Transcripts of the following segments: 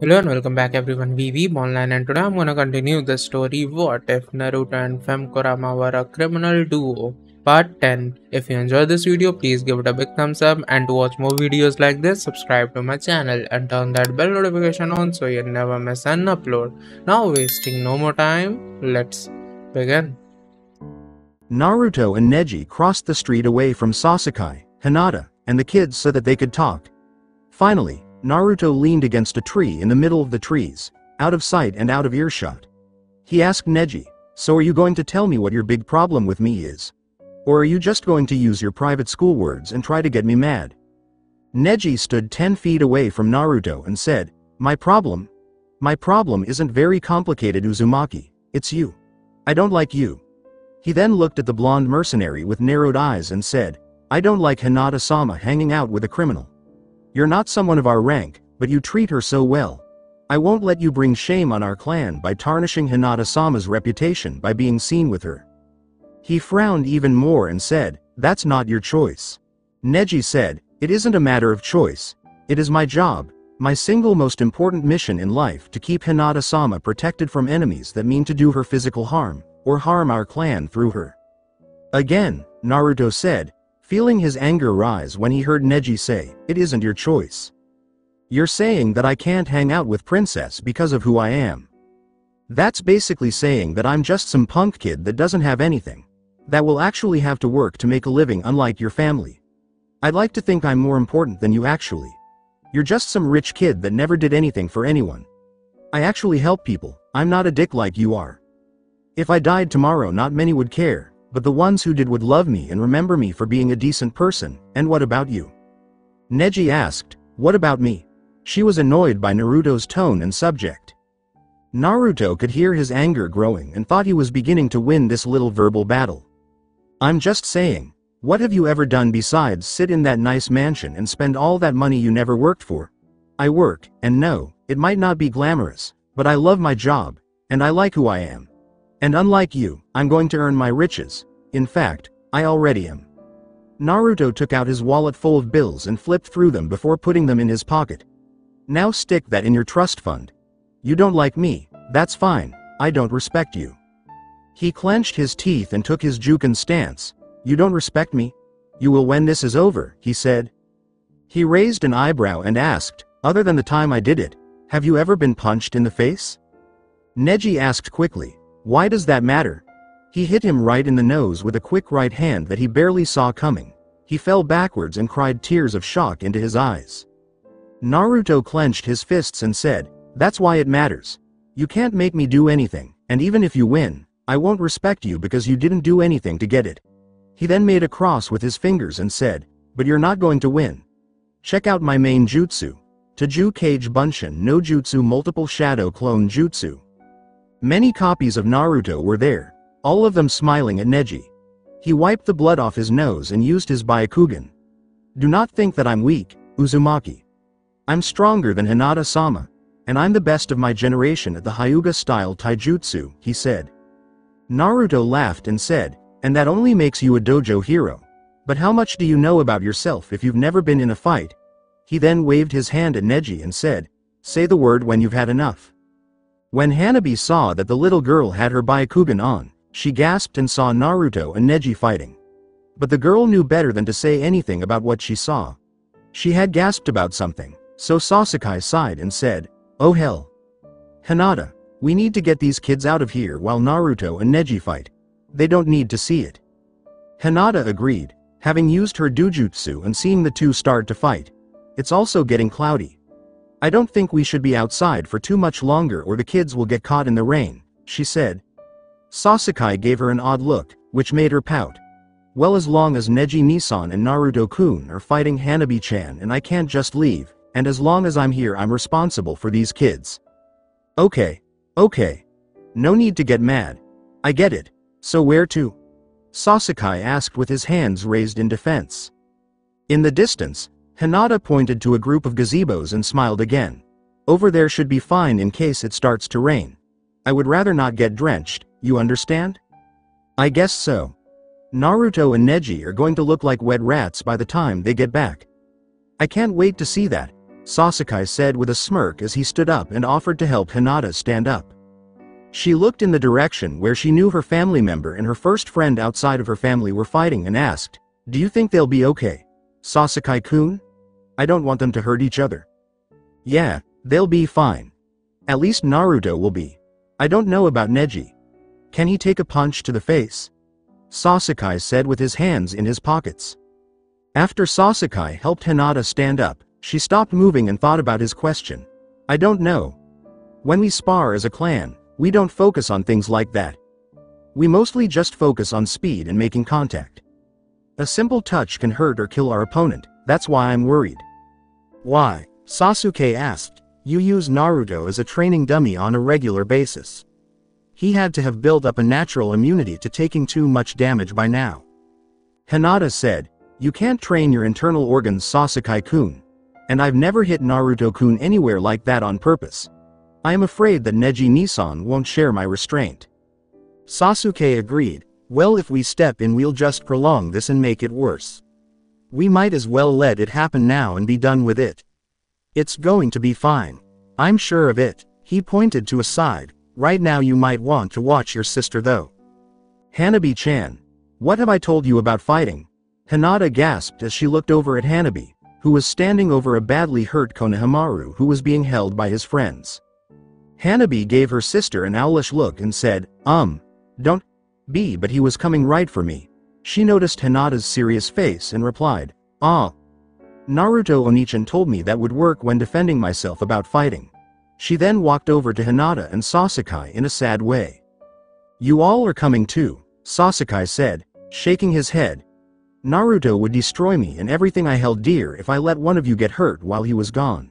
Hello and welcome back everyone, Weeb online, and today I'm gonna continue the story What If Naruto and Fem Kurama Were a Criminal Duo, Part 10. If you enjoyed this video, please give it a big thumbs up, and to watch more videos like this, subscribe to my channel and turn that bell notification on so you never miss an upload. Now wasting no more time, let's begin. Naruto and Neji crossed the street away from Sasuke, Hinata, and the kids so that they could talk. Finally, Naruto leaned against a tree in the middle of the trees, out of sight and out of earshot. He asked Neji, "So are you going to tell me what your big problem with me is? Or are you just going to use your private school words and try to get me mad?" Neji stood 10 feet away from Naruto and said, My problem isn't very complicated, Uzumaki, it's you. I don't like you." He then looked at the blonde mercenary with narrowed eyes and said, "I don't like Hinata-sama hanging out with a criminal. You're not someone of our rank, but you treat her so well. I won't let you bring shame on our clan by tarnishing Hinata-sama's reputation by being seen with her." He frowned even more and said, "That's not your choice." Neji said, "It isn't a matter of choice. It is my job, my single most important mission in life, to keep Hinata-sama protected from enemies that mean to do her physical harm, or harm our clan through her." Again, Naruto said, feeling his anger rise when he heard Neji say, "It isn't your choice. You're saying that I can't hang out with Princess because of who I am. That's basically saying that I'm just some punk kid that doesn't have anything, that will actually have to work to make a living unlike your family. I'd like to think I'm more important than you actually. You're just some rich kid that never did anything for anyone. I actually help people, I'm not a dick like you are. If I died tomorrow, not many would care, but the ones who did would love me and remember me for being a decent person. And what about you?" Neji asked, "What about me?" She was annoyed by Naruto's tone and subject. Naruto could hear his anger growing and thought he was beginning to win this little verbal battle. "I'm just saying, what have you ever done besides sit in that nice mansion and spend all that money you never worked for? I work, and no, it might not be glamorous, but I love my job, and I like who I am. And unlike you, I'm going to earn my riches. In fact, I already am." Naruto took out his wallet full of bills and flipped through them before putting them in his pocket. "Now stick that in your trust fund. You don't like me, that's fine, I don't respect you." He clenched his teeth and took his Juken stance. "You don't respect me? You will when this is over," he said. He raised an eyebrow and asked, "Other than the time I did it, have you ever been punched in the face?" Neji asked quickly, "Why does that matter?" He hit him right in the nose with a quick right hand that he barely saw coming. He fell backwards and cried tears of shock into his eyes. Naruto clenched his fists and said, "That's why it matters. You can't make me do anything, and even if you win, I won't respect you because you didn't do anything to get it." He then made a cross with his fingers and said, "But you're not going to win. Check out my main jutsu. Taju Kage Bunshin no Jutsu Multiple Shadow Clone Jutsu." Many copies of Naruto were there, all of them smiling at Neji. He wiped the blood off his nose and used his Byakugan. "Do not think that I'm weak, Uzumaki. I'm stronger than Hinata-sama, and I'm the best of my generation at the Hyuga-style taijutsu," he said. Naruto laughed and said, "And that only makes you a dojo hero. But how much do you know about yourself if you've never been in a fight?" He then waved his hand at Neji and said, "Say the word when you've had enough." When Hanabi saw that the little girl had her Byakugan on, she gasped and saw Naruto and Neji fighting. But the girl knew better than to say anything about what she saw. She had gasped about something, so Sasuke sighed and said, "Oh hell. Hinata, we need to get these kids out of here while Naruto and Neji fight. They don't need to see it." Hinata agreed, having used her dojutsu and seeing the two start to fight. "It's also getting cloudy. I don't think we should be outside for too much longer or the kids will get caught in the rain," she said. Sasuke gave her an odd look, which made her pout. "Well, as long as Neji-Nisan and Naruto-kun are fighting Hanabi-chan and I can't just leave, and as long as I'm here I'm responsible for these kids." Okay. No need to get mad. I get it. So where to?" Sasuke asked with his hands raised in defense. In the distance, Hinata pointed to a group of gazebos and smiled again. "Over there should be fine in case it starts to rain. I would rather not get drenched, you understand?" "I guess so. Naruto and Neji are going to look like wet rats by the time they get back. I can't wait to see that," Sasuke said with a smirk as he stood up and offered to help Hinata stand up. She looked in the direction where she knew her family member and her first friend outside of her family were fighting and asked, "Do you think they'll be okay? Sasuke-kun? I don't want them to hurt each other." "Yeah, they'll be fine. At least Naruto will be. I don't know about Neji. Can he take a punch to the face?" Sasuke said with his hands in his pockets. After Sasuke helped Hinata stand up, she stopped moving and thought about his question. "I don't know. When we spar as a clan, we don't focus on things like that. We mostly just focus on speed and making contact. A simple touch can hurt or kill our opponent, that's why I'm worried." "Why?" Sasuke asked. "You use Naruto as a training dummy on a regular basis. He had to have built up a natural immunity to taking too much damage by now." Hinata said, "You can't train your internal organs, Sasuke-kun. And I've never hit Naruto-kun anywhere like that on purpose. I am afraid that Neji-Nisan won't share my restraint." Sasuke agreed. "Well, if we step in, we'll just prolong this and make it worse. We might as well let it happen now and be done with it. It's going to be fine. I'm sure of it." He pointed to a side. "Right now you might want to watch your sister though." "Hanabi-chan. What have I told you about fighting?" Hinata gasped as she looked over at Hanabi, who was standing over a badly hurt Konohamaru who was being held by his friends. Hanabi gave her sister an owlish look and said, Don't be," but he was coming right for me. She noticed Hinata's serious face and replied, "Ah. Naruto Onichan told me that would work when defending myself about fighting." She then walked over to Hinata and Sasuke in a sad way. "You all are coming too," Sasuke said, shaking his head. "Naruto would destroy me and everything I held dear if I let one of you get hurt while he was gone."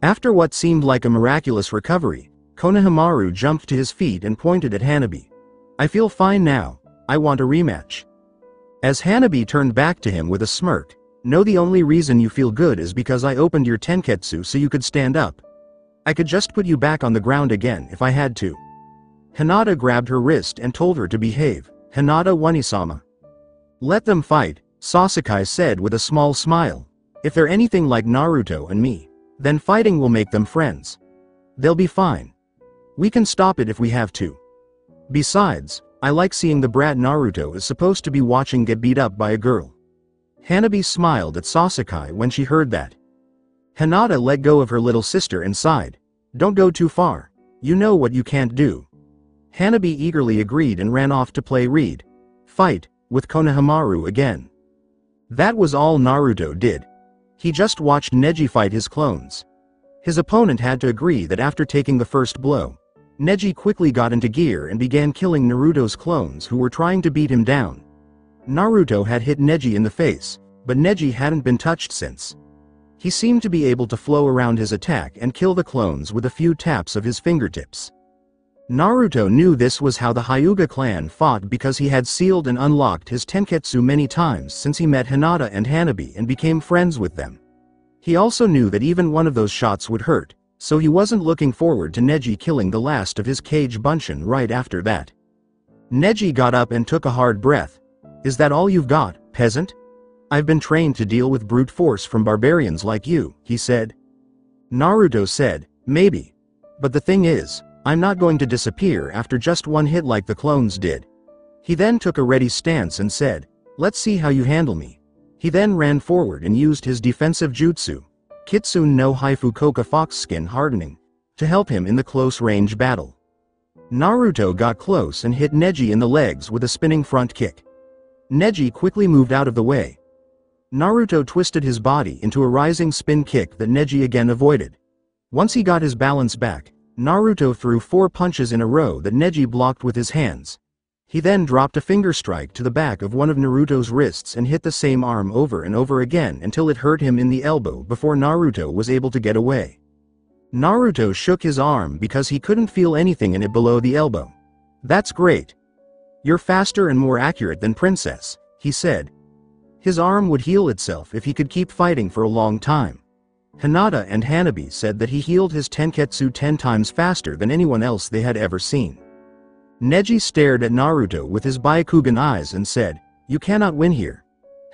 After what seemed like a miraculous recovery, Konohamaru jumped to his feet and pointed at Hanabi. "I feel fine now. I want a rematch." As Hanabi turned back to him with a smirk, "No, the only reason you feel good is because I opened your tenketsu so you could stand up. I could just put you back on the ground again if I had to." Hinata grabbed her wrist and told her to behave. "Hinata Wanisama." "Let them fight," Sasuke said with a small smile. "If they're anything like Naruto and me, then fighting will make them friends. They'll be fine. We can stop it if we have to. Besides, I like seeing the brat Naruto is supposed to be watching get beat up by a girl." Hanabi smiled at Sasuke when she heard that. Hinata let go of her little sister and sighed. "Don't go too far. You know what you can't do." Hanabi eagerly agreed and ran off to play fight with Konohamaru again. That was all Naruto did. He just watched Neji fight his clones. His opponent had to agree that after taking the first blow, Neji quickly got into gear and began killing Naruto's clones who were trying to beat him down. Naruto had hit Neji in the face, but Neji hadn't been touched since. He seemed to be able to flow around his attack and kill the clones with a few taps of his fingertips. Naruto knew this was how the Hyuga clan fought because he had sealed and unlocked his tenketsu many times since he met Hinata and Hanabi and became friends with them. He also knew that even one of those shots would hurt, so he wasn't looking forward to Neji killing the last of his Kage Bunshin right after that. Neji got up and took a hard breath. "Is that all you've got, peasant? I've been trained to deal with brute force from barbarians like you," he said. Naruto said, "Maybe. But the thing is, I'm not going to disappear after just one hit like the clones did." He then took a ready stance and said, "Let's see how you handle me." He then ran forward and used his defensive jutsu, Kitsune no Haifukoka Fox Skin Hardening, to help him in the close-range battle. Naruto got close and hit Neji in the legs with a spinning front kick. Neji quickly moved out of the way. Naruto twisted his body into a rising spin kick that Neji again avoided. Once he got his balance back, Naruto threw 4 punches in a row that Neji blocked with his hands. He then dropped a finger strike to the back of one of Naruto's wrists and hit the same arm over and over again until it hurt him in the elbow before Naruto was able to get away. Naruto shook his arm because he couldn't feel anything in it below the elbow. "That's great. You're faster and more accurate than Princess," he said. His arm would heal itself if he could keep fighting for a long time. Hinata and Hanabi said that he healed his tenketsu 10 times faster than anyone else they had ever seen. Neji stared at Naruto with his Byakugan eyes and said, "You cannot win here.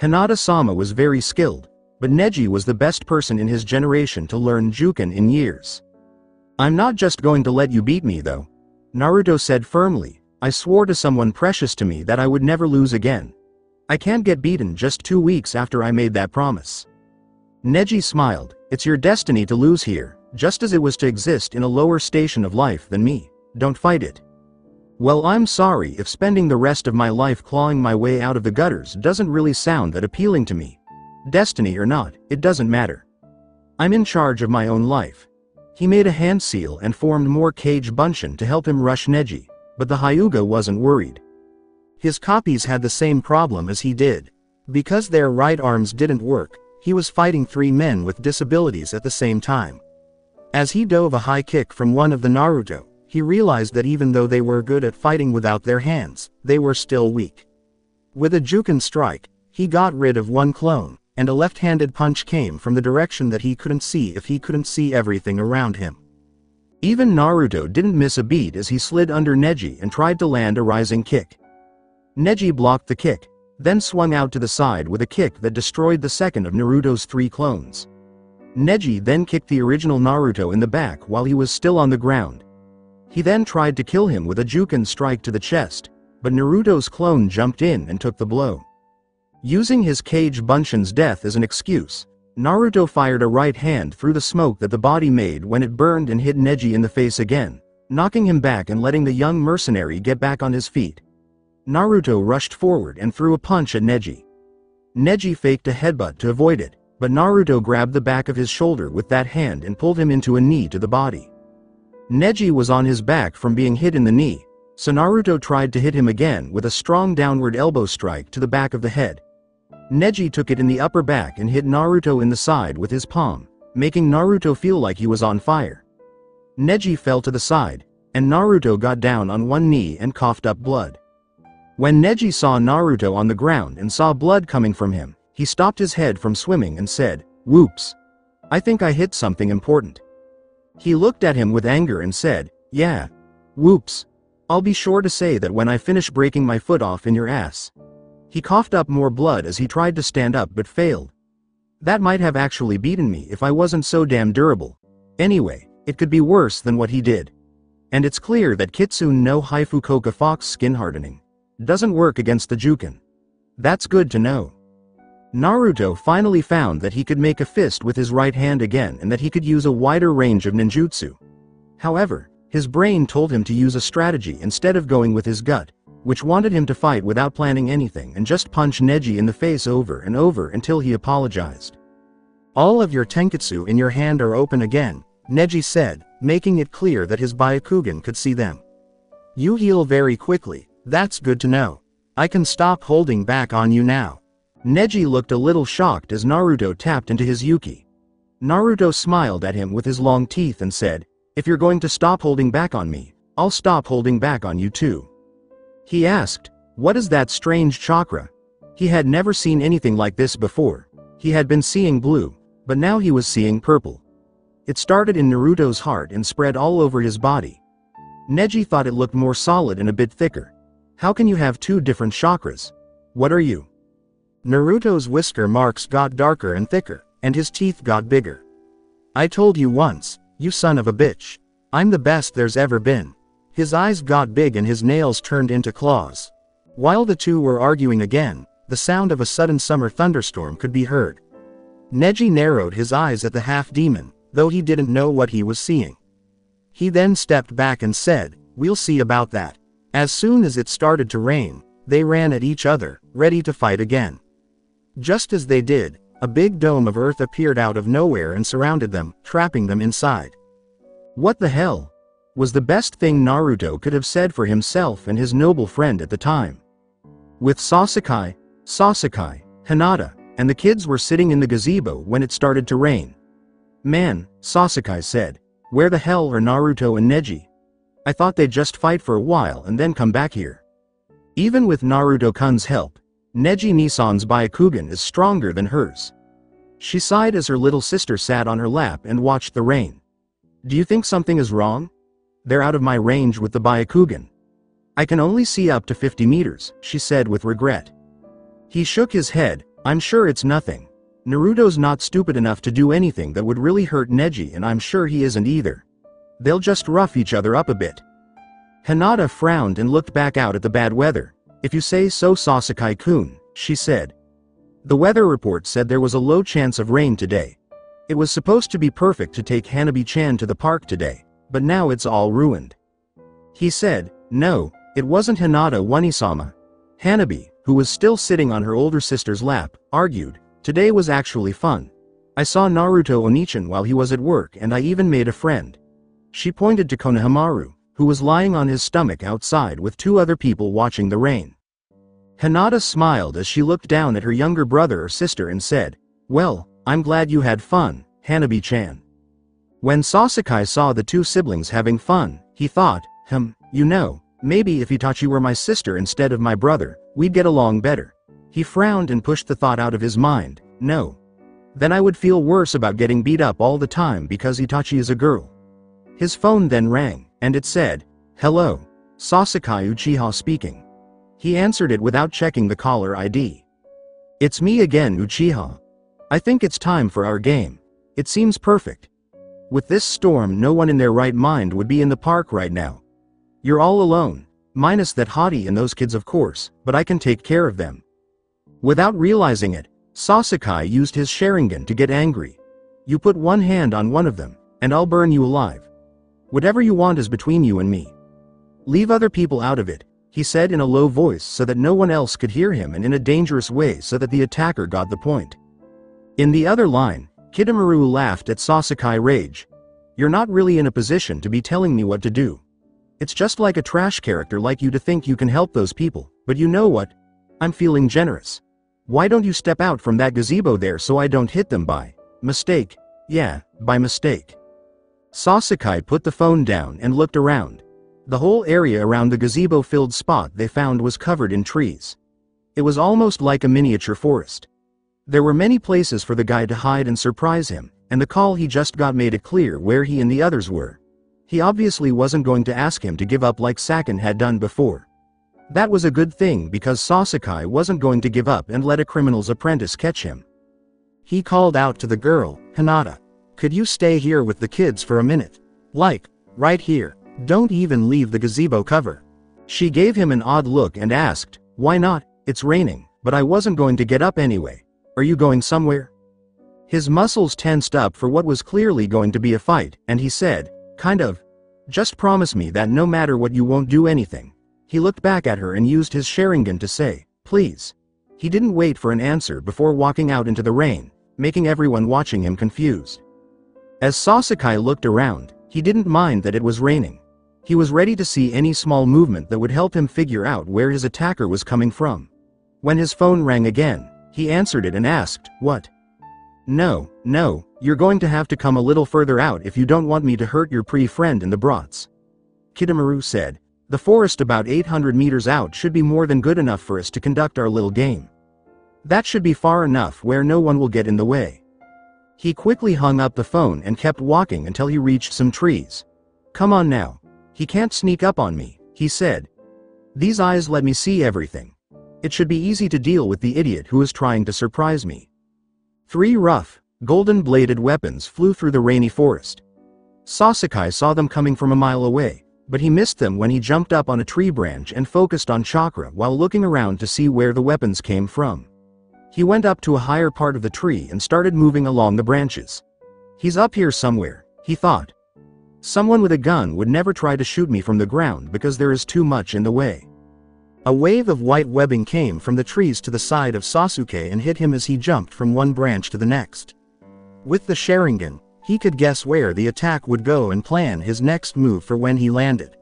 Hinata-sama was very skilled. but Neji was the best person in his generation to learn Juken in years. "I'm not just going to let you beat me though," Naruto said firmly. "I swore to someone precious to me that I would never lose again. I can't get beaten just 2 weeks after I made that promise." Neji smiled. "It's your destiny to lose here, just as it was to exist in a lower station of life than me. Don't fight it." "Well, I'm sorry if spending the rest of my life clawing my way out of the gutters doesn't really sound that appealing to me. Destiny or not, it doesn't matter. I'm in charge of my own life." He made a hand seal and formed more Kage Bunshin to help him rush Neji, but the Hyuga wasn't worried. His copies had the same problem as he did. Because their right arms didn't work, he was fighting 3 men with disabilities at the same time. As he dove a high kick from one of the Naruto, he realized that even though they were good at fighting without their hands, they were still weak. With a Juken strike, he got rid of one clone, and a left-handed punch came from the direction that he couldn't see if he couldn't see everything around him. Even Naruto didn't miss a beat as he slid under Neji and tried to land a rising kick. Neji blocked the kick, then swung out to the side with a kick that destroyed the second of Naruto's 3 clones. Neji then kicked the original Naruto in the back while he was still on the ground. He then tried to kill him with a Juken strike to the chest, but Naruto's clone jumped in and took the blow. Using his Kage Bunshin's death as an excuse, Naruto fired a right hand through the smoke that the body made when it burned and hit Neji in the face again, knocking him back and letting the young mercenary get back on his feet. Naruto rushed forward and threw a punch at Neji. Neji faked a headbutt to avoid it, but Naruto grabbed the back of his shoulder with that hand and pulled him into a knee to the body. Neji was on his back from being hit in the knee, so Naruto tried to hit him again with a strong downward elbow strike to the back of the head. Neji took it in the upper back and hit Naruto in the side with his palm, making Naruto feel like he was on fire. Neji fell to the side, and Naruto got down on one knee and coughed up blood. When Neji saw Naruto on the ground and saw blood coming from him, he stopped his head from swimming and said, "Whoops. I think I hit something important." He looked at him with anger and said, "Yeah. Whoops. I'll be sure to say that when I finish breaking my foot off in your ass." He coughed up more blood as he tried to stand up but failed. "That might have actually beaten me if I wasn't so damn durable. Anyway, it could be worse than what he did. And it's clear that Kitsune no Haifukoka Fox skin hardening doesn't work against the Juken. That's good to know." Naruto finally found that he could make a fist with his right hand again and that he could use a wider range of ninjutsu. However, his brain told him to use a strategy instead of going with his gut, which wanted him to fight without planning anything and just punch Neji in the face over and over until he apologized. "All of your tenketsu in your hand are open again," Neji said, making it clear that his Byakugan could see them. "You heal very quickly, that's good to know. I can stop holding back on you now." Neji looked a little shocked as Naruto tapped into his Yuki. Naruto smiled at him with his long teeth and said, "If you're going to stop holding back on me, I'll stop holding back on you too." He asked, "What is that strange chakra?" He had never seen anything like this before. He had been seeing blue, but now he was seeing purple. It started in Naruto's heart and spread all over his body. Neji thought it looked more solid and a bit thicker. "How can you have 2 different chakras? What are you?" Naruto's whisker marks got darker and thicker, and his teeth got bigger. "I told you once, you son of a bitch. I'm the best there's ever been." His eyes got big and his nails turned into claws. While the two were arguing again, the sound of a sudden summer thunderstorm could be heard. Neji narrowed his eyes at the half-demon, though he didn't know what he was seeing. He then stepped back and said, "We'll see about that." As soon as it started to rain, they ran at each other, ready to fight again. Just as they did, a big dome of earth appeared out of nowhere and surrounded them, trapping them inside. "What the hell?" was the best thing Naruto could have said for himself and his noble friend at the time. With Sasuke, Hinata, and the kids were sitting in the gazebo when it started to rain. "Man," Sasuke said, "where the hell are Naruto and Neji? I thought they'd just fight for a while and then come back here." Even with Naruto-kun's help, Neji-Nisan's Byakugan is stronger than hers. She sighed as her little sister sat on her lap and watched the rain. "Do you think something is wrong? They're out of my range with the Byakugan. I can only see up to 50 meters, she said with regret. He shook his head. "I'm sure it's nothing. Naruto's not stupid enough to do anything that would really hurt Neji, and I'm sure he isn't either. They'll just rough each other up a bit. Hinata frowned and looked back out at the bad weather. If you say so, Sasuke-kun, she said. The weather report said there was a low chance of rain today. It was supposed to be perfect to take Hanabi-chan to the park today, but now it's all ruined. He said, no, it wasn't Hinata Wanisama. Hanabi, who was still sitting on her older sister's lap, argued, today was actually fun. I saw Naruto Onichan while he was at work and I even made a friend. She pointed to Konohamaru, who was lying on his stomach outside with 2 other people watching the rain. Hinata smiled as she looked down at her younger brother or sister and said, well, I'm glad you had fun, Hanabi-chan. When Sasuke saw the 2 siblings having fun, he thought, you know, maybe if Itachi were my sister instead of my brother, we'd get along better. He frowned and pushed the thought out of his mind, no. Then I would feel worse about getting beat up all the time because Itachi is a girl. His phone then rang, and it said, hello, Sasuke Uchiha speaking. He answered it without checking the caller ID. It's me again, Uchiha. I think it's time for our game. It seems perfect. With this storm, no one in their right mind would be in the park right now. You're all alone, minus that hottie and those kids of course, but I can take care of them. Without realizing it, Sasuke used his Sharingan to get angry. You put one hand on one of them, and I'll burn you alive. Whatever you want is between you and me. Leave other people out of it, he said in a low voice so that no one else could hear him and in a dangerous way so that the attacker got the point. In the other line, Kidomaru laughed at Sasuke's rage. You're not really in a position to be telling me what to do. It's just like a trash character like you to think you can help those people, but you know what? I'm feeling generous. Why don't you step out from that gazebo there so I don't hit them by mistake? Yeah, by mistake. Sasuke put the phone down and looked around. The whole area around the gazebo-filled spot they found was covered in trees. It was almost like a miniature forest. There were many places for the guy to hide and surprise him, and the call he just got made it clear where he and the others were. He obviously wasn't going to ask him to give up like Sakin had done before. That was a good thing because Sasuke wasn't going to give up and let a criminal's apprentice catch him. He called out to the girl, Hinata. Could you stay here with the kids for a minute? Like, right here. Don't even leave the gazebo cover. She gave him an odd look and asked, why not? It's raining, but I wasn't going to get up anyway. Are you going somewhere? His muscles tensed up for what was clearly going to be a fight, and he said, kind of. Just promise me that no matter what you won't do anything. He looked back at her and used his Sharingan to say, please. He didn't wait for an answer before walking out into the rain, making everyone watching him confused. As Sasuke looked around, he didn't mind that it was raining. He was ready to see any small movement that would help him figure out where his attacker was coming from. When his phone rang again, he answered it and asked, what? No, you're going to have to come a little further out if you don't want me to hurt your friend in the brats. Kidomaru said, the forest about 800 meters out should be more than good enough for us to conduct our little game. That should be far enough where no one will get in the way. He quickly hung up the phone and kept walking until he reached some trees. Come on now. He can't sneak up on me, he said. These eyes let me see everything. It should be easy to deal with the idiot who is trying to surprise me. 3 rough, golden-bladed weapons flew through the rainy forest. Sasuke saw them coming from a mile away, but he missed them when he jumped up on a tree branch and focused on chakra while looking around to see where the weapons came from. He went up to a higher part of the tree and started moving along the branches. He's up here somewhere, he thought. Someone with a gun would never try to shoot me from the ground because there is too much in the way. A wave of white webbing came from the trees to the side of Sasuke and hit him as he jumped from one branch to the next. With the Sharingan, he could guess where the attack would go and plan his next move for when he landed.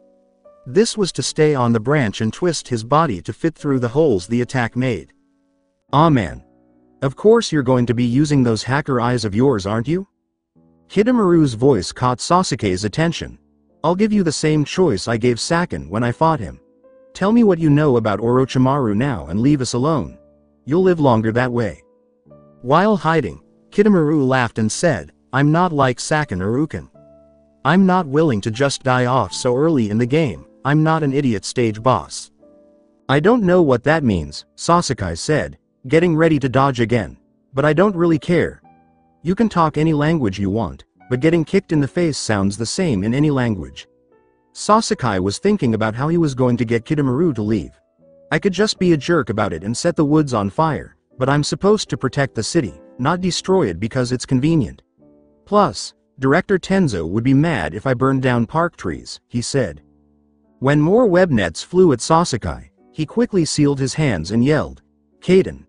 This was to stay on the branch and twist his body to fit through the holes the attack made. Aw man. Of course you're going to be using those hacker eyes of yours, aren't you? Kidomaru's voice caught Sasuke's attention. I'll give you the same choice I gave Sakin when I fought him. Tell me what you know about Orochimaru now and leave us alone. You'll live longer that way. While hiding, Kidomaru laughed and said, I'm not like Sakin or Uken. I'm not willing to just die off so early in the game. I'm not an idiot stage boss. I don't know what that means, Sasuke said, getting ready to dodge again. But I don't really care. You can talk any language you want, but getting kicked in the face sounds the same in any language. Sasuke was thinking about how he was going to get Kidomaru to leave. I could just be a jerk about it and set the woods on fire, but I'm supposed to protect the city, not destroy it because it's convenient. Plus, Director Tenzo would be mad if I burned down park trees, he said. When more web nets flew at Sasuke, he quickly sealed his hands and yelled, Kaden.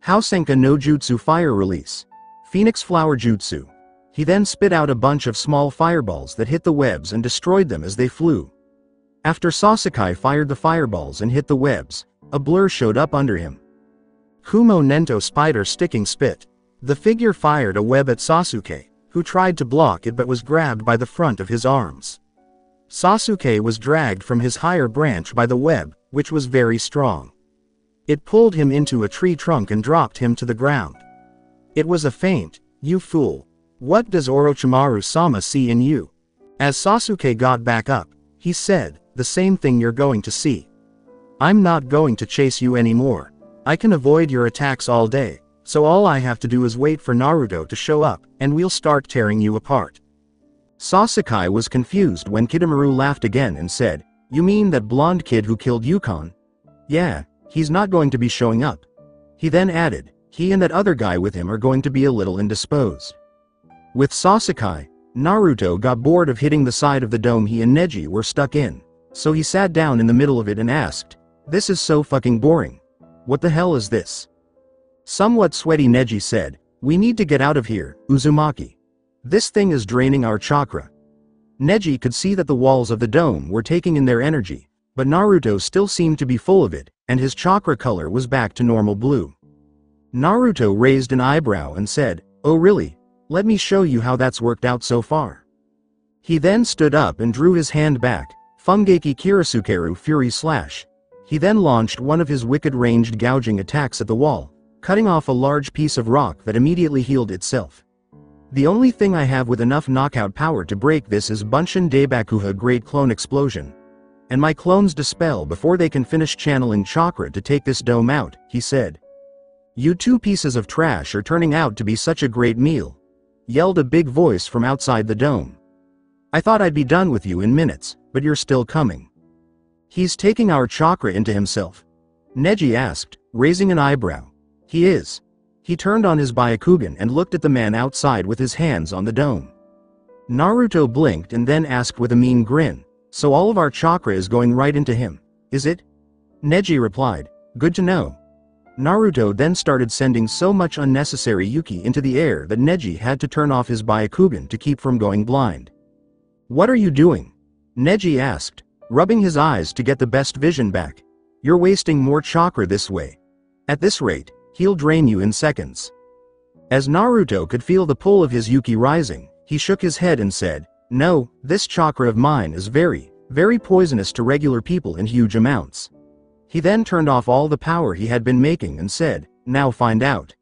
Housenka no Jutsu fire release. Phoenix flower jutsu. He then spit out a bunch of small fireballs that hit the webs and destroyed them as they flew. After Sasuke fired the fireballs and hit the webs, a blur showed up under him. Kumo Nento spider sticking spit. The figure fired a web at Sasuke, who tried to block it but was grabbed by the front of his arms. Sasuke was dragged from his higher branch by the web, which was very strong. It pulled him into a tree trunk and dropped him to the ground. It was a feint, you fool. What does Orochimaru-sama see in you? As Sasuke got back up, he said, the same thing you're going to see. I'm not going to chase you anymore. I can avoid your attacks all day, so all I have to do is wait for Naruto to show up, and we'll start tearing you apart. Sasuke was confused when Kidomaru laughed again and said, you mean that blonde kid who killed Yukon? Yeah, he's not going to be showing up. He then added, he and that other guy with him are going to be a little indisposed. With Sasuke, Naruto got bored of hitting the side of the dome he and Neji were stuck in, so he sat down in the middle of it and asked, this is so fucking boring. What the hell is this? Somewhat sweaty Neji said, we need to get out of here, Uzumaki. This thing is draining our chakra. Neji could see that the walls of the dome were taking in their energy, but Naruto still seemed to be full of it, and his chakra color was back to normal blue. Naruto raised an eyebrow and said, oh really? Let me show you how that's worked out so far. He then stood up and drew his hand back, Fungeki Kirisukeru Fury Slash. He then launched one of his wicked ranged gouging attacks at the wall, cutting off a large piece of rock that immediately healed itself. The only thing I have with enough knockout power to break this is Bunshin Daibakuha Great Clone Explosion. And my clones dispel before they can finish channeling chakra to take this dome out, he said. You two pieces of trash are turning out to be such a great meal, yelled a big voice from outside the dome. I thought I'd be done with you in minutes, but you're still coming. He's taking our chakra into himself? Neji asked, raising an eyebrow. He is. He turned on his Byakugan and looked at the man outside with his hands on the dome. Naruto blinked and then asked with a mean grin, so all of our chakra is going right into him, is it? Neji replied, good to know. Naruto then started sending so much unnecessary Yuki into the air that Neji had to turn off his Byakugan to keep from going blind. What are you doing? Neji asked, rubbing his eyes to get the best vision back. You're wasting more chakra this way. At this rate, he'll drain you in seconds. As Naruto could feel the pull of his Yuki rising, he shook his head and said, no, this chakra of mine is very, very poisonous to regular people in huge amounts. He then turned off all the power he had been making and said, now find out.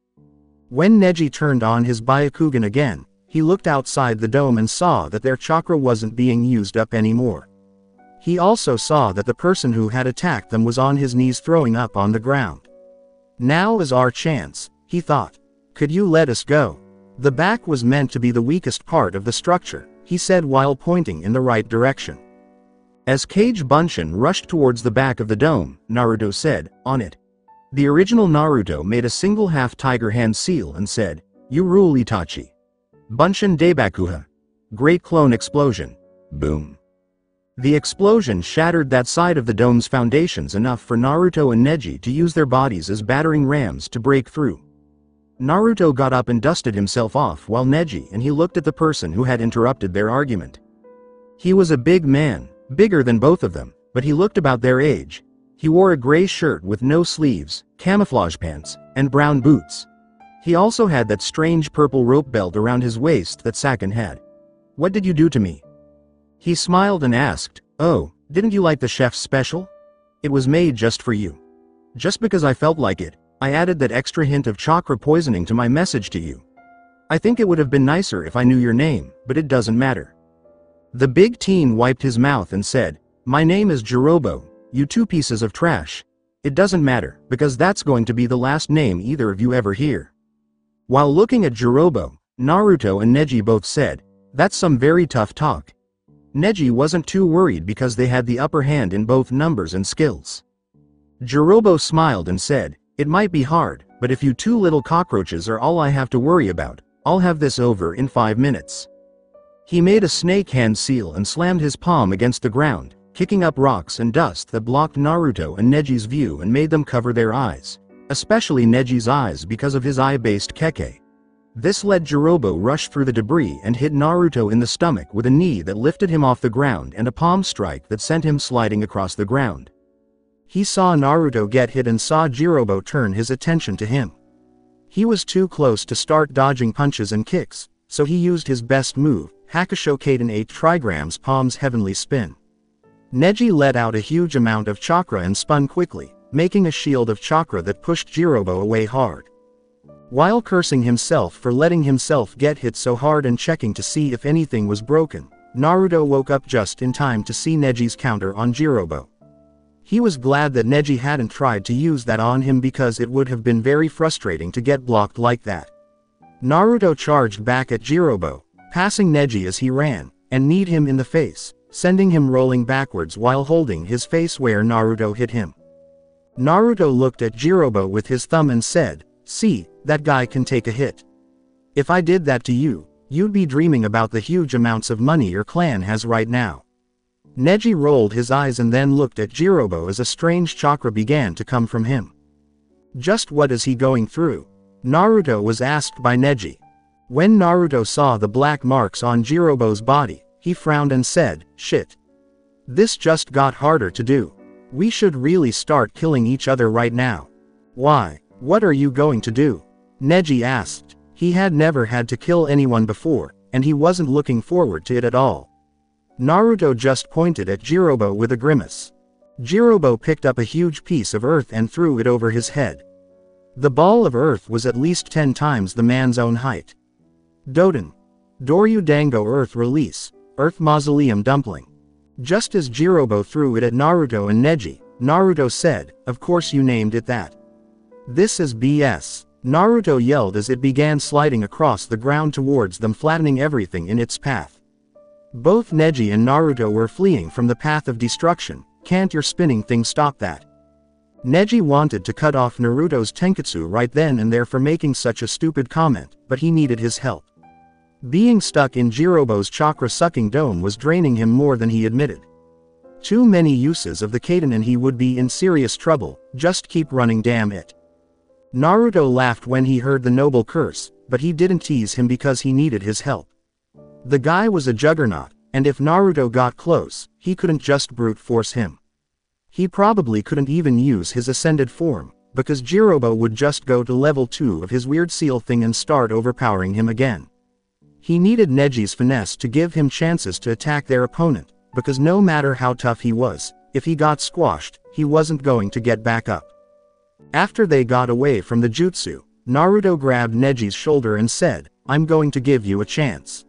When Neji turned on his Byakugan again, he looked outside the dome and saw that their chakra wasn't being used up anymore. He also saw that the person who had attacked them was on his knees throwing up on the ground. Now is our chance, he thought. Could you let us go? The back was meant to be the weakest part of the structure, he said while pointing in the right direction. As Kage Bunshin rushed towards the back of the dome, Naruto said, on it. The original Naruto made a single half-tiger hand seal and said, you rule Itachi. Bunshin Daibakuha. Great Clone Explosion. Boom. The explosion shattered that side of the dome's foundations enough for Naruto and Neji to use their bodies as battering rams to break through. Naruto got up and dusted himself off while Neji and he looked at the person who had interrupted their argument. He was a big man, bigger than both of them, but he looked about their age. He wore a gray shirt with no sleeves, camouflage pants, and brown boots. He also had that strange purple rope belt around his waist that Saken had. What did you do to me? He smiled and asked, oh, didn't you like the chef's special? It was made just for you. Just because I felt like it, I added that extra hint of chakra poisoning to my message to you. I think it would have been nicer if I knew your name, but it doesn't matter. The big teen wiped his mouth and said, my name is Jirobo, you two pieces of trash. It doesn't matter, because that's going to be the last name either of you ever hear. While looking at Jirobo, Naruto and Neji both said, "That's some very tough talk." Neji wasn't too worried because they had the upper hand in both numbers and skills. Jirobo smiled and said, "It might be hard, but if you two little cockroaches are all I have to worry about, I'll have this over in 5 minutes." He made a snake hand seal and slammed his palm against the ground, kicking up rocks and dust that blocked Naruto and Neji's view and made them cover their eyes, especially Neji's eyes because of his eye-based keke. This let Jirobo rush through the debris and hit Naruto in the stomach with a knee that lifted him off the ground and a palm strike that sent him sliding across the ground. He saw Naruto get hit and saw Jirobo turn his attention to him. He was too close to start dodging punches and kicks, so he used his best move, Hakusho Kaden 8 Trigrams Palm's Heavenly Spin. Neji let out a huge amount of chakra and spun quickly, making a shield of chakra that pushed Jirobo away hard. While cursing himself for letting himself get hit so hard and checking to see if anything was broken, Naruto woke up just in time to see Neji's counter on Jirobo. He was glad that Neji hadn't tried to use that on him because it would have been very frustrating to get blocked like that. Naruto charged back at Jirobo, passing Neji as he ran, and kneed him in the face, sending him rolling backwards while holding his face where Naruto hit him. Naruto looked at Jirobo with his thumb and said, "See, that guy can take a hit. If I did that to you, you'd be dreaming about the huge amounts of money your clan has right now." Neji rolled his eyes and then looked at Jirobo as a strange chakra began to come from him. "Just what is he going through?" Naruto was asked by Neji. When Naruto saw the black marks on Jirobo's body, he frowned and said, "Shit. This just got harder to do. We should really start killing each other right now." "Why? What are you going to do?" Neji asked. He had never had to kill anyone before, and he wasn't looking forward to it at all. Naruto just pointed at Jirobo with a grimace. Jirobo picked up a huge piece of earth and threw it over his head. The ball of earth was at least 10 times the man's own height. Doden. Doryu Dango Earth Release, Earth Mausoleum Dumpling. Just as Jirobo threw it at Naruto and Neji, Naruto said, "Of course you named it that. This is BS." Naruto yelled as it began sliding across the ground towards them, flattening everything in its path. Both Neji and Naruto were fleeing from the path of destruction. "Can't your spinning thing stop that?" Neji wanted to cut off Naruto's tenketsu right then and there for making such a stupid comment, but he needed his help. Being stuck in Jirobo's chakra-sucking dome was draining him more than he admitted. Too many uses of the Kaden and he would be in serious trouble. "Just keep running, damn it." Naruto laughed when he heard the noble curse, but he didn't tease him because he needed his help. The guy was a juggernaut, and if Naruto got close, he couldn't just brute force him. He probably couldn't even use his ascended form, because Jirobo would just go to level 2 of his weird seal thing and start overpowering him again. He needed Neji's finesse to give him chances to attack their opponent, because no matter how tough he was, if he got squashed, he wasn't going to get back up. After they got away from the jutsu, Naruto grabbed Neji's shoulder and said, "I'm going to give you a chance.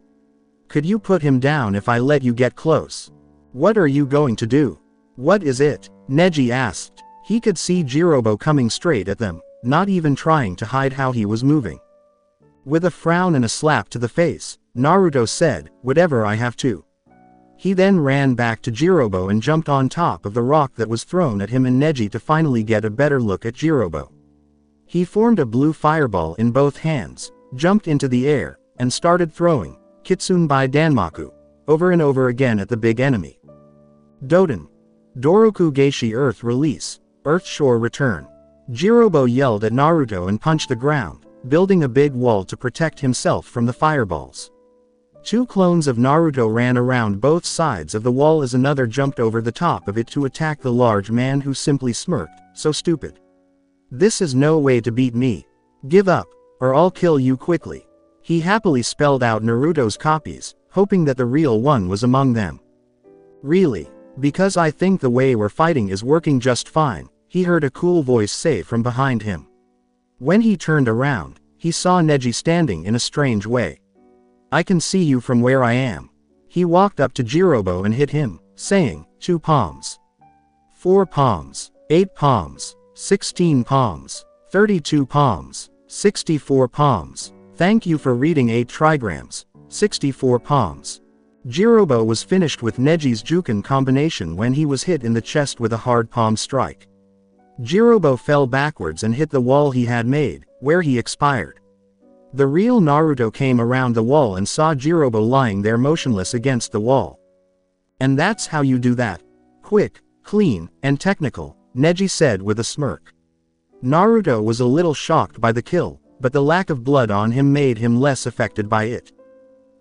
Could you put him down if I let you get close?" "What are you going to do?" "What is it?" Neji asked. He could see Jirobo coming straight at them, not even trying to hide how he was moving. With a frown and a slap to the face, Naruto said, "Whatever I have to." He then ran back to Jirobo and jumped on top of the rock that was thrown at him and Neji to finally get a better look at Jirobo. He formed a blue fireball in both hands, jumped into the air, and started throwing Kitsunbai Danmaku over and over again at the big enemy. Doden. Doroku Geishi Earth Release, Earth Shore Return. Jirobo yelled at Naruto and punched the ground, building a big wall to protect himself from the fireballs. 2 clones of Naruto ran around both sides of the wall as another jumped over the top of it to attack the large man, who simply smirked, "So stupid. This is no way to beat me. Give up, or I'll kill you quickly." He happily spelled out Naruto's copies, hoping that the real one was among them. "Really? Because I think the way we're fighting is working just fine," he heard a cool voice say from behind him. When he turned around, he saw Neji standing in a strange way. "I can see you from where I am." He walked up to Jirobo and hit him, saying, 2 palms. 4 palms. 8 palms. 16 palms. 32 palms. 64 palms. Thank you for reading 8 trigrams. 64 palms. Jirobo was finished with Neji's Juken combination when he was hit in the chest with a hard palm strike. Jirobo fell backwards and hit the wall he had made, where he expired. The real Naruto came around the wall and saw Jirobo lying there motionless against the wall. And that's how you do that. Quick, clean, and technical, Neji said with a smirk. Naruto was a little shocked by the kill, but the lack of blood on him made him less affected by it.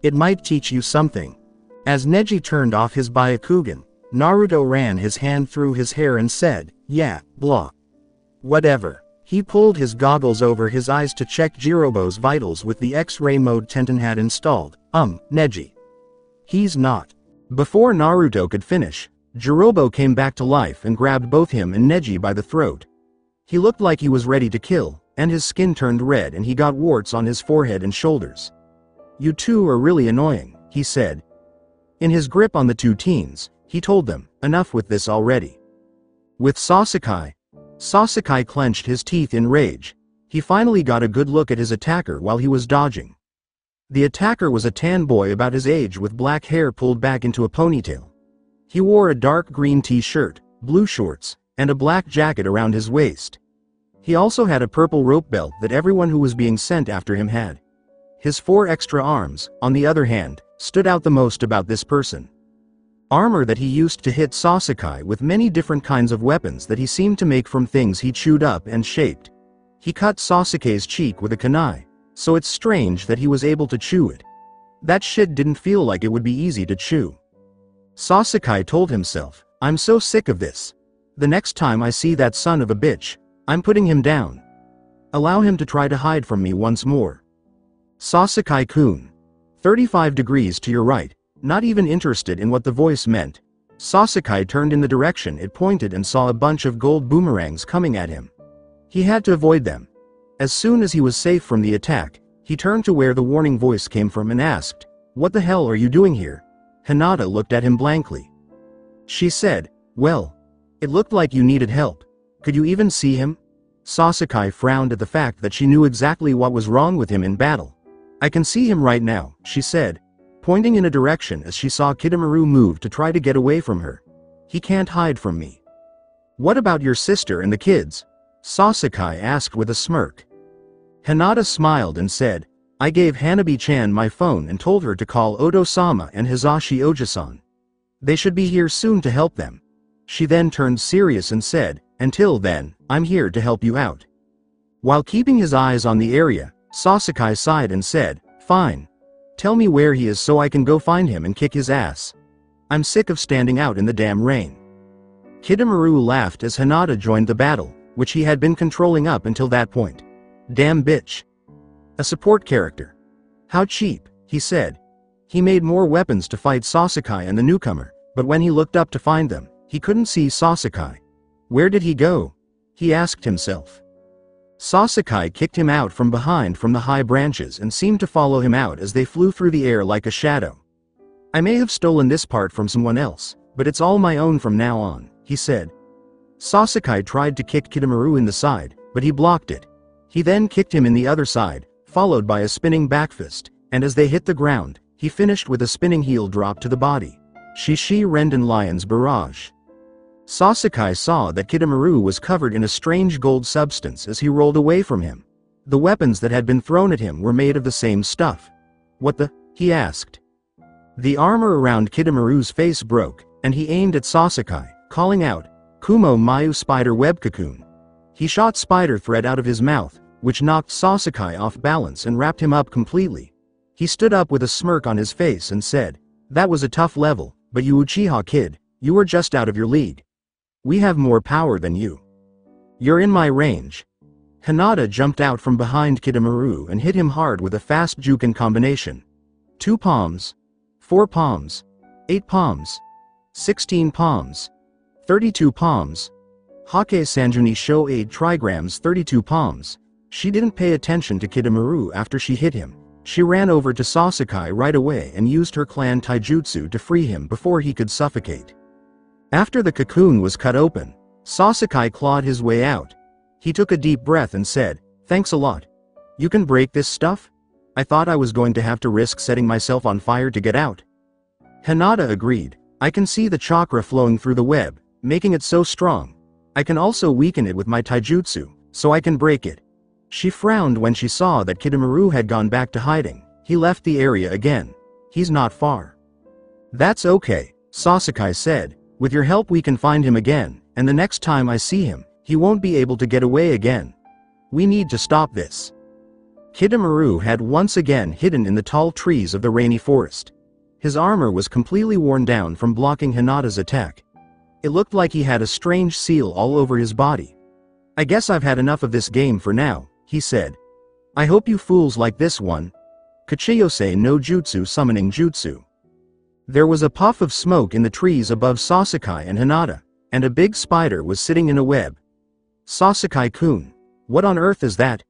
It might teach you something. As Neji turned off his Byakugan, Naruto ran his hand through his hair and said, "Yeah, blah. Whatever." He pulled his goggles over his eyes to check Jirobo's vitals with the X-ray mode Tenten had installed. Neji. He's not. Before Naruto could finish, Jirobo came back to life and grabbed both him and Neji by the throat. He looked like he was ready to kill, and his skin turned red and he got warts on his forehead and shoulders. "You two are really annoying," he said. In his grip on the two teens, he told them, "Enough with this already." With Sasuke clenched his teeth in rage. He finally got a good look at his attacker while he was dodging. The attacker was a tan boy about his age with black hair pulled back into a ponytail. He wore a dark green t-shirt, blue shorts, and a black jacket around his waist. He also had a purple rope belt that everyone who was being sent after him had. His 4 extra arms, on the other hand, stood out the most about this person. Armor that he used to hit Sasuke with many different kinds of weapons that he seemed to make from things he chewed up and shaped. He cut Sasuke's cheek with a kunai, so it's strange that he was able to chew it. That shit didn't feel like it would be easy to chew. Sasuke told himself, "I'm so sick of this. The next time I see that son of a bitch, I'm putting him down. Allow him to try to hide from me once more." Sasuke-kun. 35 degrees to your right. Not even interested in what the voice meant, Sasuke turned in the direction it pointed and saw a bunch of gold boomerangs coming at him. He had to avoid them. As soon as he was safe from the attack, he turned to where the warning voice came from and asked, "What the hell are you doing here?" Hinata looked at him blankly. She said, "Well, it looked like you needed help. Could you even see him?" Sasuke frowned at the fact that she knew exactly what was wrong with him in battle. "I can see him right now," she said, pointing in a direction as she saw Kidomaru move to try to get away from her. "He can't hide from me." "What about your sister and the kids?" Sasuke asked with a smirk. Hinata smiled and said, "I gave Hanabi-chan my phone and told her to call Odo-sama and Hizashi Oja-san. They should be here soon to help them." She then turned serious and said, "Until then, I'm here to help you out." While keeping his eyes on the area, Sasuke sighed and said, "Fine. Tell me where he is so I can go find him and kick his ass. I'm sick of standing out in the damn rain." Kidomaru laughed as Hinata joined the battle, which he had been controlling up until that point. "Damn bitch. A support character. How cheap," he said. He made more weapons to fight Sasuke and the newcomer, but when he looked up to find them, he couldn't see Sasuke. Where did he go? He asked himself. Sasuke kicked him out from behind from the high branches and seemed to follow him out as they flew through the air like a shadow. "I may have stolen this part from someone else, but it's all my own from now on," he said. Sasuke tried to kick Kidomaru in the side, but he blocked it. He then kicked him in the other side, followed by a spinning backfist, and as they hit the ground, he finished with a spinning heel drop to the body. Shishi Renden Lion's Barrage. Sasuke saw that Kidomaru was covered in a strange gold substance as he rolled away from him. The weapons that had been thrown at him were made of the same stuff. "What the?" he asked. The armor around Kidomaru's face broke, and he aimed at Sasuke, calling out, "Kumo Mayu Spider Web Cocoon." He shot spider thread out of his mouth, which knocked Sasuke off balance and wrapped him up completely. He stood up with a smirk on his face and said, "That was a tough level, but you Uchiha kid, you were just out of your league. We have more power than you. You're in my range." Hinata jumped out from behind Kidomaru and hit him hard with a fast Juken combination. 2 palms. 4 palms. 8 palms. 16 palms. 32 palms. Hake Sanjuni Sho 8 trigrams 32 palms. She didn't pay attention to Kidomaru after she hit him. She ran over to Sasuke right away and used her clan taijutsu to free him before he could suffocate. After the cocoon was cut open, Sasuke clawed his way out. He took a deep breath and said, "Thanks a lot." You can break this stuff? I thought I was going to have to risk setting myself on fire to get out. Hinata agreed. I can see the chakra flowing through the web, making it so strong. I can also weaken it with my taijutsu, so I can break it. She frowned when she saw that Kidomaru had gone back to hiding. He left the area again. He's not far. That's okay, Sasuke said. With your help we can find him again, and the next time I see him, he won't be able to get away again. We need to stop this. Kidomaru had once again hidden in the tall trees of the rainy forest. His armor was completely worn down from blocking Hinata's attack. It looked like he had a strange seal all over his body. I guess I've had enough of this game for now, he said. I hope you fools like this one. Kachiyose no Jutsu summoning jutsu. There was a puff of smoke in the trees above Sasuke and Hinata, and a big spider was sitting in a web. Sasuke-kun, what on earth is that?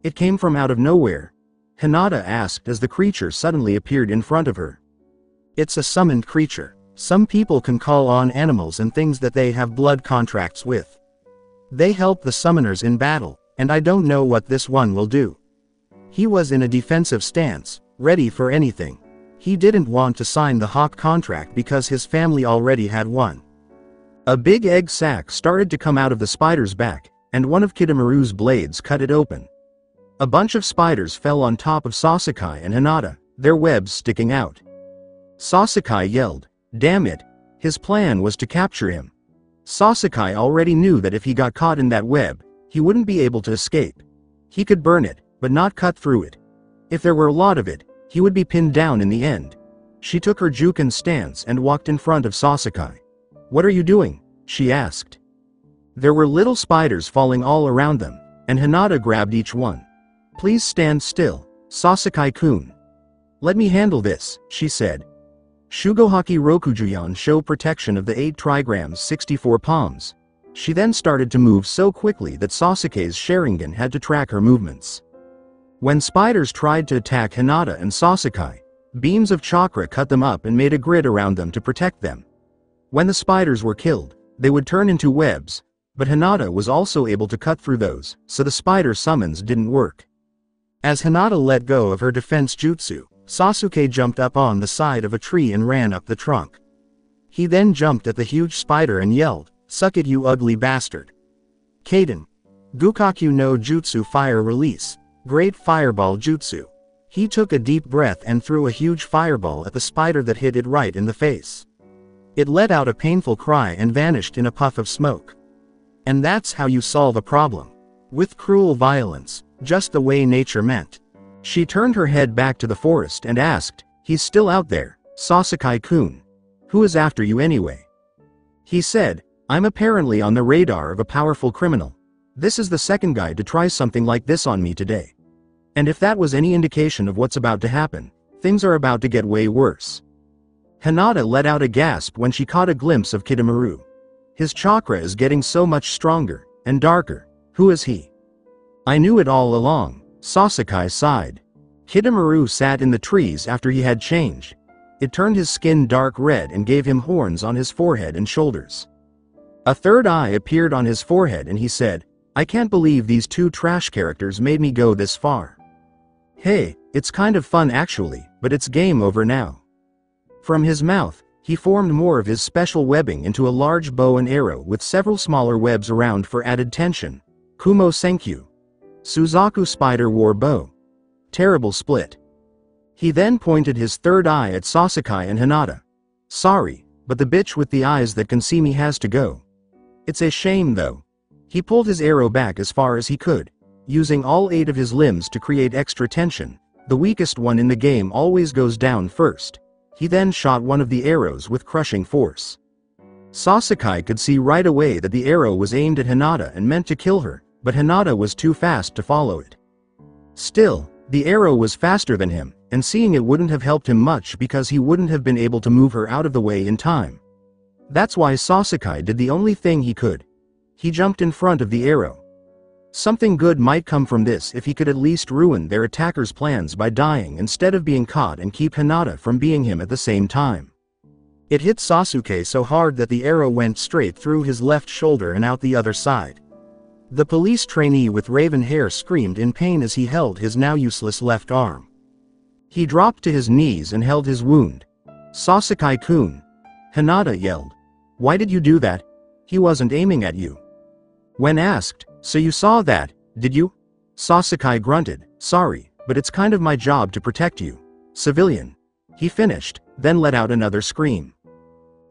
It came from out of nowhere. Hinata asked as the creature suddenly appeared in front of her. It's a summoned creature. Some people can call on animals and things that they have blood contracts with. They help the summoners in battle, and I don't know what this one will do. He was in a defensive stance, ready for anything. He didn't want to sign the hawk contract because his family already had one. A big egg sac started to come out of the spider's back, and one of Kidomaru's blades cut it open. A bunch of spiders fell on top of Sasuke and Hinata, their webs sticking out. Sasuke yelled, "Damn it!" His plan was to capture him. Sasuke already knew that if he got caught in that web, he wouldn't be able to escape. He could burn it, but not cut through it. If there were a lot of it, he would be pinned down in the end. She took her Juken stance and walked in front of Sasuke. "What are you doing?" she asked. There were little spiders falling all around them, and Hinata grabbed each one. "Please stand still, Sasuke-kun. Let me handle this," she said. Shugohaki Rokujuyan show protection of the 8 trigrams 64 palms. She then started to move so quickly that Sasuke's Sharingan had to track her movements. When spiders tried to attack Hinata and Sasuke, beams of chakra cut them up and made a grid around them to protect them. When the spiders were killed, they would turn into webs, but Hinata was also able to cut through those, so the spider summons didn't work. As Hinata let go of her defense jutsu, Sasuke jumped up on the side of a tree and ran up the trunk. He then jumped at the huge spider and yelled, "Suck it, you ugly bastard." Kaden. Gukakyu no Jutsu Fire Release. Great Fireball Jutsu. He took a deep breath and threw a huge fireball at the spider that hit it right in the face. It let out a painful cry and vanished in a puff of smoke. And that's how you solve a problem. With cruel violence, just the way nature meant. She turned her head back to the forest and asked, "He's still out there, Sasuke-kun. Who is after you anyway?" He said, "I'm apparently on the radar of a powerful criminal. This is the second guy to try something like this on me today. And if that was any indication of what's about to happen, things are about to get way worse." Hinata let out a gasp when she caught a glimpse of Kidomaru. His chakra is getting so much stronger, and darker. Who is he? I knew it all along, Sasuke sighed. Kidomaru sat in the trees after he had changed. It turned his skin dark red and gave him horns on his forehead and shoulders. A third eye appeared on his forehead and he said, "I can't believe these 2 trash characters made me go this far. Hey, it's kind of fun actually, but it's game over now." From his mouth, he formed more of his special webbing into a large bow and arrow with several smaller webs around for added tension. Kumo Senkyu. Suzaku Spider War Bow. Terrible split. He then pointed his third eye at Sasuke and Hinata. "Sorry, but the bitch with the eyes that can see me has to go. It's a shame though." He pulled his arrow back as far as he could, using all 8 of his limbs to create extra tension. The weakest one in the game always goes down first. He then shot one of the arrows with crushing force. Sasuke could see right away that the arrow was aimed at Hinata and meant to kill her, but Hinata was too fast to follow it. Still, the arrow was faster than him, and seeing it wouldn't have helped him much because he wouldn't have been able to move her out of the way in time. That's why Sasuke did the only thing he could. He jumped in front of the arrow. Something good might come from this if he could at least ruin their attacker's plans by dying instead of being caught and keep Hinata from being him at the same time. It hit Sasuke so hard that the arrow went straight through his left shoulder and out the other side. The police trainee with raven hair screamed in pain as he held his now useless left arm. He dropped to his knees and held his wound. "Sasuke-kun!" Hinata yelled. "Why did you do that? He wasn't aiming at you." When asked, "So you saw that, did you?" Sasuke grunted, "Sorry, but it's kind of my job to protect you. Civilian." He finished, then let out another scream.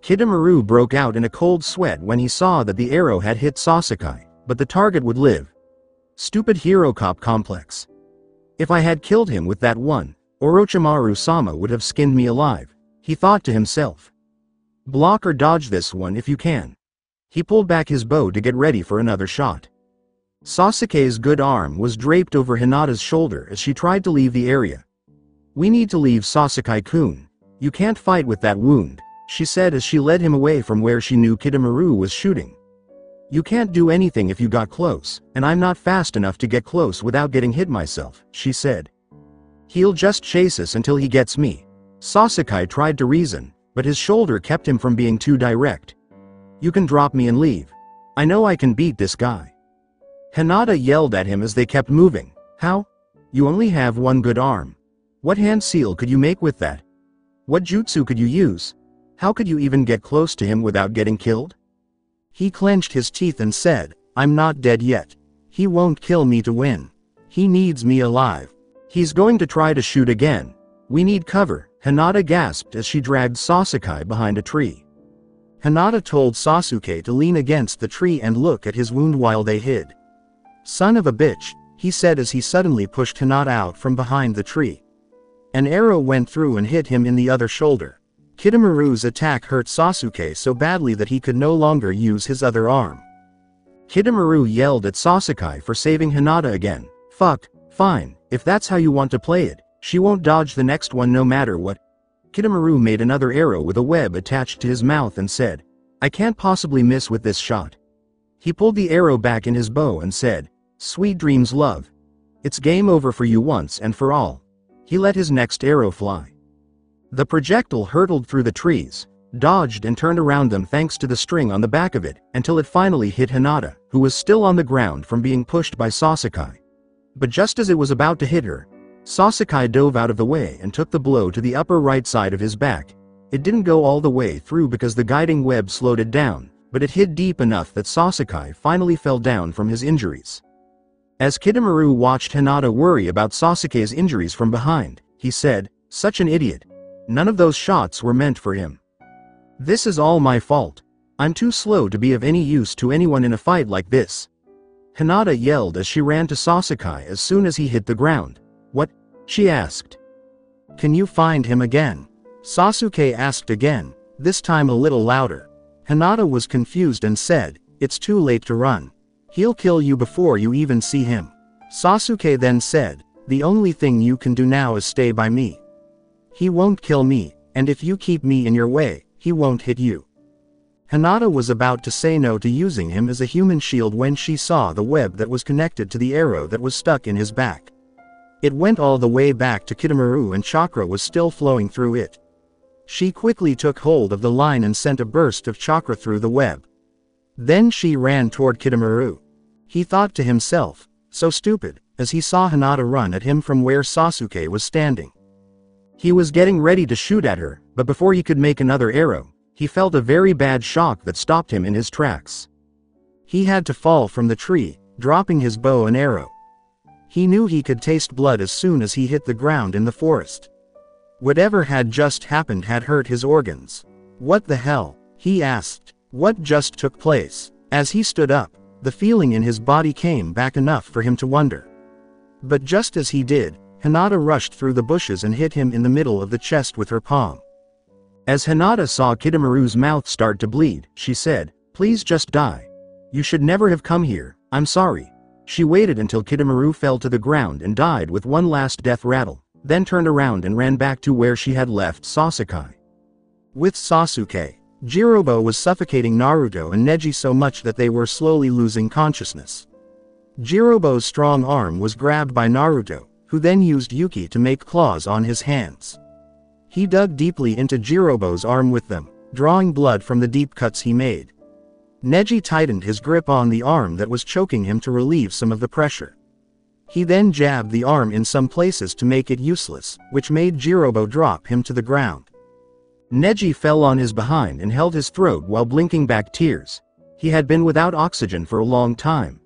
Kidomaru broke out in a cold sweat when he saw that the arrow had hit Sasuke, but the target would live. Stupid hero cop complex. If I had killed him with that one, Orochimaru-sama would have skinned me alive, he thought to himself. Block or dodge this one if you can. He pulled back his bow to get ready for another shot. Sasuke's good arm was draped over Hinata's shoulder as she tried to leave the area. "We need to leave, Sasuke-kun. You can't fight with that wound," she said as she led him away from where she knew Kidomaru was shooting. "You can't do anything if you got close, and I'm not fast enough to get close without getting hit myself," she said. "He'll just chase us until he gets me." Sasuke tried to reason, but his shoulder kept him from being too direct. "You can drop me and leave. I know I can beat this guy." Hinata yelled at him as they kept moving. "How? You only have one good arm. What hand seal could you make with that? What jutsu could you use? How could you even get close to him without getting killed?" He clenched his teeth and said, "I'm not dead yet. He won't kill me to win. He needs me alive. He's going to try to shoot again. We need cover," Hinata gasped as she dragged Sasuke behind a tree. Hinata told Sasuke to lean against the tree and look at his wound while they hid. "Son of a bitch," he said as he suddenly pushed Hinata out from behind the tree. An arrow went through and hit him in the other shoulder. Kidomaru's attack hurt Sasuke so badly that he could no longer use his other arm. Kidomaru yelled at Sasuke for saving Hinata again. "Fuck, fine, if that's how you want to play it, she won't dodge the next one no matter what." Kidomaru made another arrow with a web attached to his mouth and said, "I can't possibly miss with this shot." He pulled the arrow back in his bow and said, "Sweet dreams, love. It's game over for you once and for all." He let his next arrow fly. The projectile hurtled through the trees, dodged and turned around them thanks to the string on the back of it, until it finally hit Hinata, who was still on the ground from being pushed by Sasuke. But just as it was about to hit her, Sasuke dove out of the way and took the blow to the upper right side of his back. It didn't go all the way through because the guiding web slowed it down, but it hit deep enough that Sasuke finally fell down from his injuries. As Kidomaru watched Hinata worry about Sasuke's injuries from behind, he said, "Such an idiot. None of those shots were meant for him. This is all my fault. I'm too slow to be of any use to anyone in a fight like this." Hinata yelled as she ran to Sasuke as soon as he hit the ground. "What?" she asked. "Can you find him again?" Sasuke asked again, this time a little louder. Hinata was confused and said, "It's too late to run. He'll kill you before you even see him." Sasuke then said, "The only thing you can do now is stay by me. He won't kill me, and if you keep me in your way, he won't hit you." Hinata was about to say no to using him as a human shield when she saw the web that was connected to the arrow that was stuck in his back. It went all the way back to Kidomaru and chakra was still flowing through it. She quickly took hold of the line and sent a burst of chakra through the web. Then she ran toward Kidomaru. He thought to himself, so stupid, as he saw Hinata run at him from where Sasuke was standing. He was getting ready to shoot at her, but before he could make another arrow, he felt a very bad shock that stopped him in his tracks. He had to fall from the tree, dropping his bow and arrow. He knew he could taste blood as soon as he hit the ground in the forest. Whatever had just happened had hurt his organs. "What the hell?" he asked. "What just took place?" As he stood up, the feeling in his body came back enough for him to wonder. But just as he did, Hinata rushed through the bushes and hit him in the middle of the chest with her palm. As Hinata saw Kidomaru's mouth start to bleed, she said, "Please just die. You should never have come here, I'm sorry." She waited until Kidomaru fell to the ground and died with one last death rattle, then turned around and ran back to where she had left Sasuke. With Sasuke, Jirobo was suffocating Naruto and Neji so much that they were slowly losing consciousness. Jirobo's strong arm was grabbed by Naruto, who then used Yuki to make claws on his hands. He dug deeply into Jirobo's arm with them, drawing blood from the deep cuts he made. Neji tightened his grip on the arm that was choking him to relieve some of the pressure. He then jabbed the arm in some places to make it useless, which made Jirobo drop him to the ground. Neji fell on his behind and held his throat while blinking back tears. He had been without oxygen for a long time.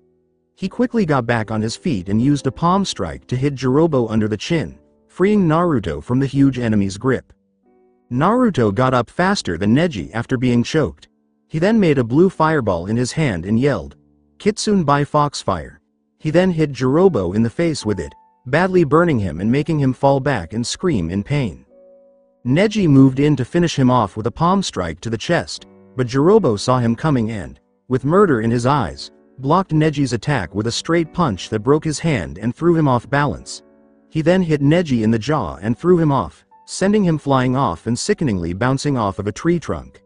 He quickly got back on his feet and used a palm strike to hit Jirobo under the chin, freeing Naruto from the huge enemy's grip. Naruto got up faster than Neji after being choked. He then made a blue fireball in his hand and yelled, "Kitsune by Foxfire." He then hit Jirobo in the face with it, badly burning him and making him fall back and scream in pain. Neji moved in to finish him off with a palm strike to the chest, but Jirobo saw him coming and, with murder in his eyes, blocked Neji's attack with a straight punch that broke his hand and threw him off balance. He then hit Neji in the jaw and threw him off, sending him flying off and sickeningly bouncing off of a tree trunk.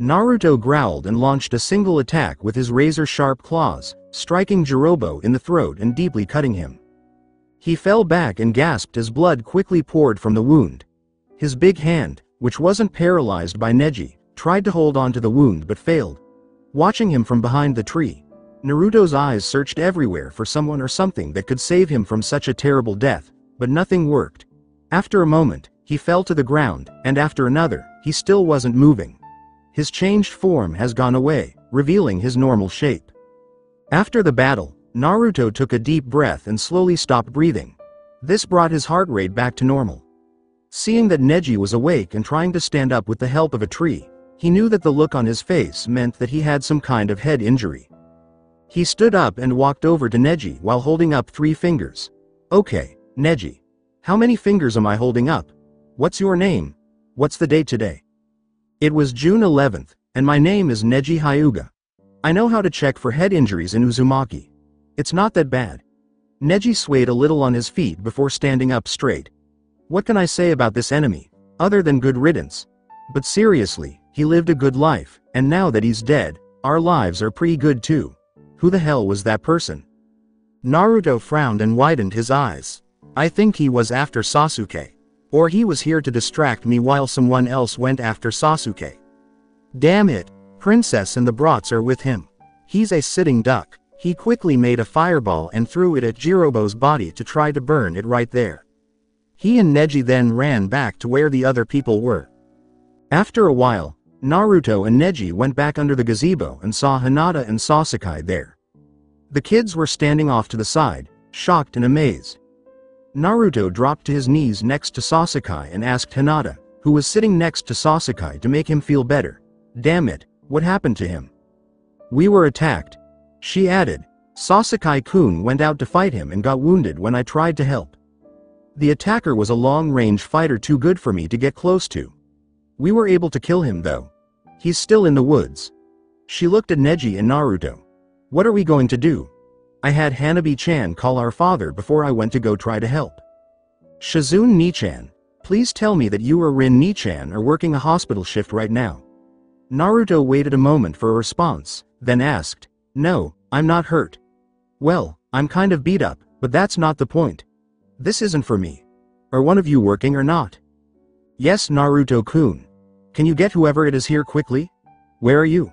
Naruto growled and launched a single attack with his razor-sharp claws, striking Jirobo in the throat and deeply cutting him. He fell back and gasped as blood quickly poured from the wound. His big hand, which wasn't paralyzed by Neji, tried to hold on to the wound but failed. Watching him from behind the tree, Naruto's eyes searched everywhere for someone or something that could save him from such a terrible death, but nothing worked. After a moment, he fell to the ground, and after another, he still wasn't moving. His changed form has gone away, revealing his normal shape. After the battle, Naruto took a deep breath and slowly stopped breathing. This brought his heart rate back to normal. Seeing that Neji was awake and trying to stand up with the help of a tree, he knew that the look on his face meant that he had some kind of head injury. He stood up and walked over to Neji while holding up 3 fingers. "Okay, Neji. How many fingers am I holding up? What's your name? What's the date today?" "It was June 11th, and my name is Neji Hyuga. I know how to check for head injuries in Uzumaki. It's not that bad." Neji swayed a little on his feet before standing up straight. "What can I say about this enemy, other than good riddance? But seriously, he lived a good life, and now that he's dead, our lives are pretty good too. Who the hell was that person?" Naruto frowned and widened his eyes. "I think he was after Sasuke. Or he was here to distract me while someone else went after Sasuke. Damn it, Princess and the brats are with him. He's a sitting duck." He quickly made a fireball and threw it at Jirobo's body to try to burn it right there. He and Neji then ran back to where the other people were. After a while, Naruto and Neji went back under the gazebo and saw Hinata and Sasuke there. The kids were standing off to the side, shocked and amazed. Naruto dropped to his knees next to Sasuke and asked Hinata, who was sitting next to Sasuke to make him feel better, "Damn it, what happened to him?" "We were attacked," she added. "Sasuke-kun went out to fight him and got wounded when I tried to help. The attacker was a long-range fighter too good for me to get close to. We were able to kill him though. He's still in the woods." She looked at Neji and Naruto. "What are we going to do? I had Hanabi-chan call our father before I went to go try to help. Shizune Ni-chan, please tell me that you or Rin Ni-chan are working a hospital shift right now." Naruto waited a moment for a response, then asked, "No, I'm not hurt." "Well, I'm kind of beat up, but that's not the point. This isn't for me. Are one of you working or not?" "Yes, Naruto-kun. Can you get whoever it is here quickly? Where are you?"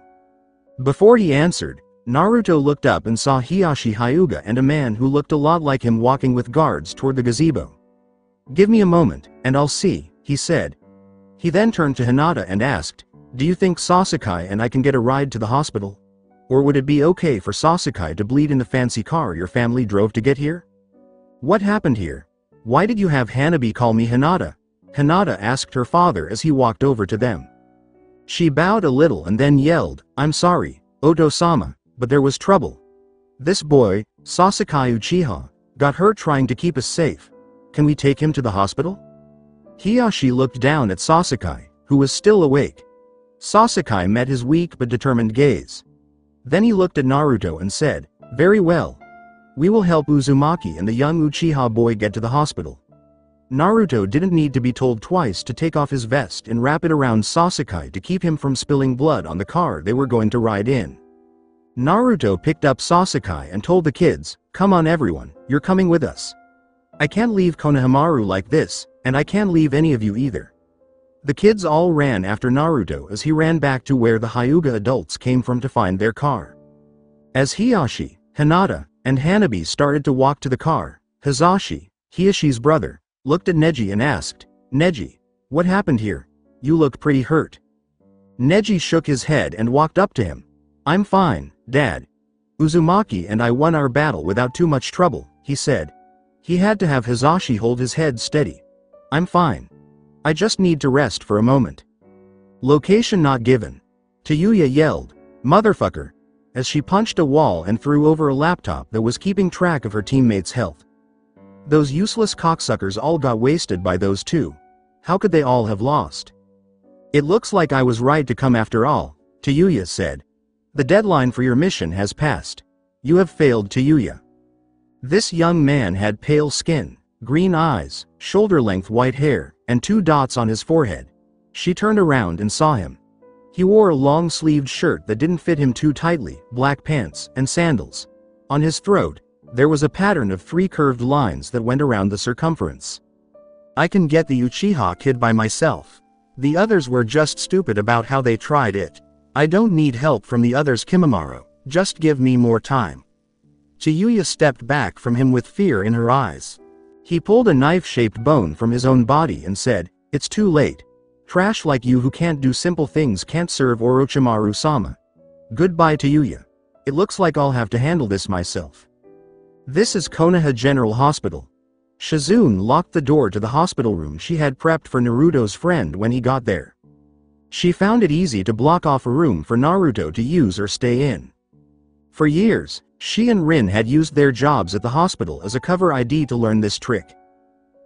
Before he answered, Naruto looked up and saw Hiyashi Hyuga and a man who looked a lot like him walking with guards toward the gazebo. "Give me a moment, and I'll see," he said. He then turned to Hinata and asked, "Do you think Sasuke and I can get a ride to the hospital? Or would it be okay for Sasuke to bleed in the fancy car your family drove to get here? What happened here? Why did you have Hanabi call me Hinata?" Hinata asked her father as he walked over to them. She bowed a little and then yelled, "I'm sorry, Oto-sama, but there was trouble. This boy, Sasuke Uchiha, got hurt trying to keep us safe. Can we take him to the hospital?" Hiyashi looked down at Sasuke, who was still awake. Sasuke met his weak but determined gaze. Then he looked at Naruto and said, "Very well. We will help Uzumaki and the young Uchiha boy get to the hospital." Naruto didn't need to be told twice to take off his vest and wrap it around Sasuke to keep him from spilling blood on the car they were going to ride in. Naruto picked up Sasuke and told the kids, "Come on everyone, you're coming with us. I can't leave Konohamaru like this, and I can't leave any of you either." The kids all ran after Naruto as he ran back to where the Hyuga adults came from to find their car. As Hiyashi, Hinata, and Hanabi started to walk to the car, Hizashi, Hiyashi's brother, looked at Neji and asked, "Neji, what happened here? You look pretty hurt." Neji shook his head and walked up to him. "I'm fine, Dad. Uzumaki and I won our battle without too much trouble," he said. He had to have Hizashi hold his head steady. "I'm fine. I just need to rest for a moment." Location not given. Tayuya yelled, "Motherfucker," as she punched a wall and threw over a laptop that was keeping track of her teammates' health. Those useless cocksuckers all got wasted by those two. How could they all have lost? "It looks like I was right to come after all," Tayuya said. "The deadline for your mission has passed. You have failed, Tayuya." This young man had pale skin, green eyes, shoulder-length white hair, and 2 dots on his forehead. She turned around and saw him. He wore a long-sleeved shirt that didn't fit him too tightly, black pants, and sandals. On his throat, there was a pattern of 3 curved lines that went around the circumference. "I can get the Uchiha kid by myself. The others were just stupid about how they tried it. I don't need help from the others, Kimimaro, just give me more time." Chiyuya stepped back from him with fear in her eyes. He pulled a knife-shaped bone from his own body and said, "It's too late. Trash like you who can't do simple things can't serve Orochimaru-sama. Goodbye, Tayuya. It looks like I'll have to handle this myself." This is Konoha General Hospital. Shizune locked the door to the hospital room she had prepped for Naruto's friend when he got there. She found it easy to block off a room for Naruto to use or stay in. For years, she and Rin had used their jobs at the hospital as a cover ID to learn this trick.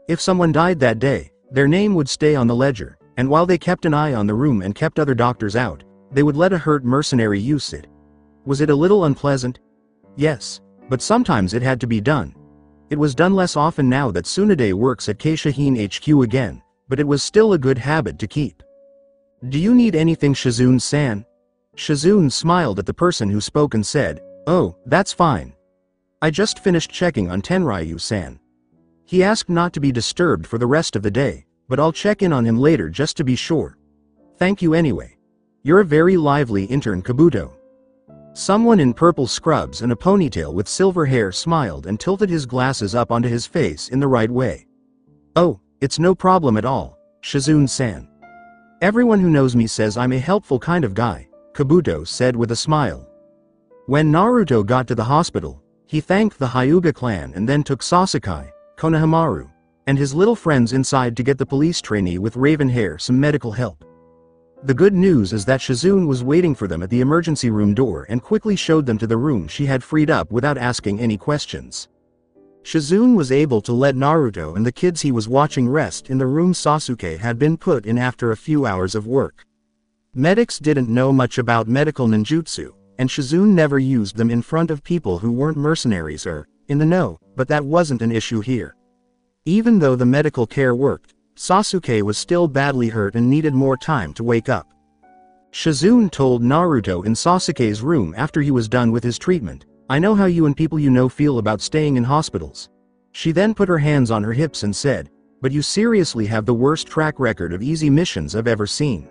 If someone died that day, their name would stay on the ledger, and while they kept an eye on the room and kept other doctors out, they would let a hurt mercenary use it. Was it a little unpleasant? Yes, but sometimes it had to be done. It was done less often now that Tsunade works at Keishahin HQ again, but it was still a good habit to keep. "Do you need anything, Shizune-san?" Shizune smiled at the person who spoke and said, "Oh, that's fine. I just finished checking on Tenryu-san. He asked not to be disturbed for the rest of the day, but I'll check in on him later just to be sure. Thank you anyway. You're a very lively intern, Kabuto." Someone in purple scrubs and a ponytail with silver hair smiled and tilted his glasses up onto his face in the right way. "Oh, it's no problem at all, Shizune-san. Everyone who knows me says I'm a helpful kind of guy," Kabuto said with a smile. When Naruto got to the hospital, he thanked the Hyuga clan and then took Sasuke, Konohamaru, and his little friends inside to get the police trainee with raven hair some medical help. The good news is that Shizune was waiting for them at the emergency room door and quickly showed them to the room she had freed up without asking any questions. Shizune was able to let Naruto and the kids he was watching rest in the room Sasuke had been put in after a few hours of work. Medics didn't know much about medical ninjutsu, and Shizune never used them in front of people who weren't mercenaries or in the know, but that wasn't an issue here. Even though the medical care worked, Sasuke was still badly hurt and needed more time to wake up. Shizune told Naruto in Sasuke's room after he was done with his treatment, "I know how you and people you know feel about staying in hospitals." She then put her hands on her hips and said, "But you seriously have the worst track record of easy missions I've ever seen."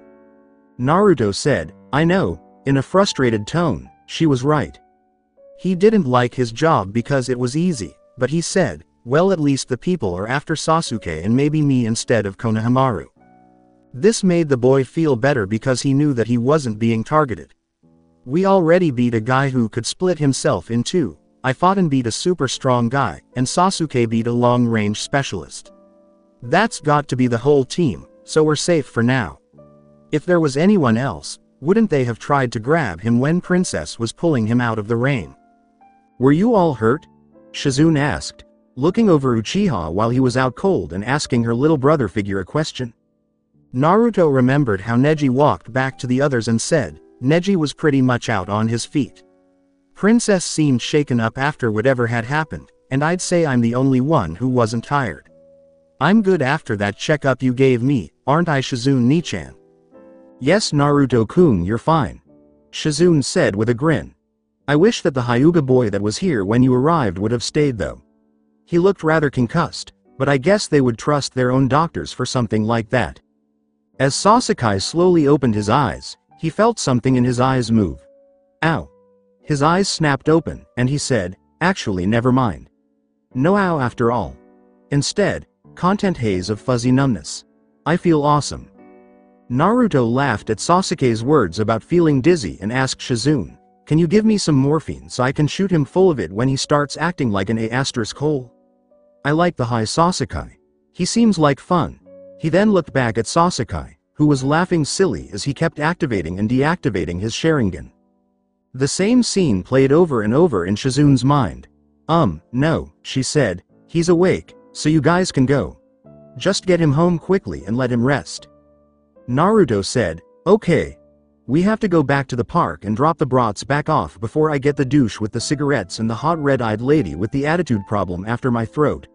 Naruto said, "I know," in a frustrated tone. She was right. He didn't like his job because it was easy, but he said, "Well, at least the people are after Sasuke and maybe me instead of Konohamaru." This made the boy feel better because he knew that he wasn't being targeted. "We already beat a guy who could split himself in two. I fought and beat a super strong guy, and Sasuke beat a long-range specialist. That's got to be the whole team, so we're safe for now. If there was anyone else, wouldn't they have tried to grab him when Princess was pulling him out of the rain?" "Were you all hurt?" Shizune asked, looking over Uchiha while he was out cold and asking her little brother figure a question. Naruto remembered how Neji walked back to the others and said, Neji was pretty much out on his feet. Princess seemed shaken up after whatever had happened, and I'd say I'm the only one who wasn't tired. I'm good after that checkup you gave me, aren't I, Shizune-ni-chan? Yes, Naruto-kun, you're fine, Shizune said with a grin. I wish that the Hyuga boy that was here when you arrived would have stayed though. He looked rather concussed, but I guess they would trust their own doctors for something like that. As Sasuke slowly opened his eyes, he felt something in his eyes move. Ow. His eyes snapped open, and he said, actually never mind. No ow after all. Instead, content haze of fuzzy numbness. I feel awesome. Naruto laughed at Sasuke's words about feeling dizzy and asked Shizune, can you give me some morphine so I can shoot him full of it when he starts acting like an A** hole? I like the high Sasuke. He seems like fun. He then looked back at Sasuke, who was laughing silly as he kept activating and deactivating his Sharingan. The same scene played over and over in Shizune's mind. No, she said, he's awake, so you guys can go. Just get him home quickly and let him rest. Naruto said, okay. We have to go back to the park and drop the brats back off before I get the douche with the cigarettes and the hot red-eyed lady with the attitude problem after my throat.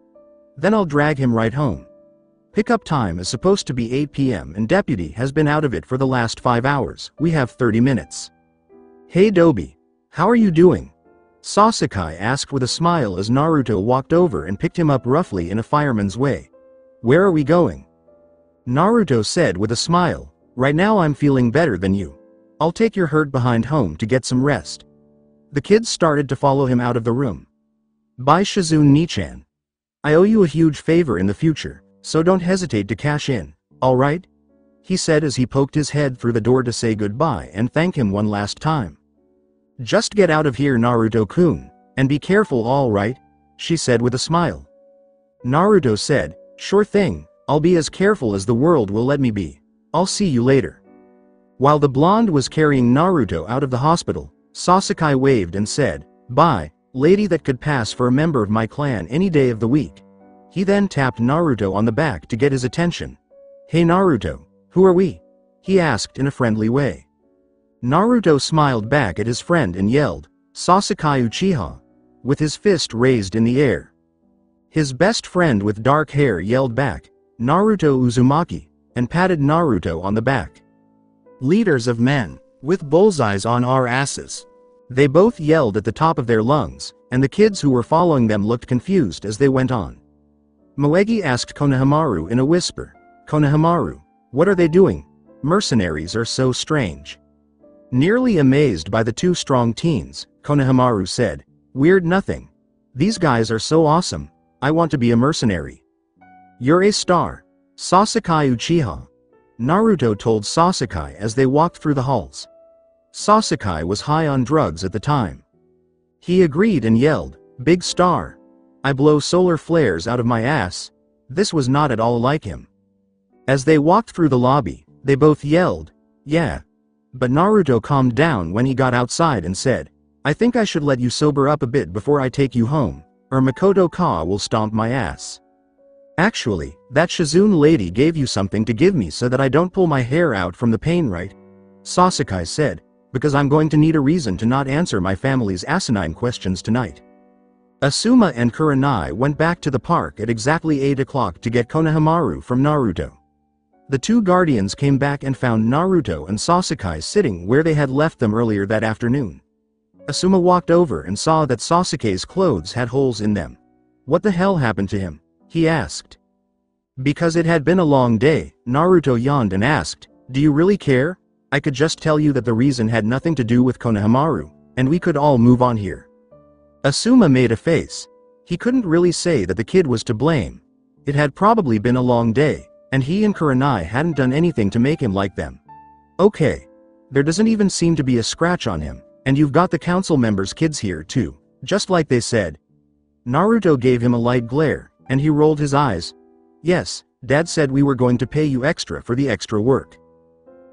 Then I'll drag him right home. Pickup time is supposed to be 8 p.m. and Deputy has been out of it for the last 5 hours, we have 30 minutes. Hey Dobi. How are you doing? Sasuke asked with a smile as Naruto walked over and picked him up roughly in a fireman's way. Where are we going? Naruto said with a smile, right now I'm feeling better than you. I'll take your hurt behind home to get some rest. The kids started to follow him out of the room. Bye Shizune Nichan. I owe you a huge favor in the future, so don't hesitate to cash in, alright? He said as he poked his head through the door to say goodbye and thank him one last time. Just get out of here Naruto-kun, and be careful alright? She said with a smile. Naruto said, sure thing, I'll be as careful as the world will let me be. I'll see you later. While the blonde was carrying Naruto out of the hospital, Sasuke waved and said, bye, lady that could pass for a member of my clan any day of the week. He then tapped Naruto on the back to get his attention. Hey Naruto, who are we? He asked in a friendly way. Naruto smiled back at his friend and yelled, Sasuke Uchiha, with his fist raised in the air. His best friend with dark hair yelled back, Naruto Uzumaki, and patted Naruto on the back. Leaders of men, with bullseyes on our asses. They both yelled at the top of their lungs, and the kids who were following them looked confused as they went on. Moegi asked Konohamaru in a whisper, Konohamaru, what are they doing? Mercenaries are so strange. Nearly amazed by the two strong teens, Konohamaru said, weird nothing. These guys are so awesome, I want to be a mercenary. You're a star. Sasuke Uchiha. Naruto told Sasuke as they walked through the halls. Sasuke was high on drugs at the time. He agreed and yelled, big star. I blow solar flares out of my ass. This was not at all like him. As they walked through the lobby, they both yelled, yeah. But Naruto calmed down when he got outside and said, I think I should let you sober up a bit before I take you home, or Makoto-ka will stomp my ass. Actually, that Shizune lady gave you something to give me so that I don't pull my hair out from the pain, right? Sasuke said, because I'm going to need a reason to not answer my family's asinine questions tonight. Asuma and Kurenai went back to the park at exactly 8 o'clock to get Konohamaru from Naruto. The two guardians came back and found Naruto and Sasuke sitting where they had left them earlier that afternoon. Asuma walked over and saw that Sasuke's clothes had holes in them. What the hell happened to him? He asked. Because it had been a long day, Naruto yawned and asked, do you really care? I could just tell you that the reason had nothing to do with Konohamaru, and we could all move on here. Asuma made a face. He couldn't really say that the kid was to blame. It had probably been a long day, and he and Kurenai hadn't done anything to make him like them. Okay. There doesn't even seem to be a scratch on him, and you've got the council members' kids here too, just like they said. Naruto gave him a light glare, and he rolled his eyes. Yes, Dad said we were going to pay you extra for the extra work.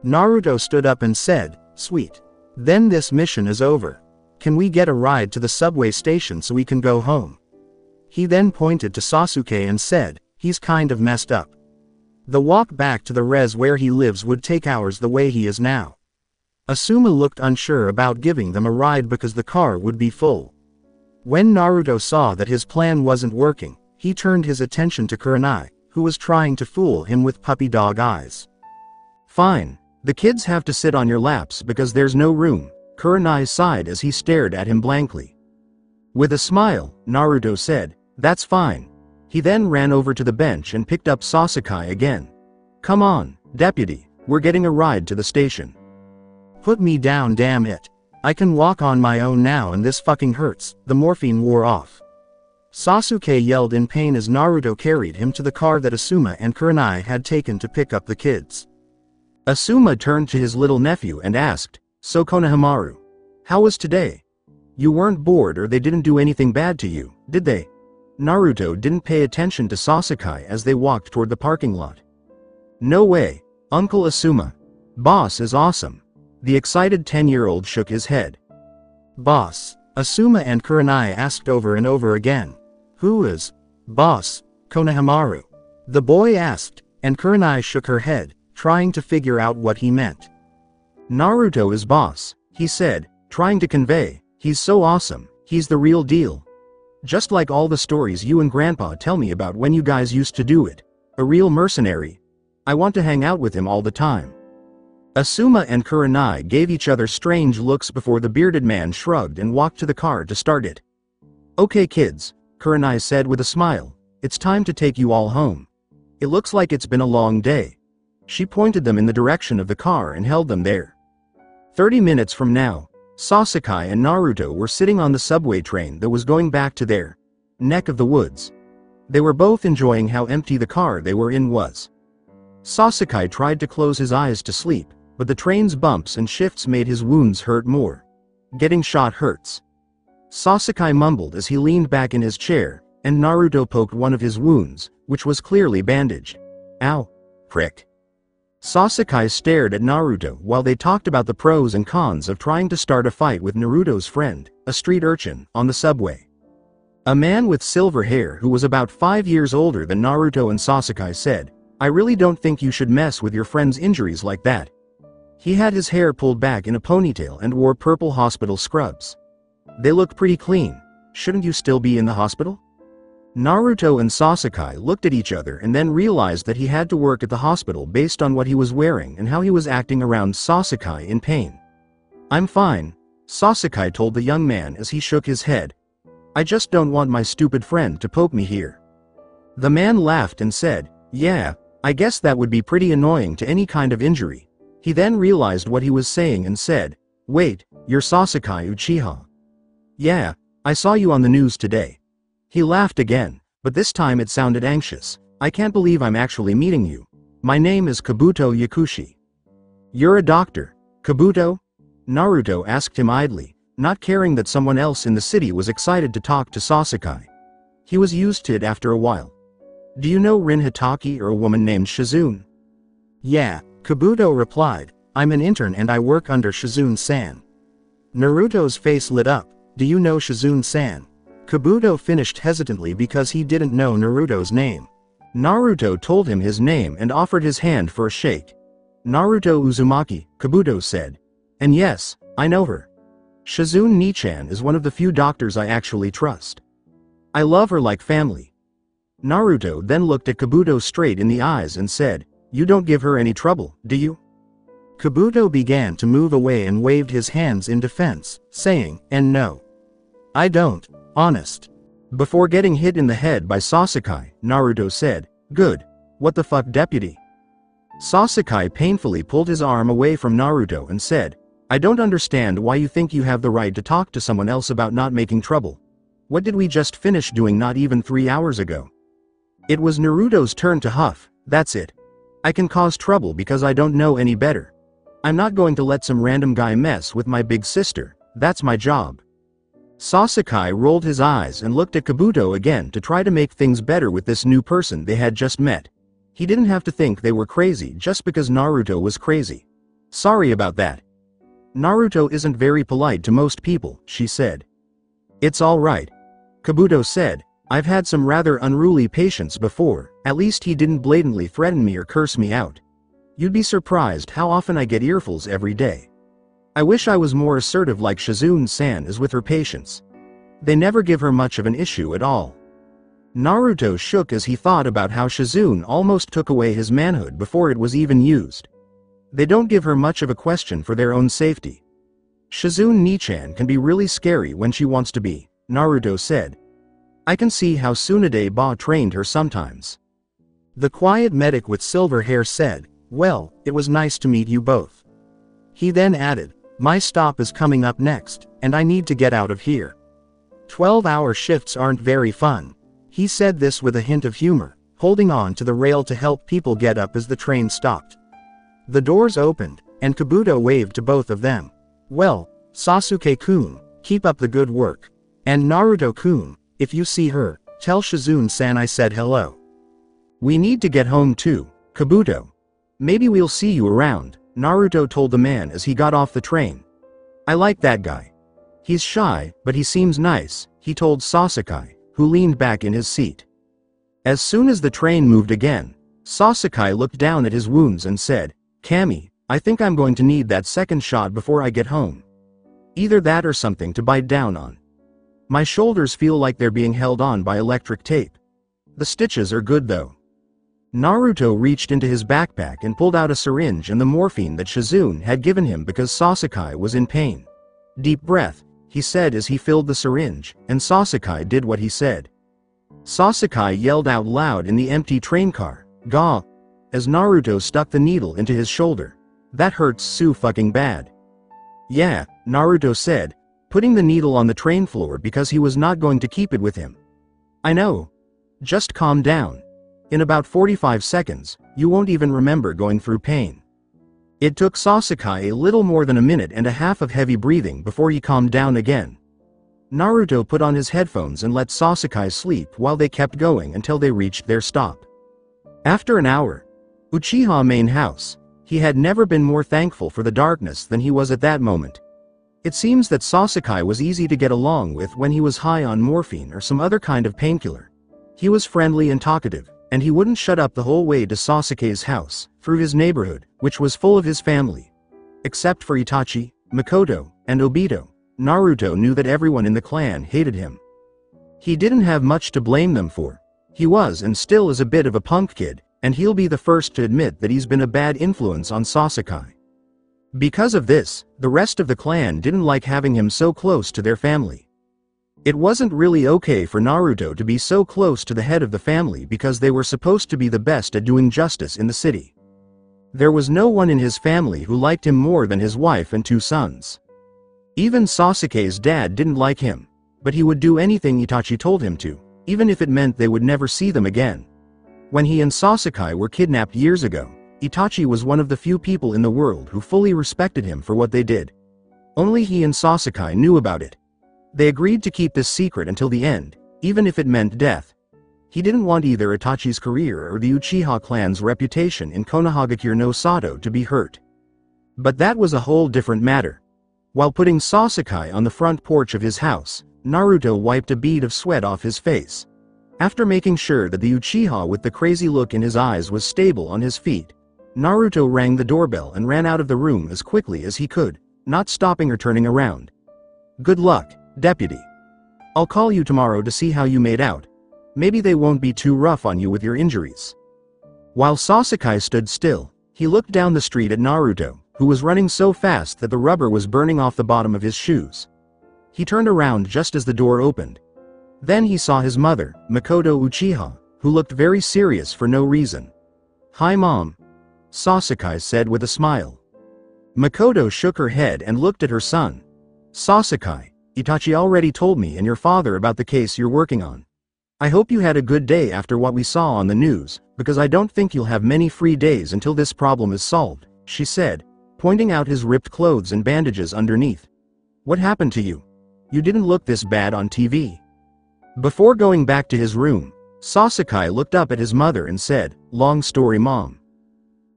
Naruto stood up and said, sweet. Then this mission is over. Can we get a ride to the subway station so we can go home? He then pointed to Sasuke and said, he's kind of messed up. The walk back to the res where he lives would take hours the way he is now. Asuma looked unsure about giving them a ride because the car would be full. When Naruto saw that his plan wasn't working, he turned his attention to Kurenai, who was trying to fool him with puppy dog eyes. Fine. The kids have to sit on your laps because there's no room, Kurenai sighed as he stared at him blankly. With a smile, Naruto said, that's fine. He then ran over to the bench and picked up Sasuke again. Come on, Deputy, we're getting a ride to the station. Put me down, damn it. I can walk on my own now and this fucking hurts. The morphine wore off. Sasuke yelled in pain as Naruto carried him to the car that Asuma and Kurenai had taken to pick up the kids. Asuma turned to his little nephew and asked, "So Konohamaru, how was today? You weren't bored or they didn't do anything bad to you, did they?" Naruto didn't pay attention to Sasuke as they walked toward the parking lot. "No way, Uncle Asuma. Boss is awesome." The excited 10-year-old shook his head. "Boss?" Asuma and Kurenai asked over and over again. "Who is boss, Konohamaru?" the boy asked, and Kurenai shook her head, trying to figure out what he meant. "Naruto is boss," he said, trying to convey, "he's so awesome, he's the real deal. Just like all the stories you and Grandpa tell me about when you guys used to do it. A real mercenary. I want to hang out with him all the time." Asuma and Kurenai gave each other strange looks before the bearded man shrugged and walked to the car to start it. "Okay kids," Kurenai said with a smile, "it's time to take you all home. It looks like it's been a long day." She pointed them in the direction of the car and held them there. 30 minutes from now, Sasuke and Naruto were sitting on the subway train that was going back to their neck of the woods. They were both enjoying how empty the car they were in was. Sasuke tried to close his eyes to sleep, but the train's bumps and shifts made his wounds hurt more. Getting shot hurts. Sasuke mumbled as he leaned back in his chair, and Naruto poked one of his wounds, which was clearly bandaged. "Ow. Prick." Sasuke stared at Naruto while they talked about the pros and cons of trying to start a fight with Naruto's friend, a street urchin, on the subway. A man with silver hair who was about 5 years older than Naruto and Sasuke said, "I really don't think you should mess with your friend's injuries like that." He had his hair pulled back in a ponytail and wore purple hospital scrubs. "They look pretty clean. Shouldn't you still be in the hospital?" Naruto and Sasuke looked at each other and then realized that he had to work at the hospital based on what he was wearing and how he was acting around Sasuke in pain. "I'm fine," Sasuke told the young man as he shook his head. "I just don't want my stupid friend to poke me here." The man laughed and said, "Yeah, I guess that would be pretty annoying to any kind of injury." He then realized what he was saying and said, "Wait, you're Sasuke Uchiha." "Yeah, I saw you on the news today." He laughed again, but this time it sounded anxious. "I can't believe I'm actually meeting you. My name is Kabuto Yakushi." "You're a doctor, Kabuto?" Naruto asked him idly, not caring that someone else in the city was excited to talk to Sasuke. He was used to it after a while. "Do you know Rin Hitaki or a woman named Shizune?" "Yeah," Kabuto replied, "I'm an intern and I work under Shizune-san." Naruto's face lit up. "Do you know Shizune-san?" Kabuto finished hesitantly because he didn't know Naruto's name. Naruto told him his name and offered his hand for a shake. "Naruto Uzumaki," Kabuto said. "And yes, I know her. Shizune Nichan is one of the few doctors I actually trust. I love her like family." Naruto then looked at Kabuto straight in the eyes and said, "You don't give her any trouble, do you?" Kabuto began to move away and waved his hands in defense, saying, "And no. I don't, honest." Before getting hit in the head by Sasuke, Naruto said, "Good. What the fuck, deputy?" Sasuke painfully pulled his arm away from Naruto and said, "I don't understand why you think you have the right to talk to someone else about not making trouble. What did we just finish doing not even 3 hours ago?" It was Naruto's turn to huff. "That's it. I can cause trouble because I don't know any better. I'm not going to let some random guy mess with my big sister. That's my job." Sasuke rolled his eyes and looked at Kabuto again to try to make things better with this new person they had just met. He didn't have to think they were crazy just because Naruto was crazy. "Sorry about that. Naruto isn't very polite to most people," she said. "It's all right," Kabuto said. "I've had some rather unruly patients before. At least he didn't blatantly threaten me or curse me out. You'd be surprised how often I get earfuls every day. I wish I was more assertive like Shizune-san is with her patients. They never give her much of an issue at all." Naruto shook as he thought about how Shizune almost took away his manhood before it was even used. They don't give her much of a question for their own safety. "Shizune Nichan can be really scary when she wants to be," Naruto said. "I can see how Tsunade Ba trained her sometimes." The quiet medic with silver hair said, Well, it was nice to meet you both. He then added, my stop is coming up next, and I need to get out of here. 12-hour shifts aren't very fun. He said this with a hint of humor, holding on to the rail to help people get up as the train stopped. The doors opened, and Kabuto waved to both of them. Well, Sasuke-kun, keep up the good work. And Naruto-kun, if you see her, tell Shizune-san I said hello. We need to get home too, Kabuto. Maybe we'll see you around, Naruto told the man as he got off the train. I like that guy. He's shy, but he seems nice, he told Sasuke, who leaned back in his seat. As soon as the train moved again, Sasuke looked down at his wounds and said, Kami, I think I'm going to need that second shot before I get home. Either that or something to bite down on. My shoulders feel like they're being held on by electric tape. The stitches are good though. Naruto reached into his backpack and pulled out a syringe and the morphine that Shizune had given him because Sasuke was in pain. Deep breath, he said as he filled the syringe, and Sasuke did what he said. Sasuke yelled out loud in the empty train car, Gah! As Naruto stuck the needle into his shoulder. That hurts so fucking bad. Yeah, Naruto said, putting the needle on the train floor because he was not going to keep it with him. I know. Just calm down. In about 45 seconds, you won't even remember going through pain. It took Sasuke a little more than a minute and a half of heavy breathing before he calmed down again. Naruto put on his headphones and let Sasuke sleep while they kept going until they reached their stop. After an hour, Uchiha main house, he had never been more thankful for the darkness than he was at that moment. It seems that Sasuke was easy to get along with when he was high on morphine or some other kind of painkiller. He was friendly and talkative, and he wouldn't shut up the whole way to Sasuke's house, through his neighborhood, which was full of his family. Except for Itachi, Makoto, and Obito, Naruto knew that everyone in the clan hated him. He didn't have much to blame them for. He was and still is a bit of a punk kid, and he'll be the first to admit that he's been a bad influence on Sasuke. Because of this, the rest of the clan didn't like having him so close to their family. It wasn't really okay for Naruto to be so close to the head of the family because they were supposed to be the best at doing justice in the city. There was no one in his family who liked him more than his wife and two sons. Even Sasuke's dad didn't like him, but he would do anything Itachi told him to, even if it meant they would never see them again. When he and Sasuke were kidnapped years ago, Itachi was one of the few people in the world who fully respected him for what they did. Only he and Sasuke knew about it. They agreed to keep this secret until the end, even if it meant death. He didn't want either Itachi's career or the Uchiha clan's reputation in Konohagakure no Sato to be hurt. But that was a whole different matter. While putting Sasuke on the front porch of his house, Naruto wiped a bead of sweat off his face. After making sure that the Uchiha with the crazy look in his eyes was stable on his feet, Naruto rang the doorbell and ran out of the room as quickly as he could, not stopping or turning around. Good luck, Deputy. I'll call you tomorrow to see how you made out. Maybe they won't be too rough on you with your injuries. While Sasuke stood still, he looked down the street at Naruto, who was running so fast that the rubber was burning off the bottom of his shoes. He turned around just as the door opened. Then he saw his mother, Makoto Uchiha, who looked very serious for no reason. Hi Mom, Sasuke said with a smile. Makoto shook her head and looked at her son. Sasuke, Itachi already told me and your father about the case you're working on. I hope you had a good day after what we saw on the news, because I don't think you'll have many free days until this problem is solved, she said, pointing out his ripped clothes and bandages underneath. What happened to you? You didn't look this bad on TV. Before going back to his room, Sasuke looked up at his mother and said, Long story Mom.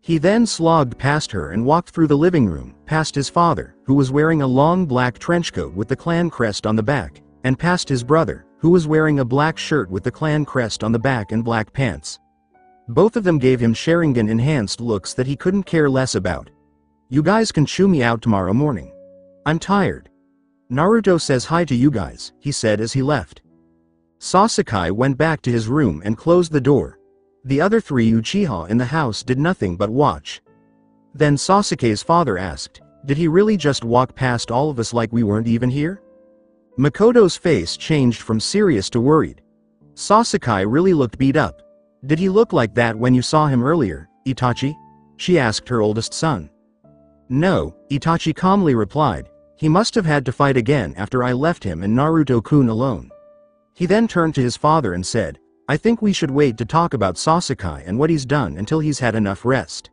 He then slogged past her and walked through the living room, past his father, who was wearing a long black trench coat with the clan crest on the back, and past his brother, who was wearing a black shirt with the clan crest on the back and black pants. Both of them gave him Sharingan-enhanced looks that he couldn't care less about. You guys can chew me out tomorrow morning. I'm tired. Naruto says hi to you guys, he said as he left. Sasuke went back to his room and closed the door. The other three Uchiha in the house did nothing but watch. Then Sasuke's father asked, did he really just walk past all of us like we weren't even here? Makoto's face changed from serious to worried. Sasuke really looked beat up. Did he look like that when you saw him earlier, Itachi? she asked her oldest son. No, Itachi calmly replied. He must have had to fight again after I left him and Naruto-kun alone. He then turned to his father and said, I think we should wait to talk about Sasuke and what he's done until he's had enough rest.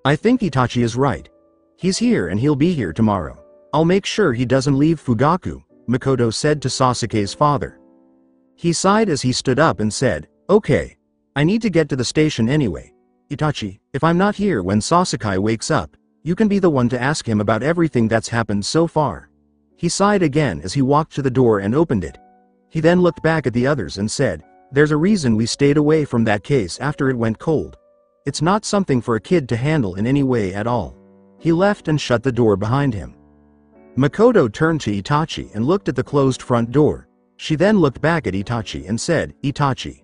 I think Itachi is right. He's here and he'll be here tomorrow. I'll make sure he doesn't leave Fugaku, Makoto said to Sasuke's father. He sighed as he stood up and said, Okay. I need to get to the station anyway. Itachi, if I'm not here when Sasuke wakes up, you can be the one to ask him about everything that's happened so far. He sighed again as he walked to the door and opened it. He then looked back at the others and said, There's a reason we stayed away from that case after it went cold. It's not something for a kid to handle in any way at all. He left and shut the door behind him. Makoto turned to Itachi and looked at the closed front door. She then looked back at Itachi and said, Itachi.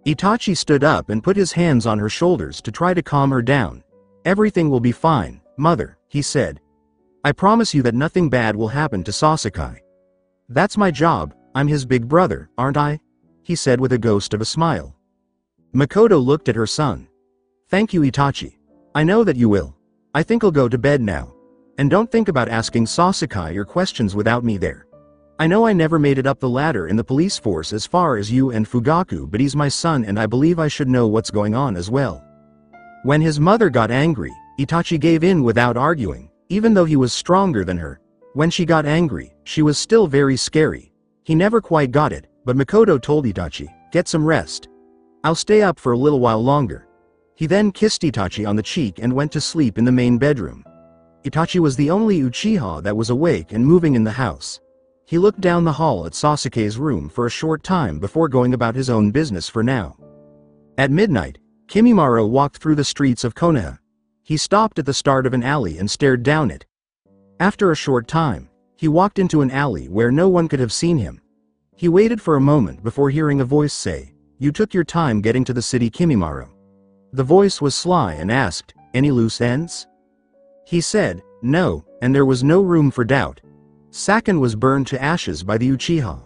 Itachi stood up and put his hands on her shoulders to try to calm her down. Everything will be fine, mother, he said. I promise you that nothing bad will happen to Sasuke. That's my job, I'm his big brother, aren't I? He said with a ghost of a smile. Makoto looked at her son. Thank you, Itachi. I know that you will. I think I'll go to bed now. And don't think about asking Sasuke your questions without me there. I know I never made it up the ladder in the police force as far as you and Fugaku, but he's my son and I believe I should know what's going on as well. When his mother got angry, Itachi gave in without arguing, even though he was stronger than her. When she got angry, she was still very scary. He never quite got it, but Makoto told Itachi, Get some rest. I'll stay up for a little while longer. He then kissed Itachi on the cheek and went to sleep in the main bedroom. Itachi was the only Uchiha that was awake and moving in the house. He looked down the hall at Sasuke's room for a short time before going about his own business for now. At midnight, Kimimaro walked through the streets of Konoha. He stopped at the start of an alley and stared down it. After a short time, he walked into an alley where no one could have seen him. He waited for a moment before hearing a voice say, You took your time getting to the city, Kimimaro. The voice was sly and asked, Any loose ends? He said, No, and there was no room for doubt. Saken was burned to ashes by the Uchiha.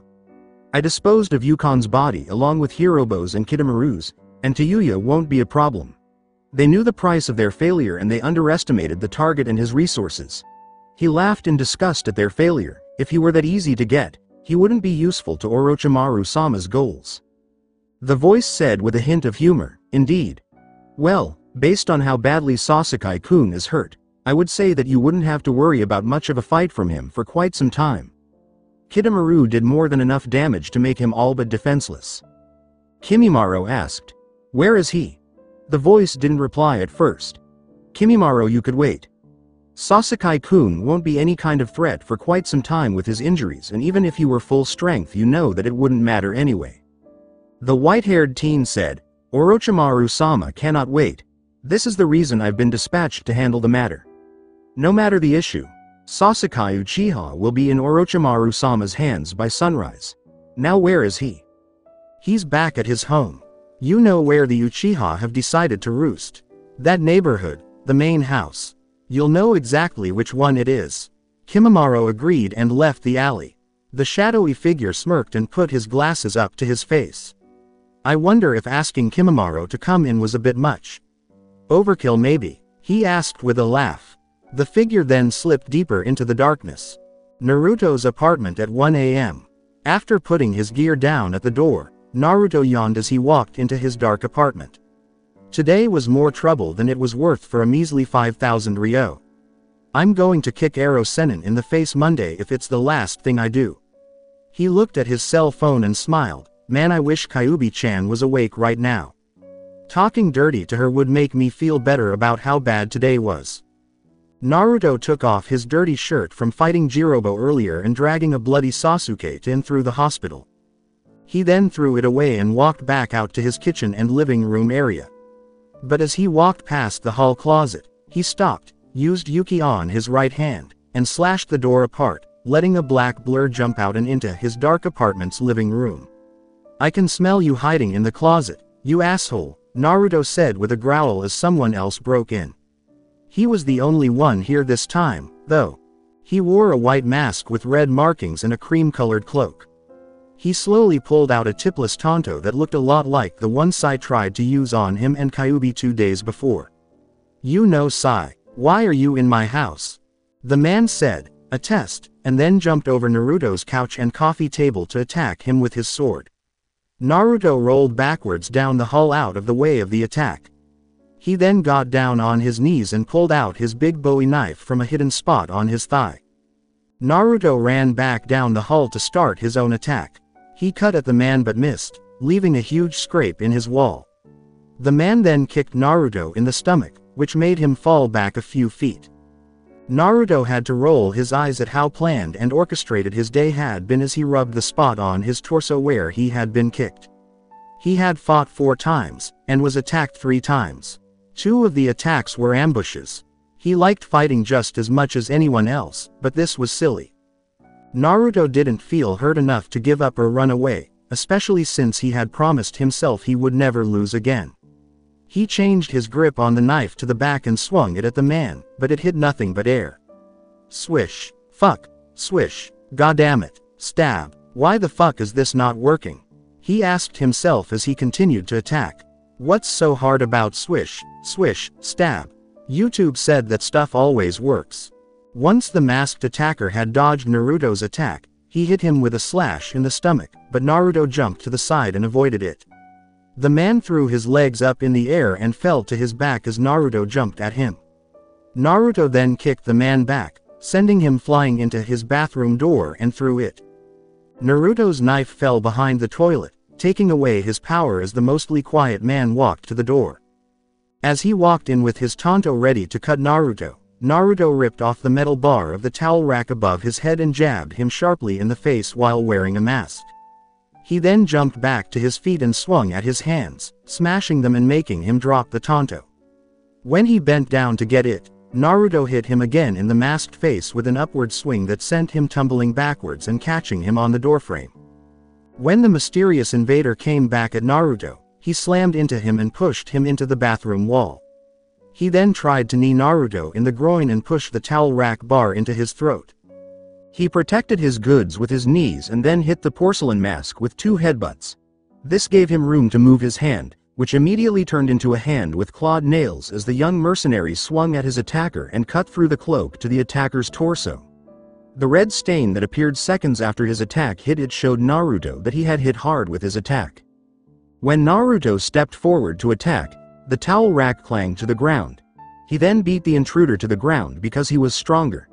I disposed of Yukon's body along with Hirobo's and Kitamaru's, and Tayuya won't be a problem. They knew the price of their failure and they underestimated the target and his resources. He laughed in disgust at their failure. If he were that easy to get, he wouldn't be useful to Orochimaru-sama's goals. The voice said with a hint of humor, Indeed. Well, based on how badly Sasuke-kun is hurt, I would say that you wouldn't have to worry about much of a fight from him for quite some time. Kitamaru did more than enough damage to make him all but defenseless. Kimimaro asked, Where is he? The voice didn't reply at first. Kimimaro, you could wait. Sasuke-kun won't be any kind of threat for quite some time with his injuries, and even if he were full strength you know that it wouldn't matter anyway. The white-haired teen said, Orochimaru-sama cannot wait. This is the reason I've been dispatched to handle the matter. No matter the issue, Sasuke Uchiha will be in Orochimaru-sama's hands by sunrise. Now where is he? He's back at his home. You know where the Uchiha have decided to roost. That neighborhood, the main house. You'll know exactly which one it is. Kimimaro agreed and left the alley. The shadowy figure smirked and put his glasses up to his face. I wonder if asking Kimimaro to come in was a bit much. Overkill maybe, he asked with a laugh. The figure then slipped deeper into the darkness. Naruto's apartment at 1 a.m. After putting his gear down at the door, Naruto yawned as he walked into his dark apartment. Today was more trouble than it was worth for a measly 5,000 ryo. I'm going to kick Ero Sennin in the face Monday if it's the last thing I do. He looked at his cell phone and smiled. Man, I wish Kyuubi-chan was awake right now. Talking dirty to her would make me feel better about how bad today was. Naruto took off his dirty shirt from fighting Jirobo earlier and dragging a bloody Sasuke in through the hospital. He then threw it away and walked back out to his kitchen and living room area. But as he walked past the hall closet, he stopped, used Yuki on his right hand, and slashed the door apart, letting a black blur jump out and into his dark apartment's living room. I can smell you hiding in the closet, you asshole, Naruto said with a growl as someone else broke in. He was the only one here this time, though. He wore a white mask with red markings and a cream-colored cloak. He slowly pulled out a tipless tanto that looked a lot like the one Sai tried to use on him and Kyuubi 2 days before. You know, Sai, why are you in my house? The man said, a test, and then jumped over Naruto's couch and coffee table to attack him with his sword. Naruto rolled backwards down the hall out of the way of the attack. He then got down on his knees and pulled out his big Bowie knife from a hidden spot on his thigh. Naruto ran back down the hall to start his own attack. He cut at the man but missed, leaving a huge scrape in his wall. The man then kicked Naruto in the stomach, which made him fall back a few feet. Naruto had to roll his eyes at how planned and orchestrated his day had been as he rubbed the spot on his torso where he had been kicked. He had fought 4 times, and was attacked 3 times. 2 of the attacks were ambushes. He liked fighting just as much as anyone else, but this was silly. Naruto didn't feel hurt enough to give up or run away, especially since he had promised himself he would never lose again. He changed his grip on the knife to the back and swung it at the man, but it hit nothing but air. Swish. Fuck. Swish. Goddamn,it. Stab. Why the fuck is this not working? He asked himself as he continued to attack. What's so hard about swish, swish, stab? YouTube said that stuff always works. Once the masked attacker had dodged Naruto's attack, he hit him with a slash in the stomach, but Naruto jumped to the side and avoided it. The man threw his legs up in the air and fell to his back as Naruto jumped at him. Naruto then kicked the man back, sending him flying into his bathroom door and through it. Naruto's knife fell behind the toilet, taking away his power as the mostly quiet man walked to the door. As he walked in with his tanto ready to cut Naruto, Naruto ripped off the metal bar of the towel rack above his head and jabbed him sharply in the face while wearing a mask. He then jumped back to his feet and swung at his hands, smashing them and making him drop the tanto. When he bent down to get it, Naruto hit him again in the masked face with an upward swing that sent him tumbling backwards and catching him on the doorframe. When the mysterious invader came back at Naruto, he slammed into him and pushed him into the bathroom wall. He then tried to knee Naruto in the groin and pushed the towel rack bar into his throat. He protected his goods with his knees and then hit the porcelain mask with 2 headbutts. This gave him room to move his hand, which immediately turned into a hand with clawed nails as the young mercenary swung at his attacker and cut through the cloak to the attacker's torso. The red stain that appeared seconds after his attack hit it showed Naruto that he had hit hard with his attack. When Naruto stepped forward to attack, the towel rack clanged to the ground. He then beat the intruder to the ground because he was stronger.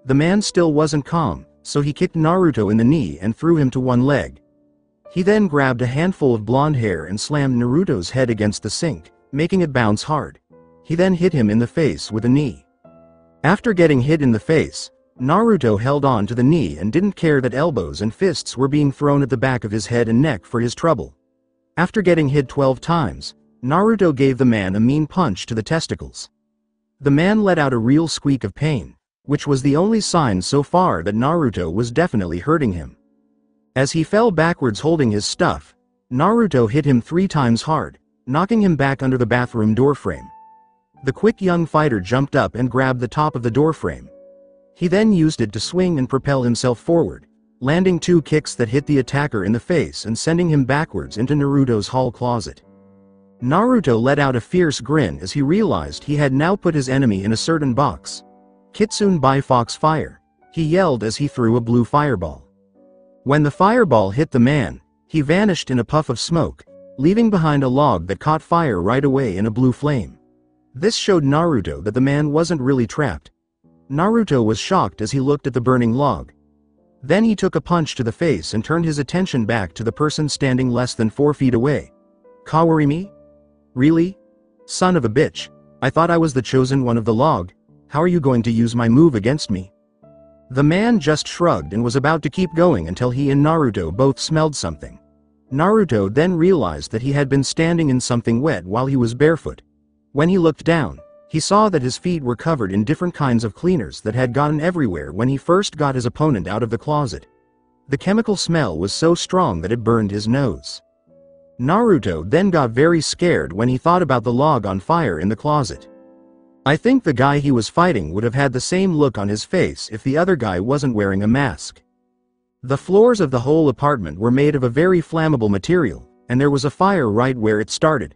The man still wasn't calm, so he kicked Naruto in the knee and threw him to one leg. He then grabbed a handful of blonde hair and slammed Naruto's head against the sink, making it bounce hard. He then hit him in the face with a knee. After getting hit in the face, Naruto held on to the knee and didn't care that elbows and fists were being thrown at the back of his head and neck for his trouble. After getting hit 12 times, Naruto gave the man a mean punch to the testicles. The man let out a real squeak of pain, which was the only sign so far that Naruto was definitely hurting him. As he fell backwards holding his stuff, Naruto hit him 3 times hard, knocking him back under the bathroom doorframe. The quick young fighter jumped up and grabbed the top of the doorframe. He then used it to swing and propel himself forward, landing 2 kicks that hit the attacker in the face and sending him backwards into Naruto's hall closet. Naruto let out a fierce grin as he realized he had now put his enemy in a certain box. Kitsune by Fox Fire, he yelled as he threw a blue fireball. When the fireball hit the man, he vanished in a puff of smoke, leaving behind a log that caught fire right away in a blue flame. This showed Naruto that the man wasn't really trapped. Naruto was shocked as he looked at the burning log. Then he took a punch to the face and turned his attention back to the person standing less than 4 feet away. Kawarimi? Really? Son of a bitch. I thought I was the chosen one of the log. How are you going to use my move against me? The man just shrugged and was about to keep going until he and Naruto both smelled something. Naruto then realized that he had been standing in something wet while he was barefoot. When he looked down, he saw that his feet were covered in different kinds of cleaners that had gotten everywhere when he first got his opponent out of the closet. The chemical smell was so strong that it burned his nose. Naruto then got very scared when he thought about the log on fire in the closet. I think the guy he was fighting would have had the same look on his face if the other guy wasn't wearing a mask. The floors of the whole apartment were made of a very flammable material, and there was a fire right where it started.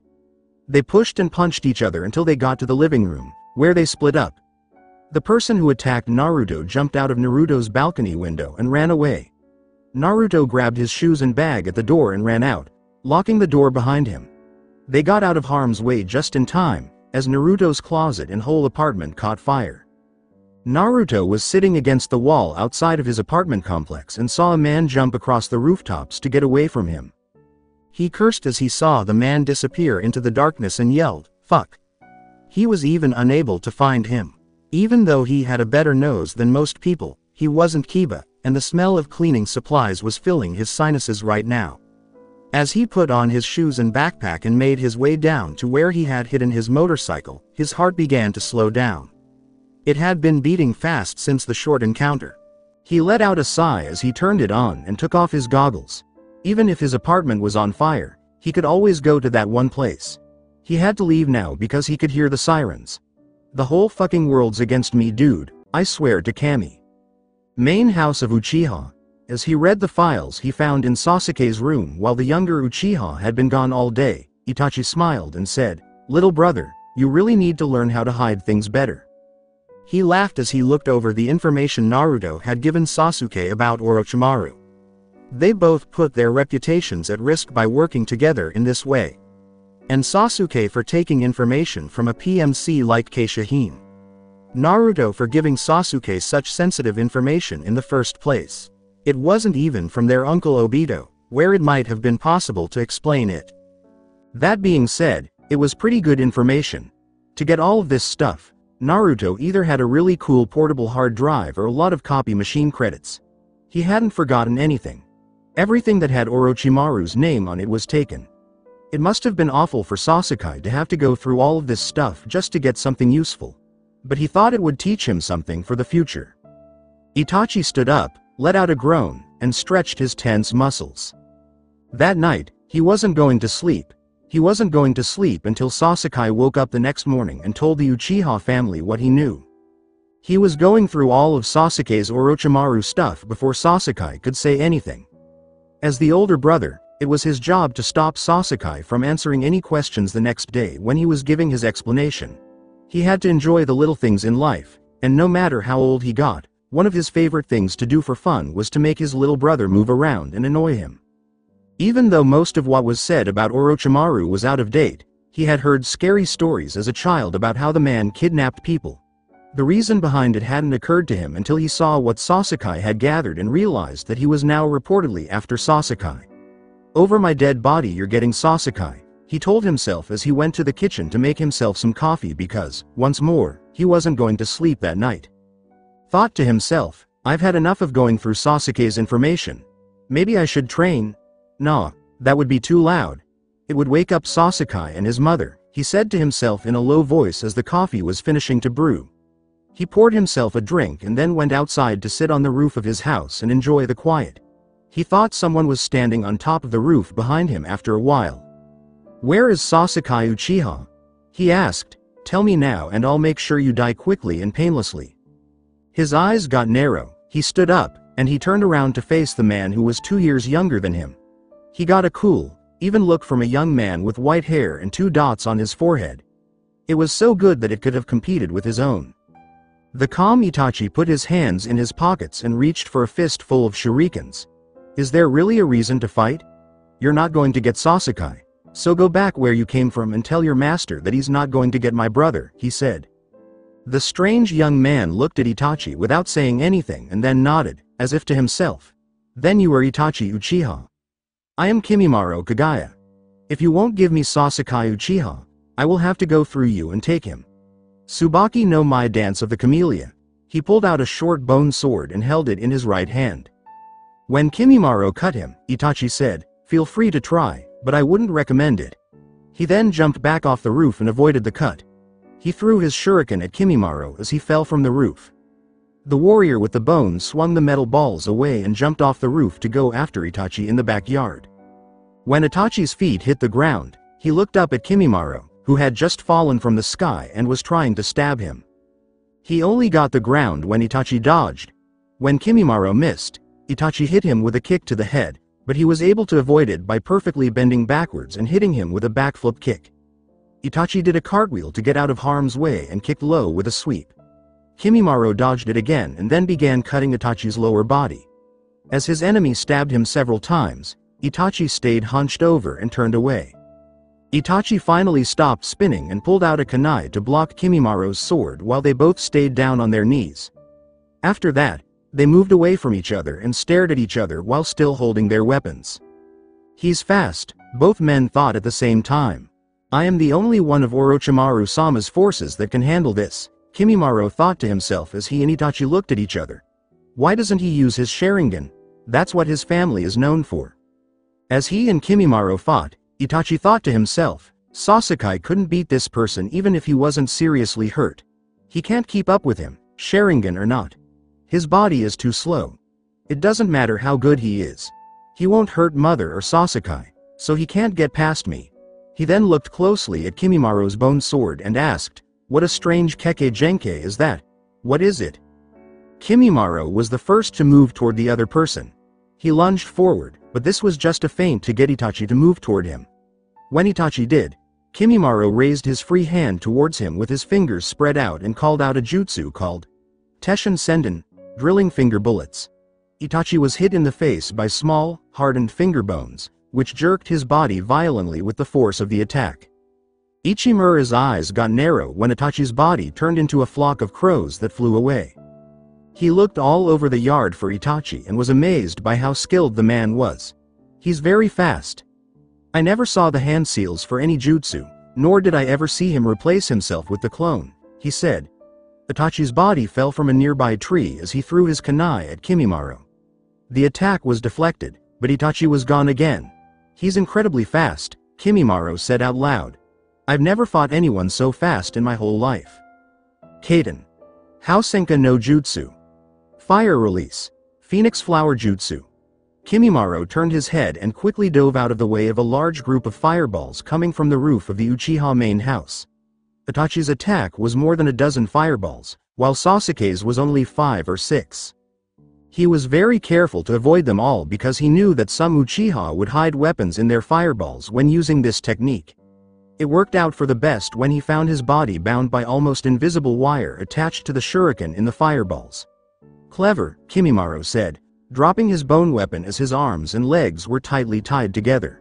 They pushed and punched each other until they got to the living room, where they split up. The person who attacked Naruto jumped out of Naruto's balcony window and ran away. Naruto grabbed his shoes and bag at the door and ran out, locking the door behind him. They got out of harm's way just in time, as Naruto's closet and whole apartment caught fire. Naruto was sitting against the wall outside of his apartment complex and saw a man jump across the rooftops to get away from him. He cursed as he saw the man disappear into the darkness and yelled, "Fuck." He was even unable to find him. Even though he had a better nose than most people, he wasn't Kiba, and the smell of cleaning supplies was filling his sinuses right now. As he put on his shoes and backpack and made his way down to where he had hidden his motorcycle, his heart began to slow down. It had been beating fast since the short encounter. He let out a sigh as he turned it on and took off his goggles. Even if his apartment was on fire, he could always go to that one place. He had to leave now because he could hear the sirens. The whole fucking world's against me, dude, I swear to Kami. Main house of Uchiha. As he read the files he found in Sasuke's room while the younger Uchiha had been gone all day, Itachi smiled and said, "Little brother, you really need to learn how to hide things better." He laughed as he looked over the information Naruto had given Sasuke about Orochimaru. They both put their reputations at risk by working together in this way. And Sasuke for taking information from a PMC like Keishahime. Naruto for giving Sasuke such sensitive information in the first place. It wasn't even from their uncle Obito, where it might have been possible to explain it. That being said, it was pretty good information. To get all of this stuff, Naruto either had a really cool portable hard drive or a lot of copy machine credits. He hadn't forgotten anything. Everything that had Orochimaru's name on it was taken. It must have been awful for Sasuke to have to go through all of this stuff just to get something useful. But he thought it would teach him something for the future. Itachi stood up, let out a groan, and stretched his tense muscles. That night, he wasn't going to sleep. He wasn't going to sleep until Sasuke woke up the next morning and told the Uchiha family what he knew. He was going through all of Sasuke's Orochimaru stuff before Sasuke could say anything. As the older brother, it was his job to stop Sasuke from answering any questions the next day when he was giving his explanation. He had to enjoy the little things in life, and no matter how old he got, one of his favorite things to do for fun was to make his little brother move around and annoy him. Even though most of what was said about Orochimaru was out of date, he had heard scary stories as a child about how the man kidnapped people. The reason behind it hadn't occurred to him until he saw what Sasuke had gathered and realized that he was now reportedly after Sasuke. "Over my dead body you're getting Sasuke," he told himself as he went to the kitchen to make himself some coffee because, once more, he wasn't going to sleep that night. Thought to himself, "I've had enough of going through Sasuke's information. Maybe I should train." "Nah, that would be too loud. It would wake up Sasuke and his mother," he said to himself in a low voice as the coffee was finishing to brew. He poured himself a drink and then went outside to sit on the roof of his house and enjoy the quiet. He thought someone was standing on top of the roof behind him after a while. "Where is Sasuke Uchiha?" he asked. "Tell me now and I'll make sure you die quickly and painlessly." His eyes got narrow, he stood up, and he turned around to face the man who was 2 years younger than him. He got a cool, even look from a young man with white hair and 2 dots on his forehead. It was so good that it could have competed with his own. The calm Itachi put his hands in his pockets and reached for a fist full of shurikens. "Is there really a reason to fight? You're not going to get Sasuke. So go back where you came from and tell your master that he's not going to get my brother," he said. The strange young man looked at Itachi without saying anything and then nodded, as if to himself. "Then you are Itachi Uchiha. I am Kimimaro Kagaya. If you won't give me Sasuke Uchiha, I will have to go through you and take him." Tsubaki no Mai Dance of the Camellia. He pulled out a short bone sword and held it in his right hand. When Kimimaro cut him, Itachi said, "Feel free to try, but I wouldn't recommend it." He then jumped back off the roof and avoided the cut. He threw his shuriken at Kimimaro as he fell from the roof. The warrior with the bone swung the metal balls away and jumped off the roof to go after Itachi in the backyard. When Itachi's feet hit the ground, he looked up at Kimimaro, who had just fallen from the sky and was trying to stab him. He only got the ground when Itachi dodged. When Kimimaro missed, Itachi hit him with a kick to the head, but he was able to avoid it by perfectly bending backwards and hitting him with a backflip kick. Itachi did a cartwheel to get out of harm's way and kicked low with a sweep. Kimimaro dodged it again and then began cutting Itachi's lower body. As his enemy stabbed him several times, Itachi stayed hunched over and turned away. Itachi finally stopped spinning and pulled out a kunai to block Kimimaro's sword while they both stayed down on their knees. After that, they moved away from each other and stared at each other while still holding their weapons. "He's fast," both men thought at the same time. "I am the only one of Orochimaru-sama's forces that can handle this," Kimimaro thought to himself as he and Itachi looked at each other. "Why doesn't he use his Sharingan? That's what his family is known for." As he and Kimimaro fought, Itachi thought to himself, "Sasuke couldn't beat this person even if he wasn't seriously hurt. He can't keep up with him, Sharingan or not. His body is too slow. It doesn't matter how good he is. He won't hurt Mother or Sasuke, so he can't get past me." He then looked closely at Kimimaro's bone sword and asked, "What a strange Kekkei Genkai is that? What is it?" Kimimaro was the first to move toward the other person. He lunged forward, but this was just a feint to get Itachi to move toward him. When Itachi did, Kimimaro raised his free hand towards him with his fingers spread out and called out a jutsu called Teshin Senden, drilling finger bullets. Itachi was hit in the face by small, hardened finger bones, which jerked his body violently with the force of the attack. Ichimura's eyes got narrow when Itachi's body turned into a flock of crows that flew away. He looked all over the yard for Itachi and was amazed by how skilled the man was. "He's very fast. I never saw the hand seals for any jutsu, nor did I ever see him replace himself with the clone," he said. Itachi's body fell from a nearby tree as he threw his kunai at Kimimaro. The attack was deflected, but Itachi was gone again. "He's incredibly fast," Kimimaro said out loud. "I've never fought anyone so fast in my whole life." Kaden. Housenka no Jutsu. Fire Release. Phoenix Flower Jutsu. Kimimaro turned his head and quickly dove out of the way of a large group of fireballs coming from the roof of the Uchiha main house. Itachi's attack was more than a dozen fireballs, while Sasuke's was only 5 or 6. He was very careful to avoid them all because he knew that some Uchiha would hide weapons in their fireballs when using this technique. It worked out for the best when he found his body bound by almost invisible wire attached to the shuriken in the fireballs. "Clever," Kimimaro said, dropping his bone weapon as his arms and legs were tightly tied together.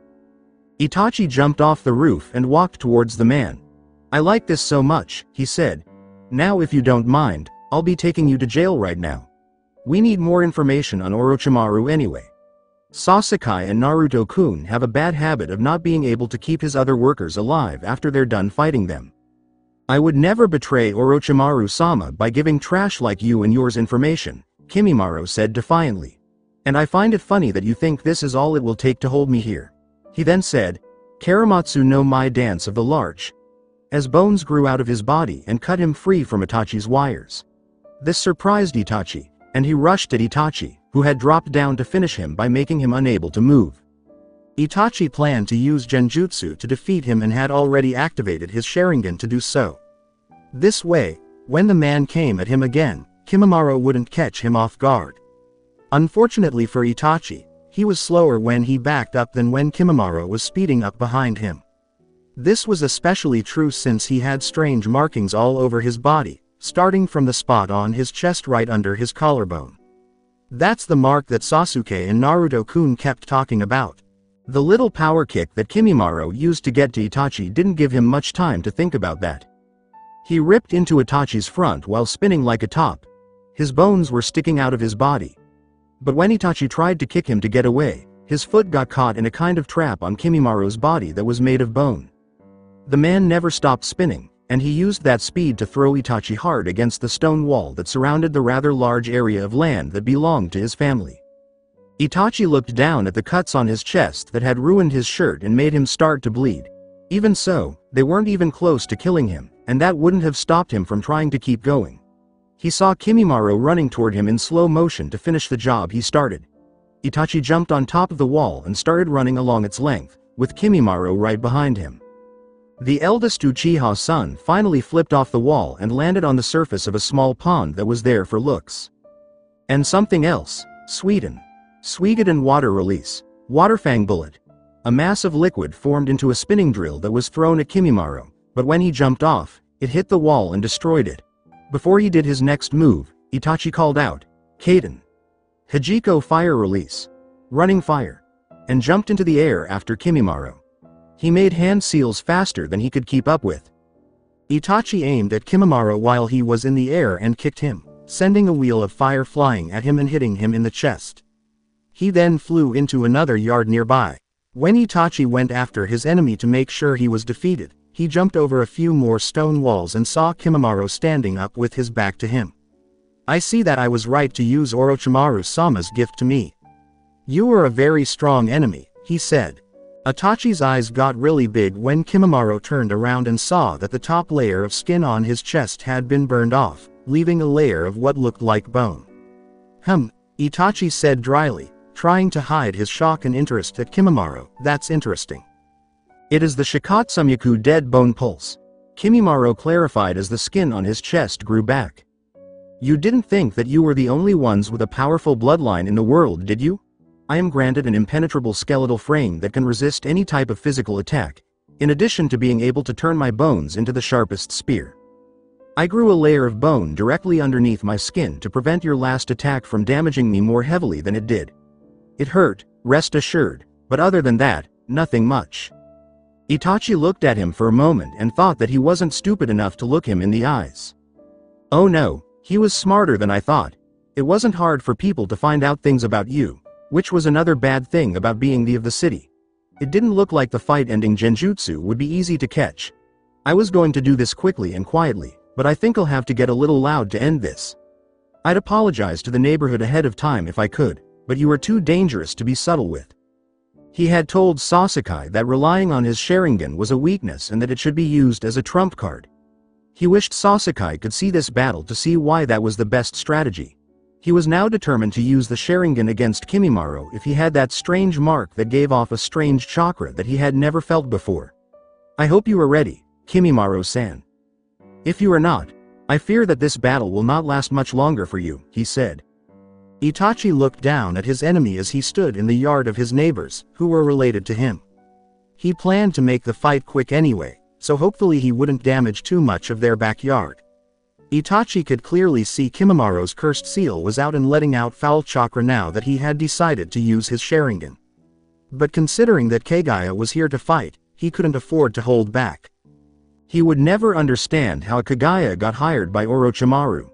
Itachi jumped off the roof and walked towards the man. "I like this so much," he said. "Now if you don't mind, I'll be taking you to jail right now. We need more information on Orochimaru anyway. Sasuke and Naruto-kun have a bad habit of not being able to keep his other workers alive after they're done fighting them. I would never betray Orochimaru-sama by giving trash like you and yours information," Kimimaro said defiantly. "And I find it funny that you think this is all it will take to hold me here." He then said, "Karamatsu no Mai Dance of the Larch," as bones grew out of his body and cut him free from Itachi's wires. This surprised Itachi, and he rushed at Itachi, who had dropped down to finish him by making him unable to move. Itachi planned to use Genjutsu to defeat him and had already activated his Sharingan to do so. This way, when the man came at him again, Kimimaro wouldn't catch him off guard. Unfortunately for Itachi, he was slower when he backed up than when Kimimaro was speeding up behind him. This was especially true since he had strange markings all over his body, starting from the spot on his chest right under his collarbone. That's the mark that Sasuke and Naruto-kun kept talking about. The little power kick that Kimimaro used to get to Itachi didn't give him much time to think about that. He ripped into Itachi's front while spinning like a top. His bones were sticking out of his body. But when Itachi tried to kick him to get away, his foot got caught in a kind of trap on Kimimaro's body that was made of bone. The man never stopped spinning, and he used that speed to throw Itachi hard against the stone wall that surrounded the rather large area of land that belonged to his family. Itachi looked down at the cuts on his chest that had ruined his shirt and made him start to bleed. Even so, they weren't even close to killing him, and that wouldn't have stopped him from trying to keep going. He saw Kimimaro running toward him in slow motion to finish the job he started. Itachi jumped on top of the wall and started running along its length, with Kimimaro right behind him. The eldest Uchiha son finally flipped off the wall and landed on the surface of a small pond that was there for looks. And something else, Suigaden Water Release, Waterfang Bullet. A mass of liquid formed into a spinning drill that was thrown at Kimimaro, But when he jumped off, it hit the wall and destroyed it. Before he did his next move, Itachi called out, "Kaden. Hijiko fire release. Running fire." And jumped into the air after Kimimaro. He made hand seals faster than he could keep up with. Itachi aimed at Kimimaro while he was in the air and kicked him, sending a wheel of fire flying at him and hitting him in the chest. He then flew into another yard nearby. When Itachi went after his enemy to make sure he was defeated, he jumped over a few more stone walls and saw Kimimaro standing up with his back to him. "I see that I was right to use Orochimaru-sama's gift to me. You are a very strong enemy," he said. Itachi's eyes got really big when Kimimaro turned around and saw that the top layer of skin on his chest had been burned off, leaving a layer of what looked like bone. Itachi said dryly, trying to hide his shock and interest at Kimimaro. "That's interesting. It is the Shikatsumiku dead bone pulse," Kimimaro clarified as the skin on his chest grew back. "You didn't think that you were the only ones with a powerful bloodline in the world, did you? I am granted an impenetrable skeletal frame that can resist any type of physical attack, in addition to being able to turn my bones into the sharpest spear. I grew a layer of bone directly underneath my skin to prevent your last attack from damaging me more heavily than it did. It hurt, rest assured, but other than that, nothing much." Itachi looked at him for a moment and thought that he wasn't stupid enough to look him in the eyes. "Oh no, he was smarter than I thought. It wasn't hard for people to find out things about you, which was another bad thing about being the of the city. It didn't look like the fight-ending genjutsu would be easy to catch. I was going to do this quickly and quietly, but I think I'll have to get a little loud to end this. I'd apologize to the neighborhood ahead of time if I could, but you are too dangerous to be subtle with." He had told Sasuke that relying on his Sharingan was a weakness and that it should be used as a trump card. He wished Sasuke could see this battle to see why that was the best strategy. He was now determined to use the Sharingan against Kimimaro if he had that strange mark that gave off a strange chakra that he had never felt before. "I hope you are ready, Kimimaro-san. If you are not, I fear that this battle will not last much longer for you," he said. Itachi looked down at his enemy as he stood in the yard of his neighbors, who were related to him. He planned to make the fight quick anyway, so hopefully he wouldn't damage too much of their backyard. Itachi could clearly see Kimimaro's cursed seal was out and letting out foul chakra now that he had decided to use his Sharingan. But considering that Kagaya was here to fight, he couldn't afford to hold back. He would never understand how Kagaya got hired by Orochimaru.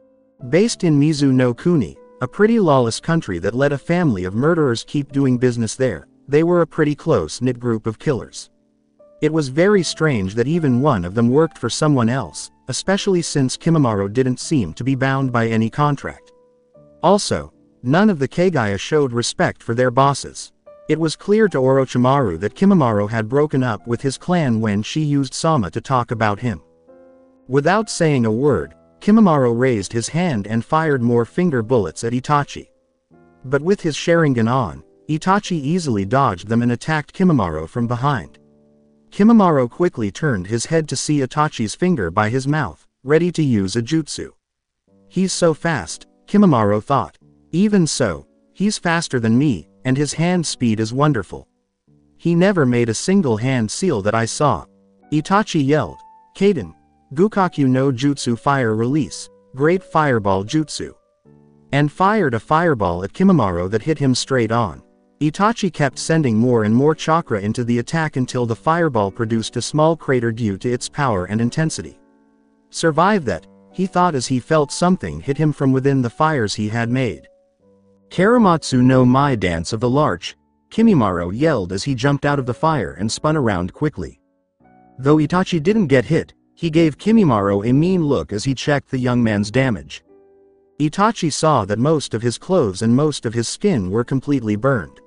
Based in Mizu no Kuni, a pretty lawless country that let a family of murderers keep doing business there, they were a pretty close-knit group of killers. It was very strange that even one of them worked for someone else, especially since Kimimaro didn't seem to be bound by any contract. Also, none of the Kagaya showed respect for their bosses. It was clear to Orochimaru that Kimimaro had broken up with his clan when she used Sama to talk about him. Without saying a word, Kimimaro raised his hand and fired more finger bullets at Itachi. But with his Sharingan on, Itachi easily dodged them and attacked Kimimaro from behind. Kimimaro quickly turned his head to see Itachi's finger by his mouth, ready to use a jutsu. He's so fast, Kimimaro thought. Even so, he's faster than me, and his hand speed is wonderful. He never made a single hand seal that I saw. Itachi yelled, "Kaden, Gukaku no Jutsu fire release, great fireball jutsu," and fired a fireball at Kimimaro that hit him straight on. Itachi kept sending more and more chakra into the attack until the fireball produced a small crater due to its power and intensity. Survive that, he thought as he felt something hit him from within the fires he had made. "Karamatsu no Mai dance of the larch," Kimimaro yelled as he jumped out of the fire and spun around quickly. Though Itachi didn't get hit, he gave Kimimaro a mean look as he checked the young man's damage. Itachi saw that most of his clothes and most of his skin were completely burned.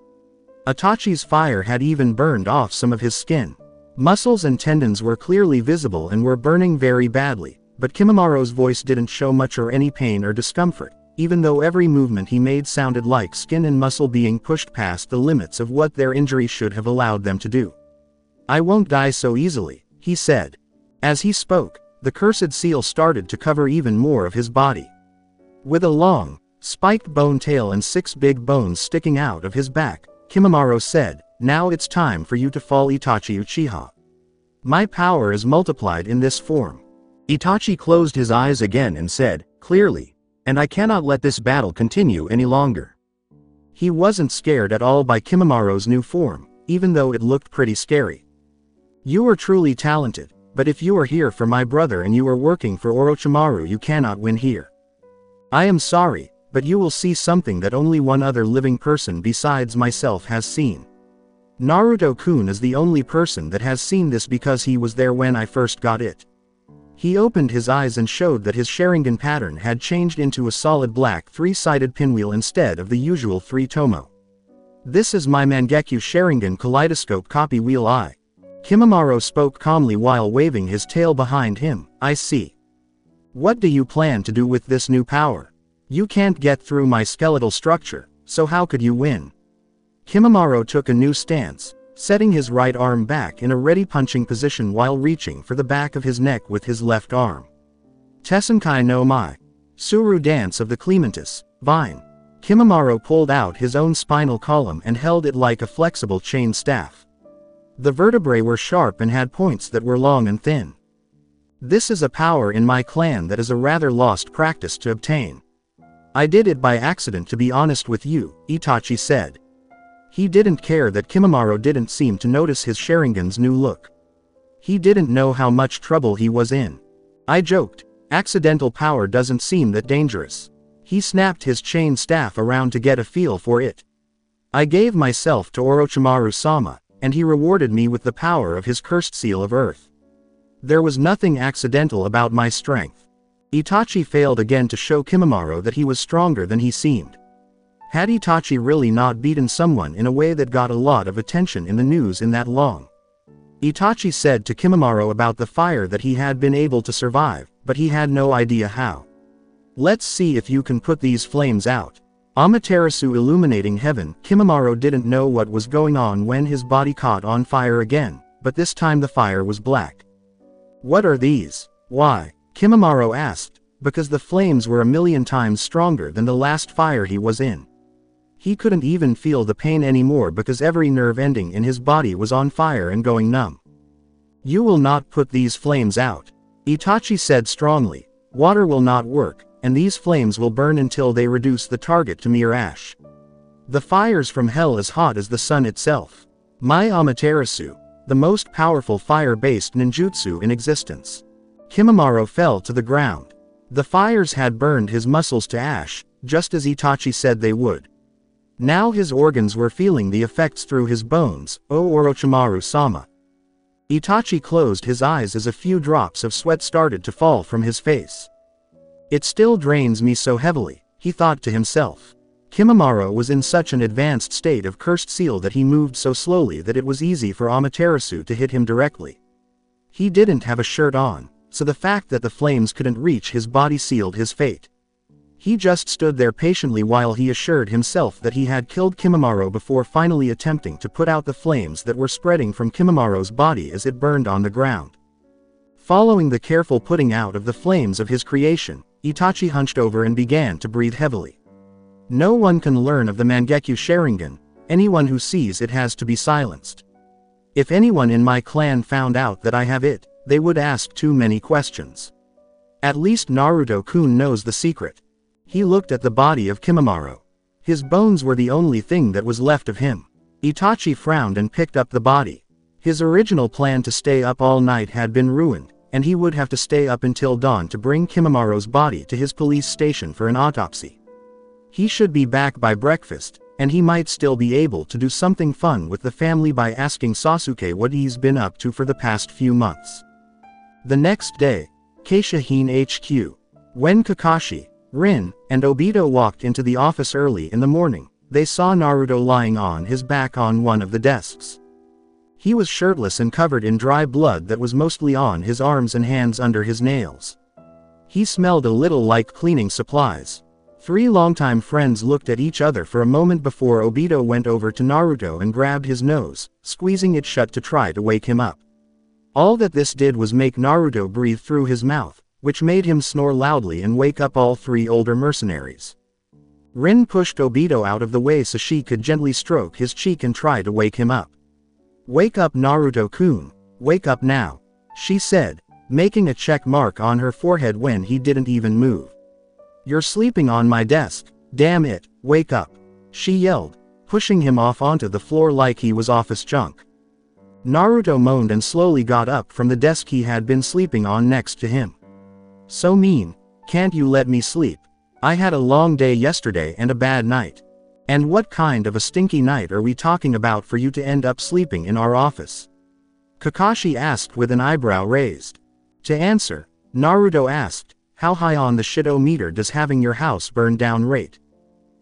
Itachi's fire had even burned off some of his skin. Muscles and tendons were clearly visible and were burning very badly, but Kimimaro's voice didn't show much or any pain or discomfort, even though every movement he made sounded like skin and muscle being pushed past the limits of what their injury should have allowed them to do. "I won't die so easily," he said. As he spoke, the cursed seal started to cover even more of his body. With a long, spiked bone tail and 6 big bones sticking out of his back, Kimimaro said, "Now it's time for you to fall, Itachi Uchiha." My power is multiplied in this form. Itachi closed his eyes again and said, clearly, and I cannot let this battle continue any longer. He wasn't scared at all by Kimimoro's new form, even though it looked pretty scary. You are truly talented, but if you are here for my brother and you are working for Orochimaru, you cannot win here. I am sorry, but you will see something that only one other living person besides myself has seen. Naruto-kun is the only person that has seen this because he was there when I first got it. He opened his eyes and showed that his Sharingan pattern had changed into a solid black three-sided pinwheel instead of the usual three tomo. This is my Mangekyo Sharingan Kaleidoscope Copy Wheel I. Kimimaro spoke calmly while waving his tail behind him. I see. What do you plan to do with this new power? You can't get through my skeletal structure, so how could you win? Kimimaro took a new stance, setting his right arm back in a ready punching position while reaching for the back of his neck with his left arm. Tessenkai no Mai. Suru Dance of the Clementis, Vine. Kimimaro pulled out his own spinal column and held it like a flexible chain staff. The vertebrae were sharp and had points that were long and thin. This is a power in my clan that is a rather lost practice to obtain. I did it by accident, to be honest with you, Itachi said. He didn't care that Kimimaro didn't seem to notice his Sharingan's new look. He didn't know how much trouble he was in. I joked, accidental power doesn't seem that dangerous. He snapped his chain staff around to get a feel for it. I gave myself to Orochimaru-sama, and he rewarded me with the power of his cursed seal of earth. There was nothing accidental about my strength. Itachi failed again to show Kimimaro that he was stronger than he seemed. Had Itachi really not beaten someone in a way that got a lot of attention in the news in that long? Itachi said to Kimimaro about the fire that he had been able to survive, but he had no idea how. Let's see if you can put these flames out. Amaterasu illuminating heaven. Kimimaro didn't know what was going on when his body caught on fire again, but this time the fire was black. What are these? Why? Kimimaro asked, because the flames were a million times stronger than the last fire he was in. He couldn't even feel the pain anymore because every nerve ending in his body was on fire and going numb. You will not put these flames out. Itachi said strongly. Water will not work, and these flames will burn until they reduce the target to mere ash. The fires from hell as hot as the sun itself. My Amaterasu, the most powerful fire-based ninjutsu in existence. Kimimaro fell to the ground. The fires had burned his muscles to ash, just as Itachi said they would. Now his organs were feeling the effects through his bones, O Orochimaru-sama. Itachi closed his eyes as a few drops of sweat started to fall from his face. It still drains me so heavily, he thought to himself. Kimimaro was in such an advanced state of cursed seal that he moved so slowly that it was easy for Amaterasu to hit him directly. He didn't have a shirt on, so the fact that the flames couldn't reach his body sealed his fate. He just stood there patiently while he assured himself that he had killed Kimimaro before finally attempting to put out the flames that were spreading from Kimimaro's body as it burned on the ground. Following the careful putting out of the flames of his creation, Itachi hunched over and began to breathe heavily. No one can learn of the Mangekyo Sharingan, anyone who sees it has to be silenced. If anyone in my clan found out that I have it, they would ask too many questions. At least Naruto-kun knows the secret. He looked at the body of Kimimaro. His bones were the only thing that was left of him. Itachi frowned and picked up the body. His original plan to stay up all night had been ruined, and he would have to stay up until dawn to bring Kimimaro's body to his police station for an autopsy. He should be back by breakfast, and he might still be able to do something fun with the family by asking Sasuke what he's been up to for the past few months. The next day, Keisha-hine HQ. When Kakashi, Rin, and Obito walked into the office early in the morning, they saw Naruto lying on his back on one of the desks. He was shirtless and covered in dry blood that was mostly on his arms and hands under his nails. He smelled a little like cleaning supplies. Three longtime friends looked at each other for a moment before Obito went over to Naruto and grabbed his nose, squeezing it shut to try to wake him up. All that this did was make Naruto breathe through his mouth, which made him snore loudly and wake up all three older mercenaries. Rin pushed Obito out of the way so she could gently stroke his cheek and try to wake him up. "Wake up, Naruto-kun," wake up now, she said, making a check mark on her forehead when he didn't even move. You're sleeping on my desk, damn it, wake up, she yelled, pushing him off onto the floor like he was office junk. Naruto moaned and slowly got up from the desk he had been sleeping on next to him. So mean, can't you let me sleep? I had a long day yesterday and a bad night. And what kind of a stinky night are we talking about for you to end up sleeping in our office? Kakashi asked with an eyebrow raised. To answer, Naruto asked, how high on the shit-o-meter does having your house burned down rate?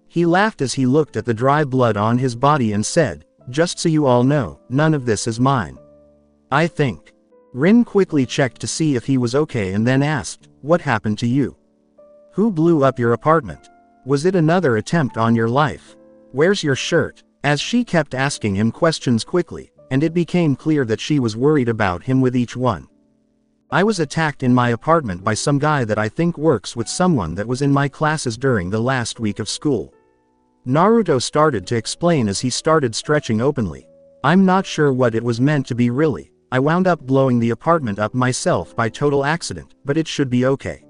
He laughed as he looked at the dry blood on his body and said, just so you all know, none of this is mine. I think. Rin quickly checked to see if he was okay and then asked, what happened to you? Who blew up your apartment? Was it another attempt on your life? Where's your shirt? As she kept asking him questions quickly, and it became clear that she was worried about him with each one. I was attacked in my apartment by some guy that I think works with someone that was in my classes during the last week of school. Naruto started to explain as he started stretching openly. I'm not sure what it was meant to be really. I wound up blowing the apartment up myself by total accident, but it should be okay.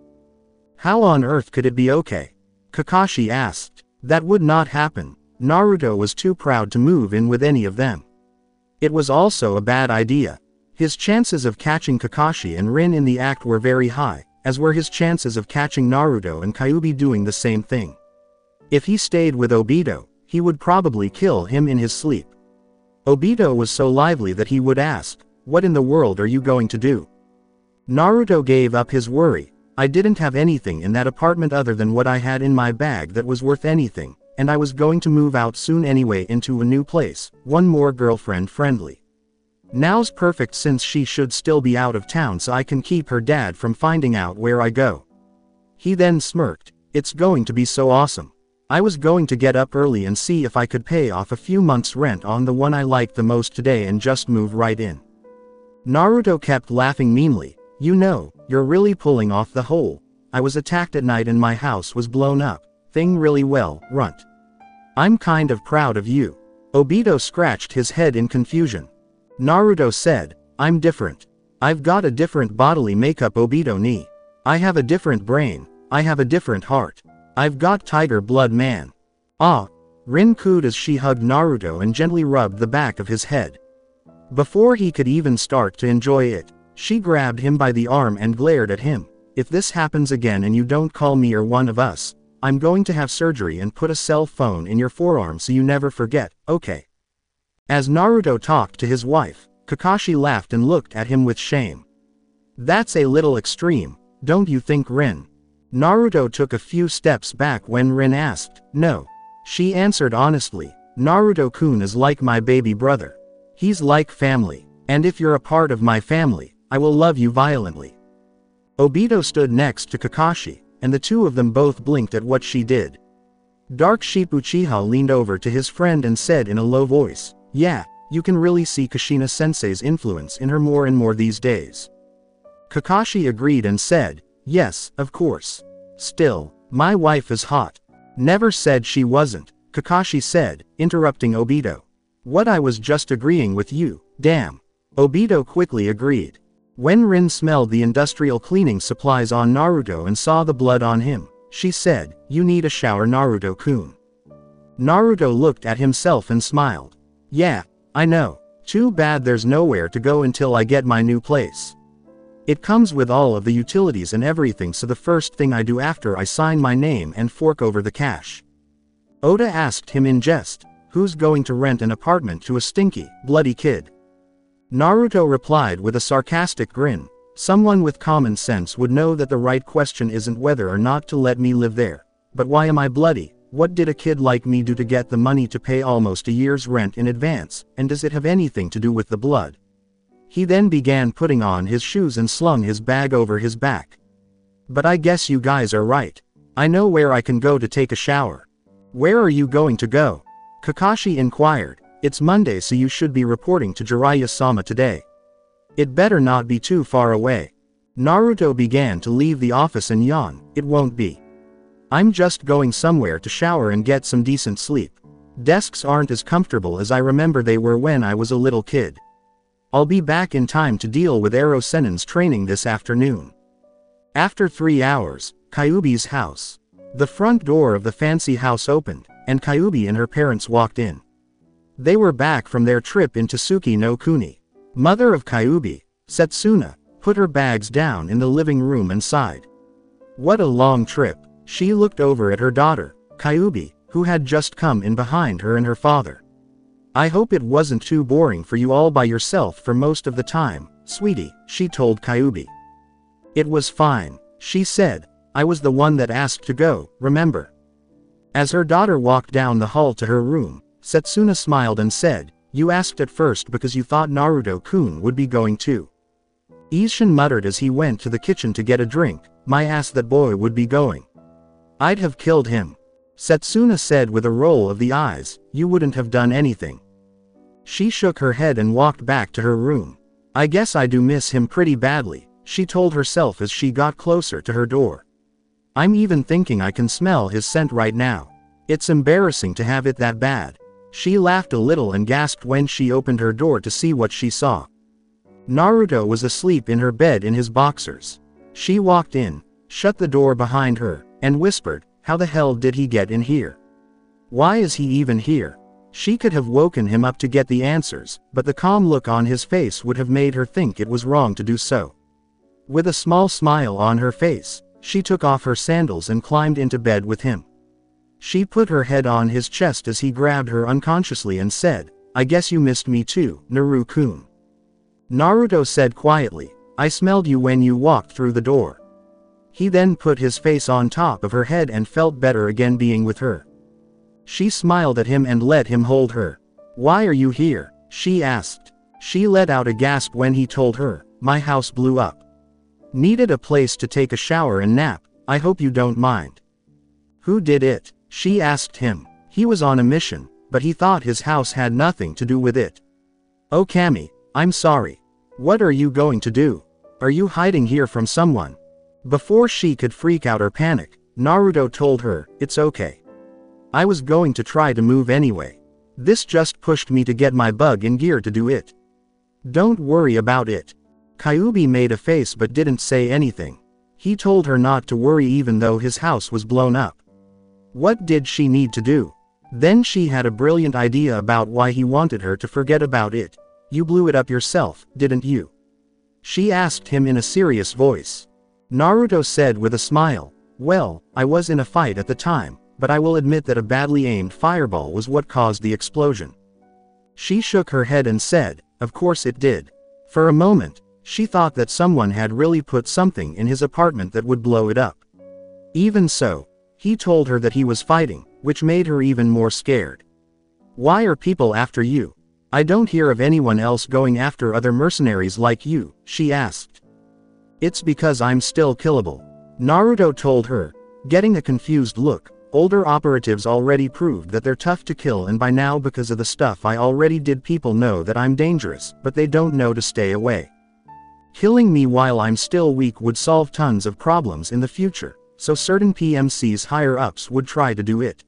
How on earth could it be okay? Kakashi asked. That would not happen. Naruto was too proud to move in with any of them. It was also a bad idea. His chances of catching Kakashi and Rin in the act were very high, as were his chances of catching Naruto and Kyuubi doing the same thing. If he stayed with Obito, he would probably kill him in his sleep. Obito was so lively that he would ask, what in the world are you going to do? Naruto gave up his worry. I didn't have anything in that apartment other than what I had in my bag that was worth anything, and I was going to move out soon anyway into a new place, one more girlfriend friendly. Now's perfect since she should still be out of town so I can keep her dad from finding out where I go. He then smirked. It's going to be so awesome. I was going to get up early and see if I could pay off a few months' rent on the one I liked the most today and just move right in. Naruto kept laughing meanly. You know, you're really pulling off the whole. I was attacked at night and my house was blown up. Thing really well, runt. I'm kind of proud of you. Obito scratched his head in confusion. Naruto said, I'm different. I've got a different bodily makeup Obito ni. I have a different brain. I have a different heart. I've got tiger blood man. Ah. Rin cooed as she hugged Naruto and gently rubbed the back of his head. Before he could even start to enjoy it, she grabbed him by the arm and glared at him. If this happens again and you don't call me or one of us, I'm going to have surgery and put a cell phone in your forearm so you never forget, okay? As Naruto talked to his wife, Kakashi laughed and looked at him with shame. That's a little extreme, don't you think, Rin? Naruto took a few steps back when Rin asked. No. She answered honestly, Naruto-kun is like my baby brother. He's like family, and if you're a part of my family, I will love you violently. Obito stood next to Kakashi, and the two of them both blinked at what she did. Dark Sheep Uchiha leaned over to his friend and said in a low voice, yeah, you can really see Kushina-sensei's influence in her more and more these days. Kakashi agreed and said, yes, of course. Still, my wife is hot. Never said she wasn't, Kakashi said, interrupting Obito. What, I was just agreeing with you, damn. Obito quickly agreed. When Rin smelled the industrial cleaning supplies on Naruto and saw the blood on him, she said, you need a shower Naruto-kun. Naruto looked at himself and smiled. Yeah, I know. Too bad there's nowhere to go until I get my new place. It comes with all of the utilities and everything, so the first thing I do after I sign my name and fork over the cash. Oda asked him in jest, who's going to rent an apartment to a stinky, bloody kid? Naruto replied with a sarcastic grin, someone with common sense would know that the right question isn't whether or not to let me live there, but why am I bloody? What did a kid like me do to get the money to pay almost a year's rent in advance, and does it have anything to do with the blood? He then began putting on his shoes and slung his bag over his back. But I guess you guys are right. I know where I can go to take a shower. Where are you going to go? Kakashi inquired. It's Monday, so you should be reporting to Jiraiya-sama today. It better not be too far away. Naruto began to leave the office and yawned. It won't be. I'm just going somewhere to shower and get some decent sleep. Desks aren't as comfortable as I remember they were when I was a little kid. I'll be back in time to deal with Ero Sennin's training this afternoon. After 3 hours, Kyuubi's house. The front door of the fancy house opened, and Kyuubi and her parents walked in. They were back from their trip in Tsuki no Kuni. Mother of Kyuubi, Setsuna, put her bags down in the living room and sighed. What a long trip. She looked over at her daughter, Kyuubi, who had just come in behind her and her father. I hope it wasn't too boring for you all by yourself for most of the time, sweetie, she told Kyuubi. It was fine, she said. I was the one that asked to go, remember? As her daughter walked down the hall to her room, Setsuna smiled and said, you asked at first because you thought Naruto-kun would be going too. Ishin muttered as he went to the kitchen to get a drink, my ass that boy would be going. I'd have killed him. Setsuna said with a roll of the eyes, you wouldn't have done anything. She shook her head and walked back to her room. I guess I do miss him pretty badly, she told herself as she got closer to her door. I'm even thinking I can smell his scent right now. It's embarrassing to have it that bad. She laughed a little and gasped when she opened her door to see what she saw. Naruto was asleep in her bed in his boxers. She walked in, shut the door behind her, and whispered, how the hell did he get in here? Why is he even here? She could have woken him up to get the answers, but the calm look on his face would have made her think it was wrong to do so. With a small smile on her face, she took off her sandals and climbed into bed with him. She put her head on his chest as he grabbed her unconsciously and said, I guess you missed me too, Naru-kun. Naruto said quietly, I smelled you when you walked through the door. He then put his face on top of her head and felt better again being with her. She smiled at him and let him hold her. Why are you here? She asked. She let out a gasp when he told her, my house blew up. Needed a place to take a shower and nap, I hope you don't mind. Who did it? She asked him. He was on a mission, but he thought his house had nothing to do with it. Oh Kami, I'm sorry. What are you going to do? Are you hiding here from someone? Before she could freak out or panic, Naruto told her, it's okay. I was going to try to move anyway. This just pushed me to get my bug in gear to do it. Don't worry about it. Kyuubi made a face but didn't say anything. He told her not to worry even though his house was blown up. What did she need to do? Then she had a brilliant idea about why he wanted her to forget about it. You blew it up yourself, didn't you? She asked him in a serious voice. Naruto said with a smile, well, I was in a fight at the time, but I will admit that a badly aimed fireball was what caused the explosion. She shook her head and said, of course it did. For a moment, she thought that someone had really put something in his apartment that would blow it up. Even so, he told her that he was fighting, which made her even more scared. Why are people after you? I don't hear of anyone else going after other mercenaries like you, she asked. It's because I'm still killable. Naruto told her, getting a confused look. Older operatives already proved that they're tough to kill, and by now because of the stuff I already did people know that I'm dangerous, but they don't know to stay away. Killing me while I'm still weak would solve tons of problems in the future, so certain PMC's higher-ups would try to do it.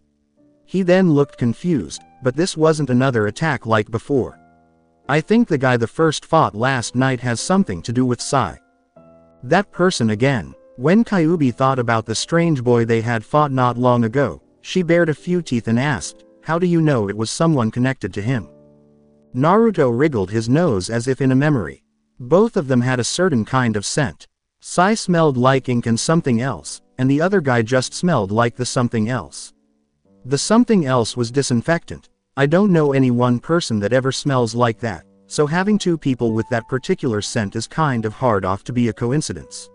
He then looked confused, but this wasn't another attack like before. I think the guy the first fought last night has something to do with Sai. That person again. When Kyuubi thought about the strange boy they had fought not long ago, she bared a few teeth and asked, how do you know it was someone connected to him? Naruto wriggled his nose as if in a memory. Both of them had a certain kind of scent. Sai smelled like ink and something else, and the other guy just smelled like the something else. The something else was disinfectant. I don't know any one person that ever smells like that, so having two people with that particular scent is kind of hard off to be a coincidence.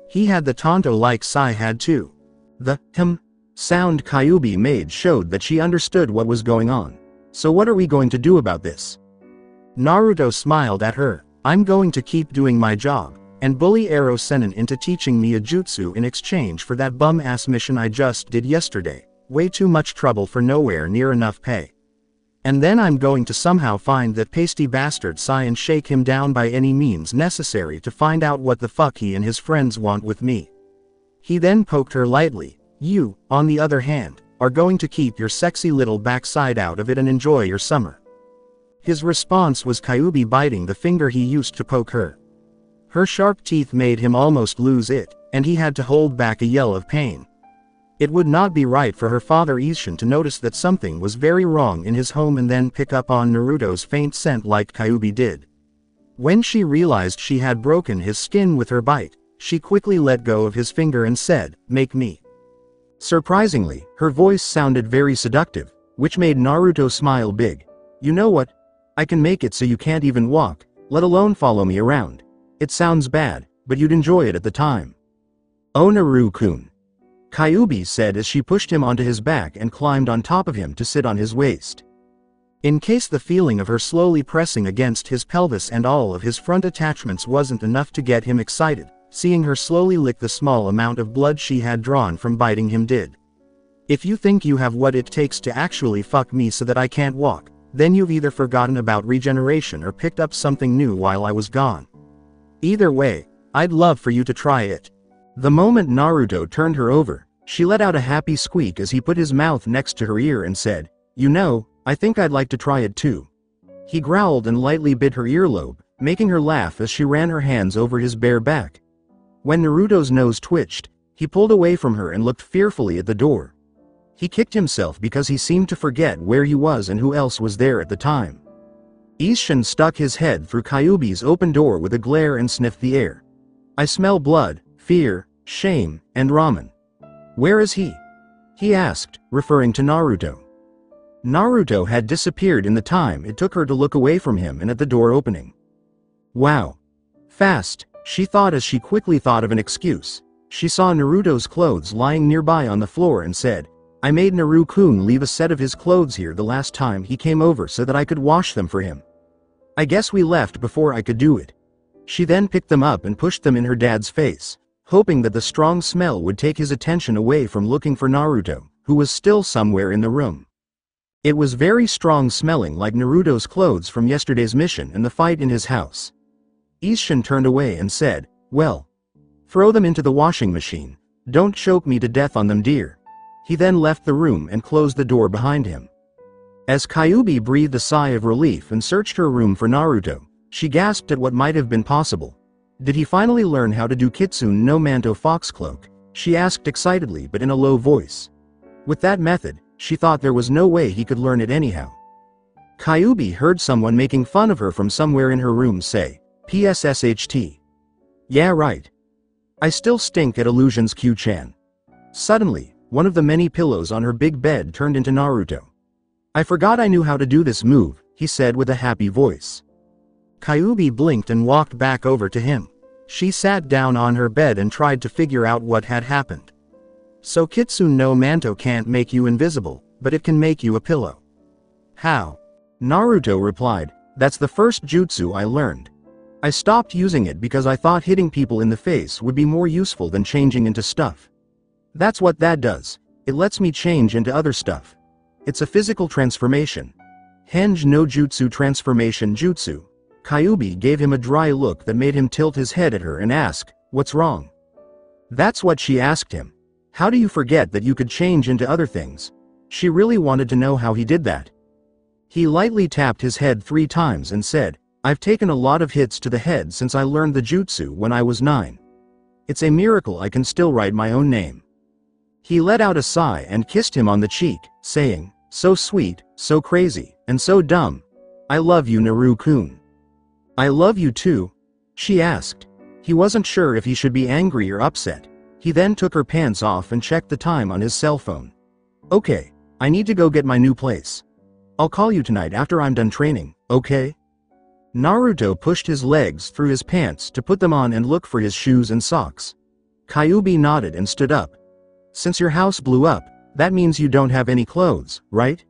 He had the Tonto like Sai had too. The sound Kyuubi made showed that she understood what was going on. So what are we going to do about this? Naruto smiled at her. I'm going to keep doing my job, and bully Ero Sennin into teaching me a jutsu in exchange for that bum-ass mission I just did yesterday. Way too much trouble for nowhere near enough pay. And then I'm going to somehow find that pasty bastard Sai and shake him down by any means necessary to find out what the fuck he and his friends want with me. He then poked her lightly. You, on the other hand, are going to keep your sexy little backside out of it and enjoy your summer. His response was Kyuubi biting the finger he used to poke her. Her sharp teeth made him almost lose it, and he had to hold back a yell of pain. It would not be right for her father Isshin to notice that something was very wrong in his home and then pick up on Naruto's faint scent like Kyuubi did. When she realized she had broken his skin with her bite, she quickly let go of his finger and said, "Make me." Surprisingly, her voice sounded very seductive, which made Naruto smile big. "You know what? I can make it so you can't even walk, let alone follow me around. It sounds bad, but you'd enjoy it at the time." "Oh Naru-kun," Kyuubi said as she pushed him onto his back and climbed on top of him to sit on his waist. In case the feeling of her slowly pressing against his pelvis and all of his front attachments wasn't enough to get him excited, seeing her slowly lick the small amount of blood she had drawn from biting him did. "If you think you have what it takes to actually fuck me so that I can't walk, then you've either forgotten about regeneration or picked up something new while I was gone. Either way, I'd love for you to try it." The moment Naruto turned her over, she let out a happy squeak as he put his mouth next to her ear and said, "You know, I think I'd like to try it too." He growled and lightly bit her earlobe, making her laugh as she ran her hands over his bare back. When Naruto's nose twitched, he pulled away from her and looked fearfully at the door. He kicked himself because he seemed to forget where he was and who else was there at the time. Isshin stuck his head through Kyuubi's open door with a glare and sniffed the air. "I smell blood, fear, shame, and ramen. Where is he?" he asked, referring to Naruto. Naruto had disappeared in the time it took her to look away from him and at the door opening. "Wow. Fast," she thought as she quickly thought of an excuse. She saw Naruto's clothes lying nearby on the floor and said, "I made Naru-kun leave a set of his clothes here the last time he came over so that I could wash them for him. I guess we left before I could do it." She then picked them up and pushed them in her dad's face, hoping that the strong smell would take his attention away from looking for Naruto, who was still somewhere in the room. It was very strong smelling like Naruto's clothes from yesterday's mission and the fight in his house. Isshin turned away and said, "Well, throw them into the washing machine. Don't choke me to death on them, dear." He then left the room and closed the door behind him. As Kyuubi breathed a sigh of relief and searched her room for Naruto, she gasped at what might have been possible. Did he finally learn how to do Kitsune no Manto Foxcloak? She asked excitedly but in a low voice. With that method, she thought there was no way he could learn it anyhow. Kyuubi heard someone making fun of her from somewhere in her room say, "PSSHT. Yeah right. I still stink at illusions Q-chan." Suddenly, one of the many pillows on her big bed turned into Naruto. "I forgot I knew how to do this move," he said with a happy voice. Kyuubi blinked and walked back over to him. She sat down on her bed and tried to figure out what had happened. "So Kitsune no Manto can't make you invisible, but it can make you a pillow." "How?" Naruto replied, "That's the first jutsu I learned. I stopped using it because I thought hitting people in the face would be more useful than changing into stuff. That's what that does, it lets me change into other stuff. It's a physical transformation. Henge no jutsu transformation jutsu." Kyuubi gave him a dry look that made him tilt his head at her and ask, "What's wrong?" That's what she asked him. How do you forget that you could change into other things? She really wanted to know how he did that. He lightly tapped his head 3 times and said, "I've taken a lot of hits to the head since I learned the jutsu when I was 9. It's a miracle I can still write my own name." He let out a sigh and kissed him on the cheek, saying, "So sweet, so crazy, and so dumb. I love you Naru-kun." "I love you too?" she asked. He wasn't sure if he should be angry or upset. He then took her pants off and checked the time on his cell phone. "Okay, I need to go get my new place. I'll call you tonight after I'm done training, okay?" Naruto pushed his legs through his pants to put them on and look for his shoes and socks. Kyuubi nodded and stood up. "Since your house blew up, that means you don't have any clothes, right?"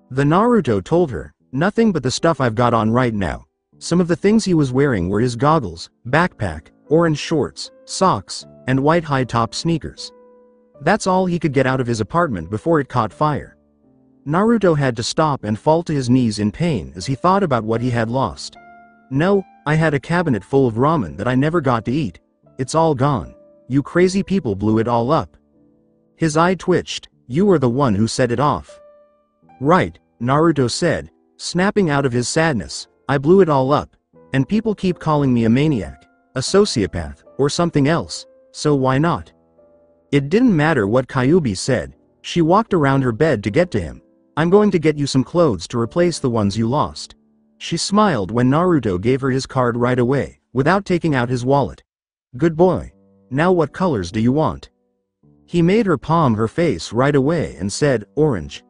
The Naruto told her, "Nothing but the stuff I've got on right now." Some of the things he was wearing were his goggles, backpack, orange shorts, socks, and white high-top sneakers. That's all he could get out of his apartment before it caught fire. Naruto had to stop and fall to his knees in pain as he thought about what he had lost. "No, I had a cabinet full of ramen that I never got to eat. It's all gone. You crazy people blew it all up." His eye twitched. "You were the one who set it off." "Right," Naruto said, Snapping out of his sadness, I blew it all up. And people keep calling me a maniac, a sociopath, or something else, so why not? It didn't matter what Kyubi said. She walked around her bed to get to him. I'm going to get you some clothes to replace the ones you lost. She smiled when Naruto gave her his card right away, without taking out his wallet. Good boy. Now what colors do you want? He made her palm her face right away and said, orange.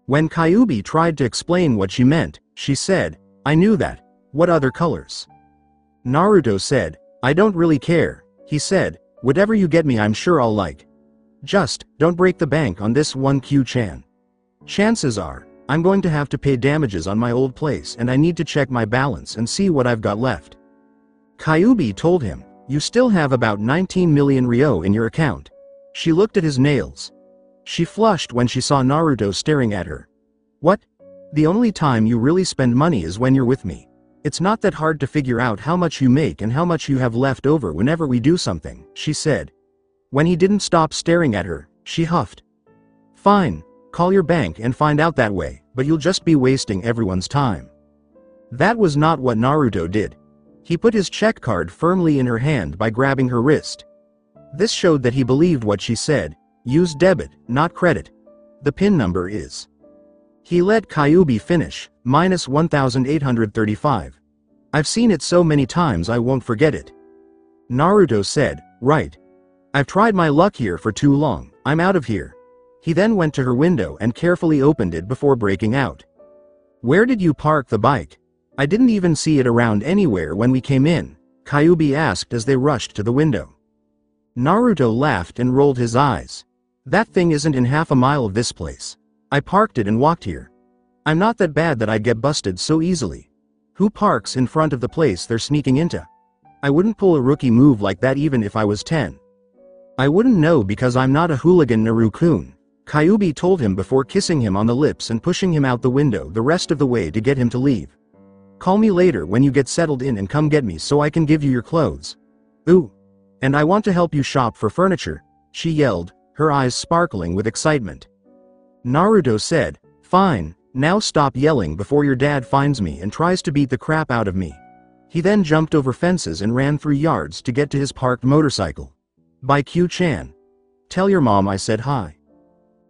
When Kyubi tried to explain what she meant, she said, I knew that. What other colors? Naruto said, I don't really care. He said, whatever you get me I'm sure I'll like. Just, don't break the bank on this one Q-chan. Chances are, I'm going to have to pay damages on my old place and I need to check my balance and see what I've got left. Kyubi told him, you still have about 19 million ryo in your account. She looked at his nails. She flushed when she saw Naruto staring at her. What? The only time you really spend money is when you're with me. It's not that hard to figure out how much you make and how much you have left over whenever we do something, she said. When he didn't stop staring at her, she huffed. Fine, call your bank and find out that way, but you'll just be wasting everyone's time. That was not what Naruto did. He put his check card firmly in her hand by grabbing her wrist. This showed that he believed what she said. Use debit, not credit. The PIN number is. He let Kyubi finish, minus 1835. I've seen it so many times I won't forget it. Naruto said, right. I've tried my luck here for too long, I'm out of here. He then went to her window and carefully opened it before breaking out. Where did you park the bike? I didn't even see it around anywhere when we came in, Kyubi asked as they rushed to the window. Naruto laughed and rolled his eyes. That thing isn't in half a mile of this place. I parked it and walked here. I'm not that bad that I'd get busted so easily. Who parks in front of the place they're sneaking into? I wouldn't pull a rookie move like that even if I was 10. I wouldn't know because I'm not a hooligan, Naru-kun, Kyubi told him before kissing him on the lips and pushing him out the window the rest of the way to get him to leave. Call me later when you get settled in and come get me so I can give you your clothes. Ooh. And I want to help you shop for furniture, she yelled, her eyes sparkling with excitement. Naruto said, fine, now stop yelling before your dad finds me and tries to beat the crap out of me. He then jumped over fences and ran through yards to get to his parked motorcycle. By Q-chan. Tell your mom I said hi.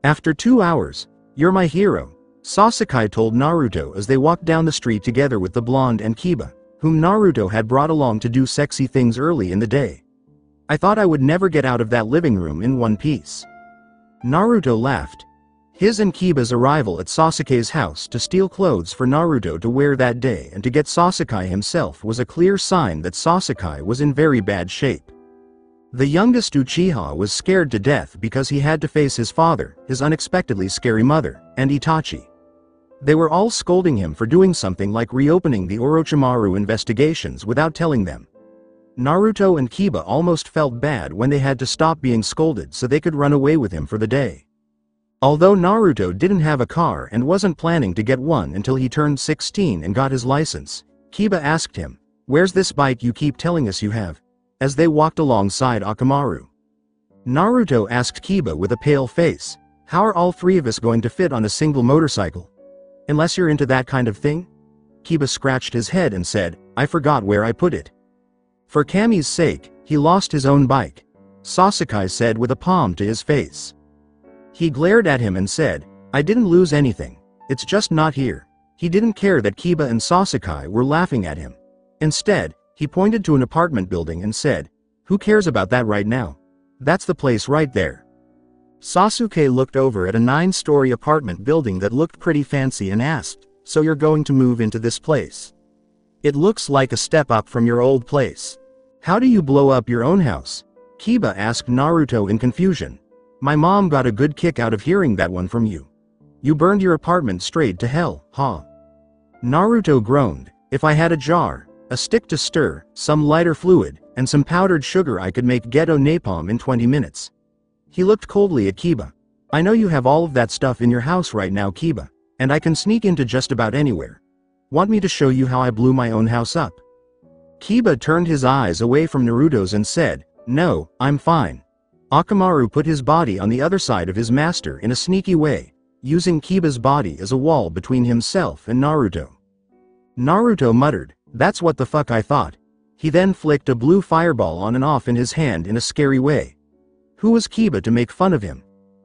After 2 hours, you're my hero, Sasuke told Naruto as they walked down the street together with the blonde and Kiba, whom Naruto had brought along to do sexy things early in the day. I thought I would never get out of that living room in one piece. Naruto laughed. His and Kiba's arrival at Sasuke's house to steal clothes for Naruto to wear that day and to get Sasuke himself was a clear sign that Sasuke was in very bad shape. The youngest Uchiha was scared to death because he had to face his father, his unexpectedly scary mother, and Itachi. They were all scolding him for doing something like reopening the Orochimaru investigations without telling them. Naruto and Kiba almost felt bad when they had to stop being scolded so they could run away with him for the day. Although Naruto didn't have a car and wasn't planning to get one until he turned 16 and got his license, Kiba asked him, "Where's this bike you keep telling us you have?" as they walked alongside Akamaru. Naruto asked Kiba with a pale face, "How are all three of us going to fit on a single motorcycle? Unless you're into that kind of thing?" Kiba scratched his head and said, "I forgot where I put it." For Kami's sake, he lost his own bike, Sasuke said with a palm to his face. He glared at him and said, "I didn't lose anything. It's just not here." He didn't care that Kiba and Sasuke were laughing at him. Instead, he pointed to an apartment building and said, "Who cares about that right now? That's the place right there." Sasuke looked over at a 9-story apartment building that looked pretty fancy and asked, "So you're going to move into this place? It looks like a step up from your old place. How do you blow up your own house?" Kiba asked Naruto in confusion. "My mom got a good kick out of hearing that one from you. You burned your apartment straight to hell, huh?" Naruto groaned. "If I had a jar, a stick to stir, some lighter fluid, and some powdered sugar I could make ghetto napalm in 20 minutes. He looked coldly at Kiba. "I know you have all of that stuff in your house right now, Kiba, and I can sneak into just about anywhere. Want me to show you how I blew my own house up?" Kiba turned his eyes away from Naruto's and said, "No, I'm fine." Akamaru put his body on the other side of his master in a sneaky way. using Kiba's body as a wall between himself and Naruto. Naruto muttered, "That's what the fuck I thought." He then flicked a blue fireball on and off in his hand in a scary way. Who was Kiba to make fun of him?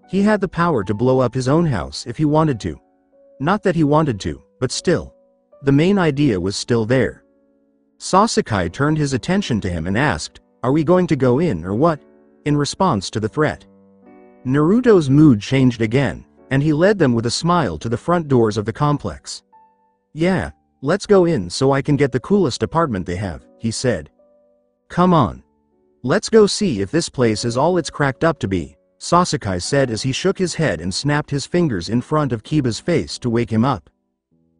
He had the power to blow up his own house if he wanted to. Not that he wanted to, but still. The main idea was still there. Sasuke turned his attention to him and asked, "Are we going to go in or what?" in response to the threat. Naruto's mood changed again, and he led them with a smile to the front doors of the complex. "Yeah, let's go in so I can get the coolest apartment they have," he said. "Come on. Let's go see if this place is all it's cracked up to be," Sasuke said as he shook his head and snapped his fingers in front of Kiba's face to wake him up.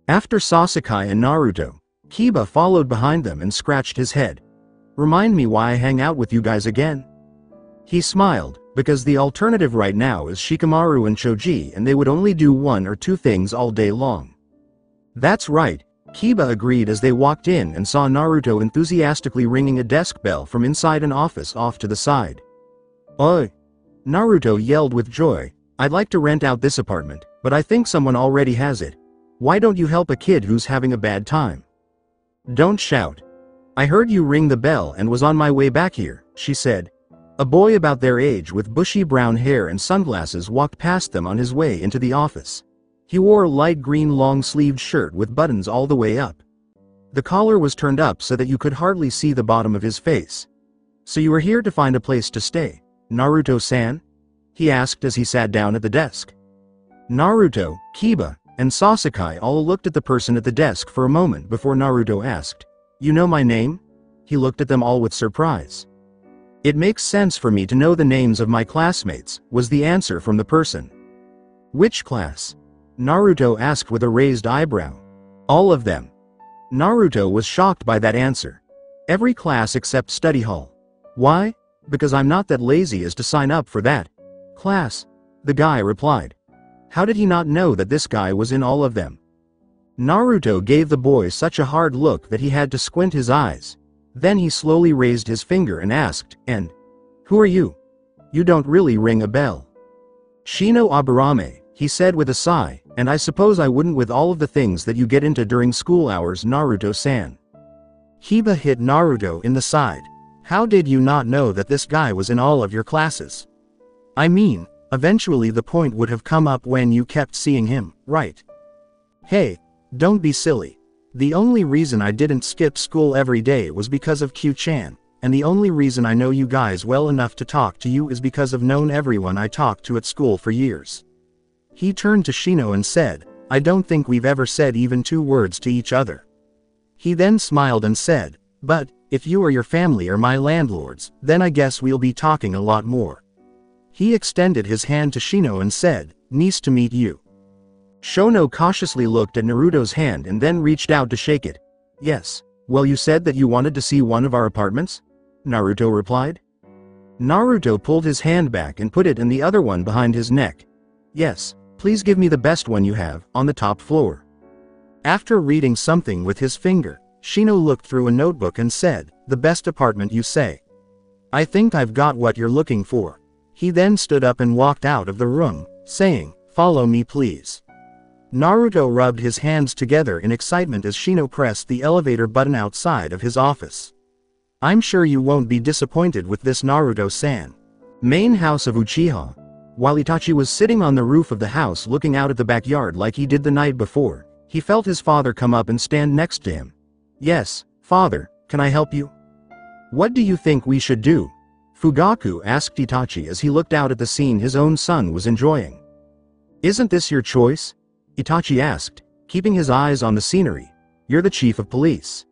After Sasuke and Naruto, Kiba followed behind them and scratched his head. "Remind me why I hang out with you guys again?" He smiled, because the alternative right now is Shikamaru and Choji and they would only do one or two things all day long. "That's right," Kiba agreed as they walked in and saw Naruto enthusiastically ringing a desk bell from inside an office off to the side. "Oi!" Naruto yelled with joy, "I'd like to rent out this apartment, but I think someone already has it. Why don't you help a kid who's having a bad time?" "Don't shout. I heard you ring the bell and was on my way back here," she said. A boy about their age with bushy brown hair and sunglasses walked past them on his way into the office. He wore a light green long-sleeved shirt with buttons all the way up. The collar was turned up so that you could hardly see the bottom of his face. "So you were here to find a place to stay, Naruto-san?" he asked as he sat down at the desk. Naruto, Kiba, and Sasuke all looked at the person at the desk for a moment before Naruto asked, "You know my name?" He looked at them all with surprise. "It makes sense for me to know the names of my classmates," was the answer from the person. "Which class?" Naruto asked with a raised eyebrow. "All of them." Naruto was shocked by that answer. "Every class except study hall." "Why?" "Because I'm not that lazy as to sign up for that class," the guy replied. How did he not know that this guy was in all of them? Naruto gave the boy such a hard look that he had to squint his eyes. Then he slowly raised his finger and asked, "And who are you? You don't really ring a bell." "Shino Aburame," he said with a sigh, "and I suppose I wouldn't with all of the things that you get into during school hours, Naruto-san." Kiba hit Naruto in the side. "How did you not know that this guy was in all of your classes? I mean, eventually the point would have come up when you kept seeing him, right?" "Hey, don't be silly. The only reason I didn't skip school every day was because of Q-chan, and the only reason I know you guys well enough to talk to you is because I've known everyone I talked to at school for years." He turned to Shino and said, "I don't think we've ever said even 2 words to each other." He then smiled and said, "But, if you or your family are my landlords, then I guess we'll be talking a lot more." He extended his hand to Shino and said, "Nice to meet you." Shono cautiously looked at Naruto's hand and then reached out to shake it. "Yes, well, you said that you wanted to see one of our apartments?" Naruto replied. Naruto pulled his hand back and put it in the other one behind his neck. "Yes, please give me the best one you have, on the top floor." After reading something with his finger, Shino looked through a notebook and said, "The best apartment you say? I think I've got what you're looking for." He then stood up and walked out of the room, saying, "Follow me please." Naruto rubbed his hands together in excitement as Shino pressed the elevator button outside of his office. "I'm sure you won't be disappointed with this, Naruto-san." Main house of Uchiha. While Itachi was sitting on the roof of the house looking out at the backyard like he did the night before, he felt his father come up and stand next to him. "Yes, father, can I help you?" "What do you think we should do?" Fugaku asked Itachi as he looked out at the scene his own son was enjoying. "Isn't this your choice?" Itachi asked, keeping his eyes on the scenery. "You're the chief of police."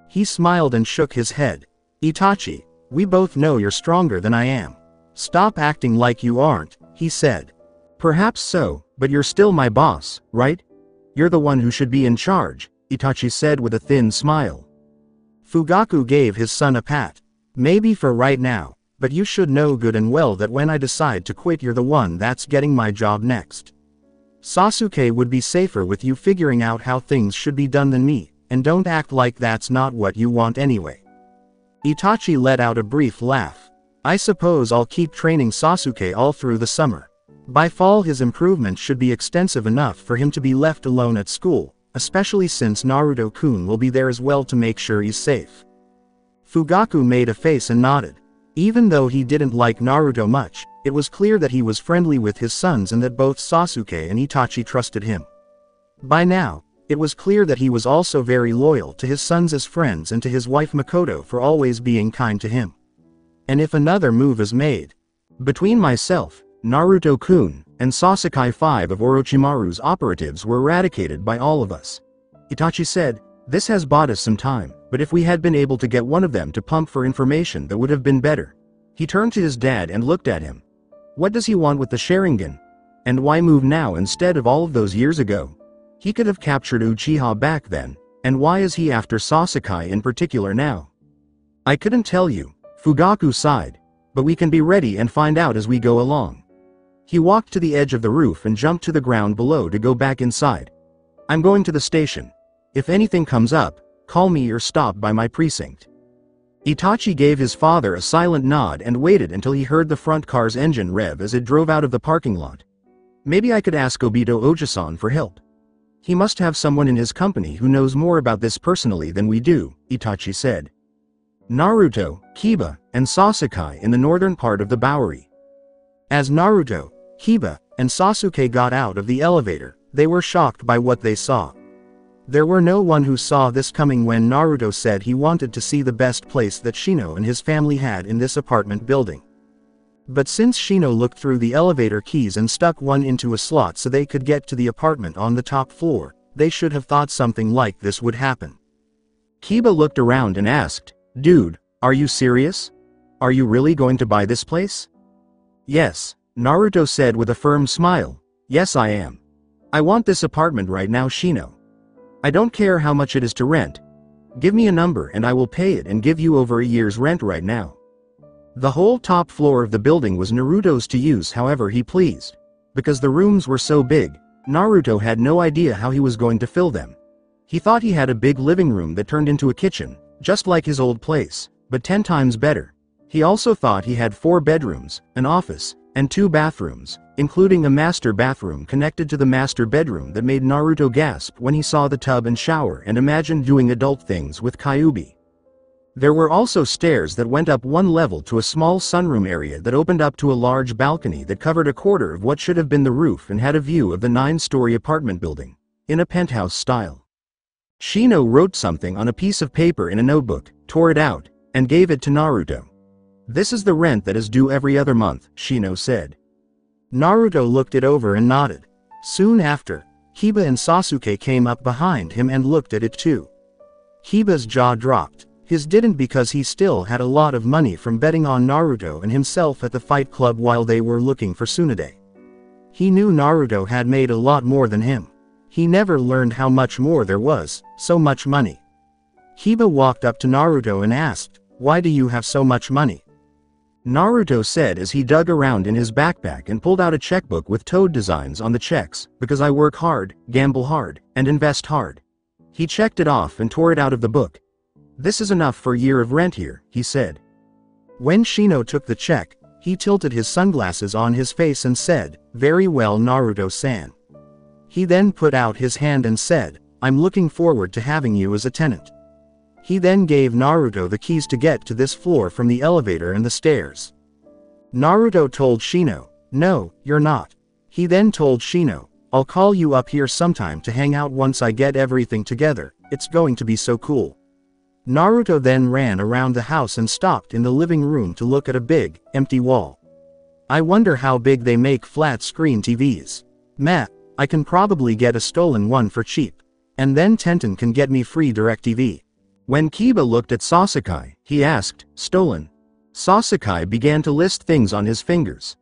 He smiled and shook his head. "Itachi, we both know you're stronger than I am. Stop acting like you aren't," he said. "Perhaps so, but you're still my boss, right? You're the one who should be in charge," Itachi said with a thin smile. Fugaku gave his son a pat. "Maybe for right now, but you should know good and well that when I decide to quit you're the one that's getting my job next. Sasuke would be safer with you figuring out how things should be done than me, and don't act like that's not what you want anyway." Itachi let out a brief laugh. "I suppose I'll keep training Sasuke all through the summer." By fall his improvements should be extensive enough for him to be left alone at school, especially since Naruto-kun will be there as well to make sure he's safe. Fugaku made a face and nodded. Even though he didn't like Naruto much, it was clear that he was friendly with his sons and that both Sasuke and Itachi trusted him. By now, it was clear that he was also very loyal to his sons as friends and to his wife Makoto for always being kind to him. And if another move is made, between myself, Naruto-kun, and Sasuke, 5 of Orochimaru's operatives were eradicated by all of us. Itachi said, this has bought us some time, but if we had been able to get one of them to pump for information that would have been better. He turned to his dad and looked at him. What does he want with the Sharingan? And why move now instead of all of those years ago? He could have captured Uchiha back then, and why is he after Sasuke in particular now? I couldn't tell you, Fugaku sighed, but we can be ready and find out as we go along. He walked to the edge of the roof and jumped to the ground below to go back inside. I'm going to the station. If anything comes up, call me or stop by my precinct. Itachi gave his father a silent nod and waited until he heard the front car's engine rev as it drove out of the parking lot. Maybe I could ask Obito Ojisan for help. He must have someone in his company who knows more about this personally than we do, Itachi said. Naruto, Kiba, and Sasuke in the northern part of the Bowery. As Naruto, Kiba, and Sasuke got out of the elevator, they were shocked by what they saw. There were no one who saw this coming when Naruto said he wanted to see the best place that Shino and his family had in this apartment building. But since Shino looked through the elevator keys and stuck one into a slot so they could get to the apartment on the top floor, they should have thought something like this would happen. Kiba looked around and asked, Dude, are you serious? Are you really going to buy this place? Yes, Naruto said with a firm smile. Yes, I am. I want this apartment right now, Shino. I don't care how much it is to rent. Give me a number and I will pay it and give you over a year's rent right now. The whole top floor of the building was Naruto's to use however he pleased. Because the rooms were so big, Naruto had no idea how he was going to fill them. He thought he had a big living room that turned into a kitchen, just like his old place, but 10 times better. He also thought he had 4 bedrooms, an office, and 2 bathrooms, including a master bathroom connected to the master bedroom that made Naruto gasp when he saw the tub and shower and imagined doing adult things with Kyuubi. There were also stairs that went up 1 level to a small sunroom area that opened up to a large balcony that covered a quarter of what should have been the roof and had a view of the 9-story apartment building, in a penthouse style. Shino wrote something on a piece of paper in a notebook, tore it out, and gave it to Naruto. This is the rent that is due every other month, Shino said. Naruto looked it over and nodded. Soon after, Kiba and Sasuke came up behind him and looked at it too. Kiba's jaw dropped. His didn't because he still had a lot of money from betting on Naruto and himself at the fight club while they were looking for Tsunade. He knew Naruto had made a lot more than him. He never learned how much more there was, so much money. Kiba walked up to Naruto and asked, Why do you have so much money? Naruto said as he dug around in his backpack and pulled out a checkbook with toad designs on the checks, because I work hard, gamble hard, and invest hard. He checked it off and tore it out of the book. This is enough for a year of rent here, he said. When Shino took the check, he tilted his sunglasses on his face and said, Very well, Naruto-san. He then put out his hand and said, I'm looking forward to having you as a tenant. He then gave Naruto the keys to get to this floor from the elevator and the stairs. Naruto told Shino, No, you're not. He then told Shino, I'll call you up here sometime to hang out once I get everything together, it's going to be so cool. Naruto then ran around the house and stopped in the living room to look at a big, empty wall. I wonder how big they make flat-screen TVs. Meh, I can probably get a stolen one for cheap. And then Tenten can get me free DirecTV. When Kiba looked at Sasuke, he asked, Stolen? Sasuke began to list things on his fingers.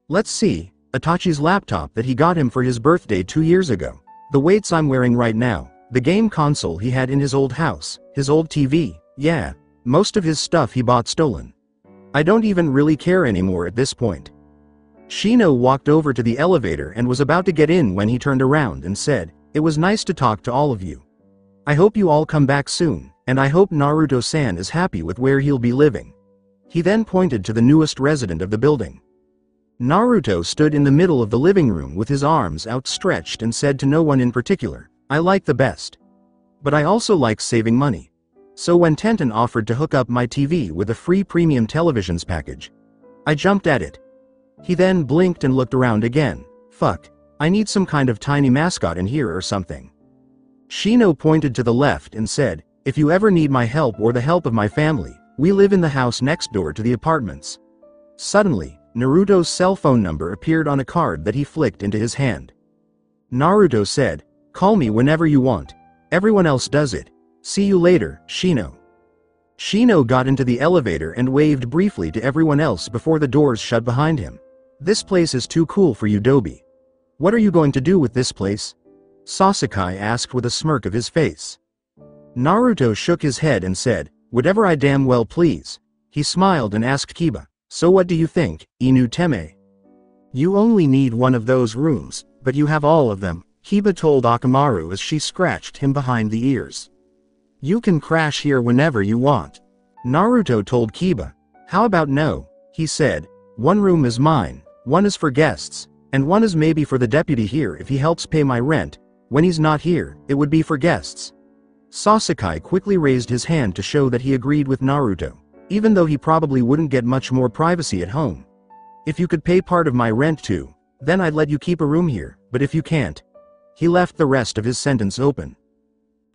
Let's see, Itachi's laptop that he got him for his birthday 2 years ago. The weights I'm wearing right now, the game console he had in his old house, his old TV, yeah, most of his stuff he bought stolen. I don't even really care anymore at this point. Shino walked over to the elevator and was about to get in when he turned around and said, It was nice to talk to all of you. I hope you all come back soon, and I hope Naruto-san is happy with where he'll be living. He then pointed to the newest resident of the building. Naruto stood in the middle of the living room with his arms outstretched and said to no one in particular, "I like the best. But I also like saving money. So when Tenten offered to hook up my TV with a free premium televisions package, I jumped at it." He then blinked and looked around again. "Fuck, I need some kind of tiny mascot in here or something." Shino pointed to the left and said, "If you ever need my help or the help of my family, we live in the house next door to the apartments." Suddenly, Naruto's cell phone number appeared on a card that he flicked into his hand. Naruto said, "Call me whenever you want. Everyone else does it. See you later, Shino." Shino got into the elevator and waved briefly to everyone else before the doors shut behind him. "This place is too cool for you, Dobi. What are you going to do with this place?" Sasuke asked with a smirk of his face. Naruto shook his head and said, "Whatever I damn well please." He smiled and asked Kiba, "So what do you think, Inu Teme?" "You only need one of those rooms, but you have all of them," Kiba told Akamaru as she scratched him behind the ears. "You can crash here whenever you want." Naruto told Kiba, "How about no?" He said, "One room is mine, one is for guests, and one is maybe for the deputy here if he helps pay my rent. When he's not here, it would be for guests." Sasuke quickly raised his hand to show that he agreed with Naruto, even though he probably wouldn't get much more privacy at home. "If you could pay part of my rent too, then I'd let you keep a room here, but if you can't." He left the rest of his sentence open.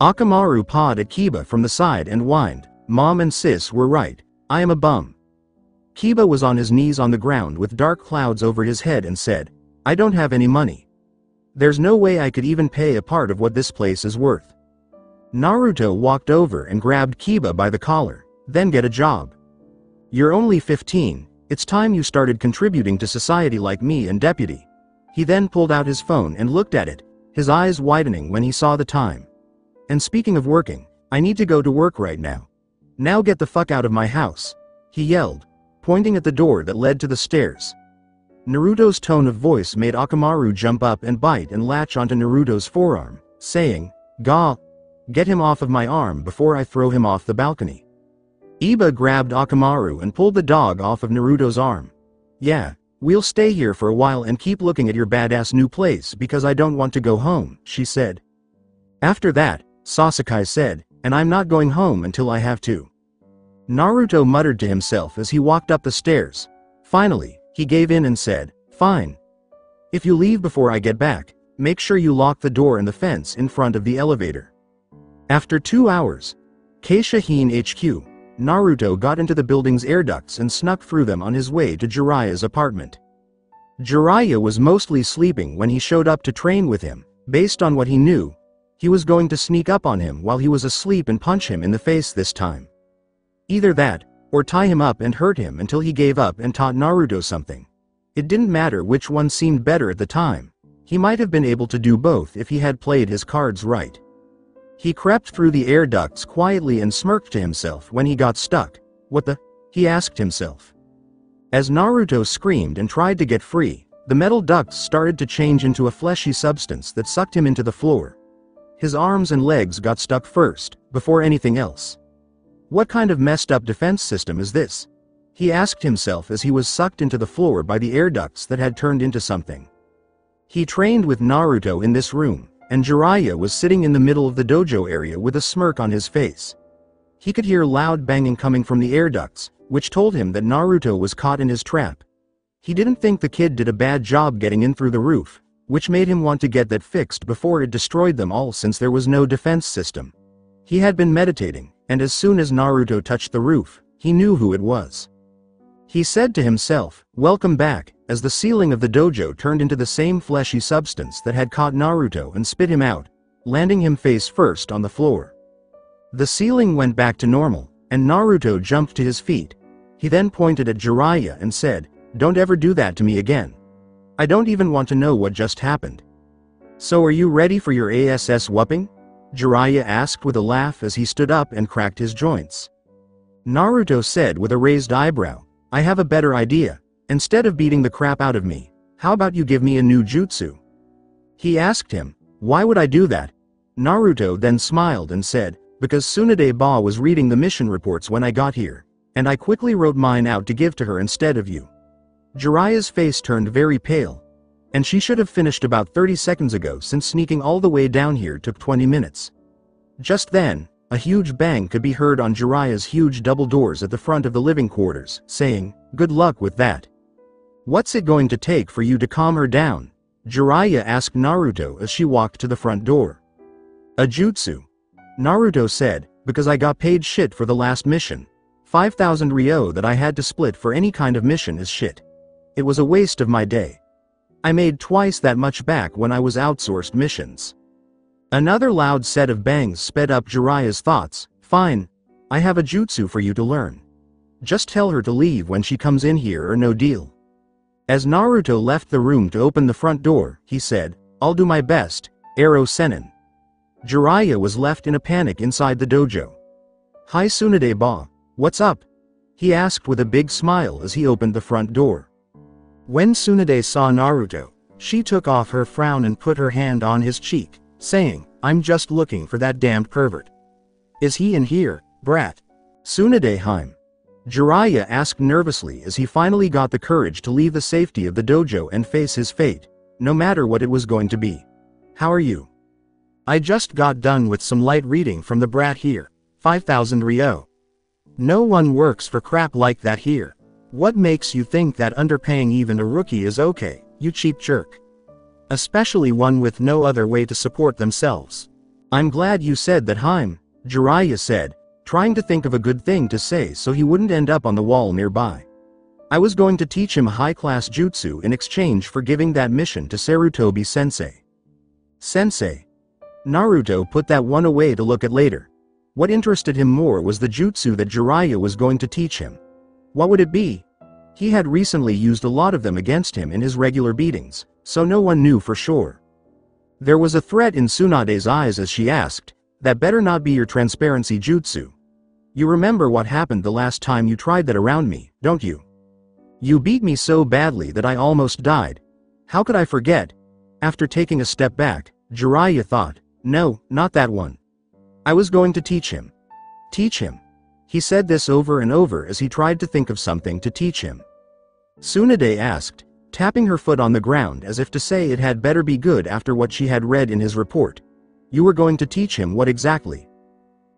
Akamaru pawed at Kiba from the side and whined, "Mom and sis were right. I am a bum." Kiba was on his knees on the ground with dark clouds over his head and said, "I don't have any money. There's no way I could even pay a part of what this place is worth." Naruto walked over and grabbed Kiba by the collar. "Then get a job. You're only 15, it's time you started contributing to society like me and deputy." He then pulled out his phone and looked at it, his eyes widening when he saw the time. "And speaking of working, I need to go to work right now. Now get the fuck out of my house," he yelled, pointing at the door that led to the stairs. Naruto's tone of voice made Akamaru jump up and bite and latch onto Naruto's forearm, saying, "Gah! Get him off of my arm before I throw him off the balcony." Iba grabbed Akamaru and pulled the dog off of Naruto's arm. "Yeah, we'll stay here for a while and keep looking at your badass new place because I don't want to go home," she said. "After that," Sasuke said, "and I'm not going home until I have to." Naruto muttered to himself as he walked up the stairs. Finally, he gave in and said, "Fine. If you leave before I get back, make sure you lock the door and the fence in front of the elevator." After 2 hours, Keishahin HQ, Naruto got into the building's air ducts and snuck through them on his way to Jiraiya's apartment. Jiraiya was mostly sleeping when he showed up to train with him. Based on what he knew, he was going to sneak up on him while he was asleep and punch him in the face this time. Either that, or tie him up and hurt him until he gave up and taught Naruto something. It didn't matter which one seemed better at the time. He might have been able to do both if he had played his cards right. He crept through the air ducts quietly and smirked to himself when he got stuck. "What the?" he asked himself. As Naruto screamed and tried to get free, the metal ducts started to change into a fleshy substance that sucked him into the floor. His arms and legs got stuck first, before anything else. What kind of messed up defense system is this? He asked himself as he was sucked into the floor by the air ducts that had turned into something. He trained with Naruto in this room, and Jiraiya was sitting in the middle of the dojo area with a smirk on his face. He could hear loud banging coming from the air ducts, which told him that Naruto was caught in his trap. He didn't think the kid did a bad job getting in through the roof, which made him want to get that fixed before it destroyed them all since there was no defense system. He had been meditating, and as soon as Naruto touched the roof, he knew who it was. He said to himself, "Welcome back," as the ceiling of the dojo turned into the same fleshy substance that had caught Naruto and spit him out, landing him face first on the floor. The ceiling went back to normal, and Naruto jumped to his feet. He then pointed at Jiraiya and said, "Don't ever do that to me again. I don't even want to know what just happened." "So are you ready for your ass whooping?" Jiraiya asked with a laugh as he stood up and cracked his joints. Naruto said with a raised eyebrow, "I have a better idea. Instead of beating the crap out of me, how about you give me a new jutsu?" He asked him, "Why would I do that?" Naruto then smiled and said, "Because Tsunade Ba was reading the mission reports when I got here, and I quickly wrote mine out to give to her instead of you." Jiraiya's face turned very pale. And she should have finished about 30 seconds ago since sneaking all the way down here took 20 minutes. Just then, a huge bang could be heard on Jiraiya's huge double doors at the front of the living quarters, saying, "Good luck with that." "What's it going to take for you to calm her down?" Jiraiya asked Naruto as she walked to the front door. "A jutsu," Naruto said, "because I got paid shit for the last mission. 5,000 ryo that I had to split for any kind of mission is shit. It was a waste of my day. I made twice that much back when I was outsourced missions." Another loud set of bangs sped up Jiraiya's thoughts. "Fine. I have a jutsu for you to learn. Just tell her to leave when she comes in here or no deal." As Naruto left the room to open the front door, he said, "I'll do my best, Arrow Sennin." Jiraiya was left in a panic inside the dojo. "Hi Tsunade-ba, what's up?" he asked with a big smile as he opened the front door. When Tsunade saw Naruto, she took off her frown and put her hand on his cheek, saying, "I'm just looking for that damned pervert. Is he in here, brat?" "Tsunade-hime?" Jiraiya asked nervously as he finally got the courage to leave the safety of the dojo and face his fate, no matter what it was going to be. "How are you?" "I just got done with some light reading from the brat here. 5,000 ryo. No one works for crap like that here. What makes you think that underpaying even a rookie is okay, you cheap jerk? Especially one with no other way to support themselves." "I'm glad you said that, Haim," Jiraiya said, trying to think of a good thing to say so he wouldn't end up on the wall nearby. "I was going to teach him a high-class jutsu in exchange for giving that mission to Sarutobi-sensei." "Sensei?" Naruto put that one away to look at later. What interested him more was the jutsu that Jiraiya was going to teach him. What would it be? He had recently used a lot of them against him in his regular beatings, so no one knew for sure. There was a threat in Tsunade's eyes as she asked, "That better not be your transparency jutsu. You remember what happened the last time you tried that around me, don't you? You beat me so badly that I almost died. How could I forget?" After taking a step back, Jiraiya thought, "No, not that one. I was going to teach him." "Teach him?" He said this over and over as he tried to think of something to teach him. Tsunade asked, tapping her foot on the ground as if to say it had better be good after what she had read in his report. "You were going to teach him what exactly?"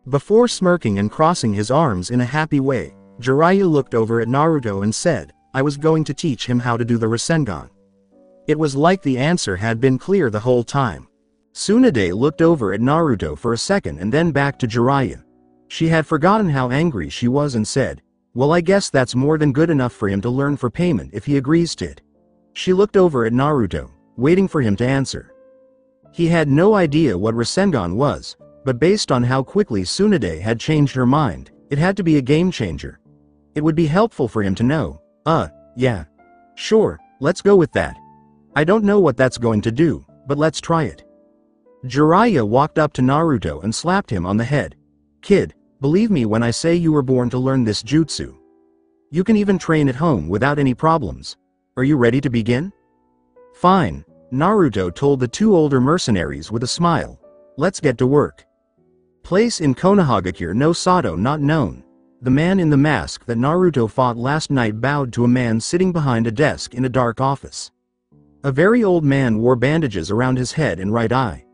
Before smirking and crossing his arms in a happy way, Jiraiya looked over at Naruto and said, "I was going to teach him how to do the Rasengan." It was like the answer had been clear the whole time. Tsunade looked over at Naruto for a second and then back to Jiraiya. She had forgotten how angry she was and said, "Well, I guess that's more than good enough for him to learn for payment if he agrees to it." She looked over at Naruto, waiting for him to answer. He had no idea what Rasengan was, but based on how quickly Tsunade had changed her mind, it had to be a game changer. It would be helpful for him to know. Yeah. Sure, let's go with that. I don't know what that's going to do, but let's try it." Jiraiya walked up to Naruto and slapped him on the head. "Kid, believe me when I say you were born to learn this jutsu. You can even train at home without any problems. Are you ready to begin?" "Fine," Naruto told the two older mercenaries with a smile. "Let's get to work." Place in Konohagakure no Sato not known. The man in the mask that Naruto fought last night bowed to a man sitting behind a desk in a dark office. A very old man wore bandages around his head and right eye.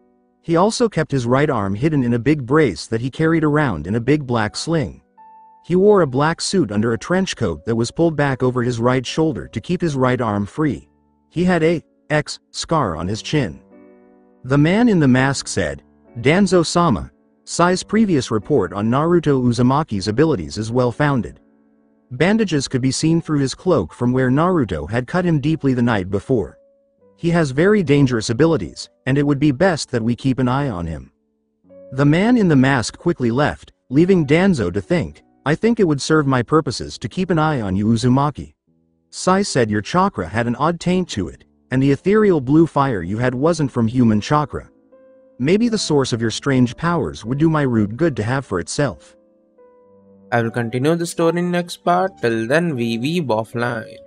He also kept his right arm hidden in a big brace that he carried around in a big black sling. He wore a black suit under a trench coat that was pulled back over his right shoulder to keep his right arm free. He had a X scar on his chin. The man in the mask said, "Danzo-sama, Sai's previous report on Naruto Uzumaki's abilities is well-founded. Bandages could be seen through his cloak from where Naruto had cut him deeply the night before. He has very dangerous abilities, and it would be best that we keep an eye on him." The man in the mask quickly left, leaving Danzo to think, "I think it would serve my purposes to keep an eye on you, Uzumaki. Sai said your chakra had an odd taint to it, and the ethereal blue fire you had wasn't from human chakra. Maybe the source of your strange powers would do my root good to have for itself." I will continue the story in next part. Till then, we weeb offline.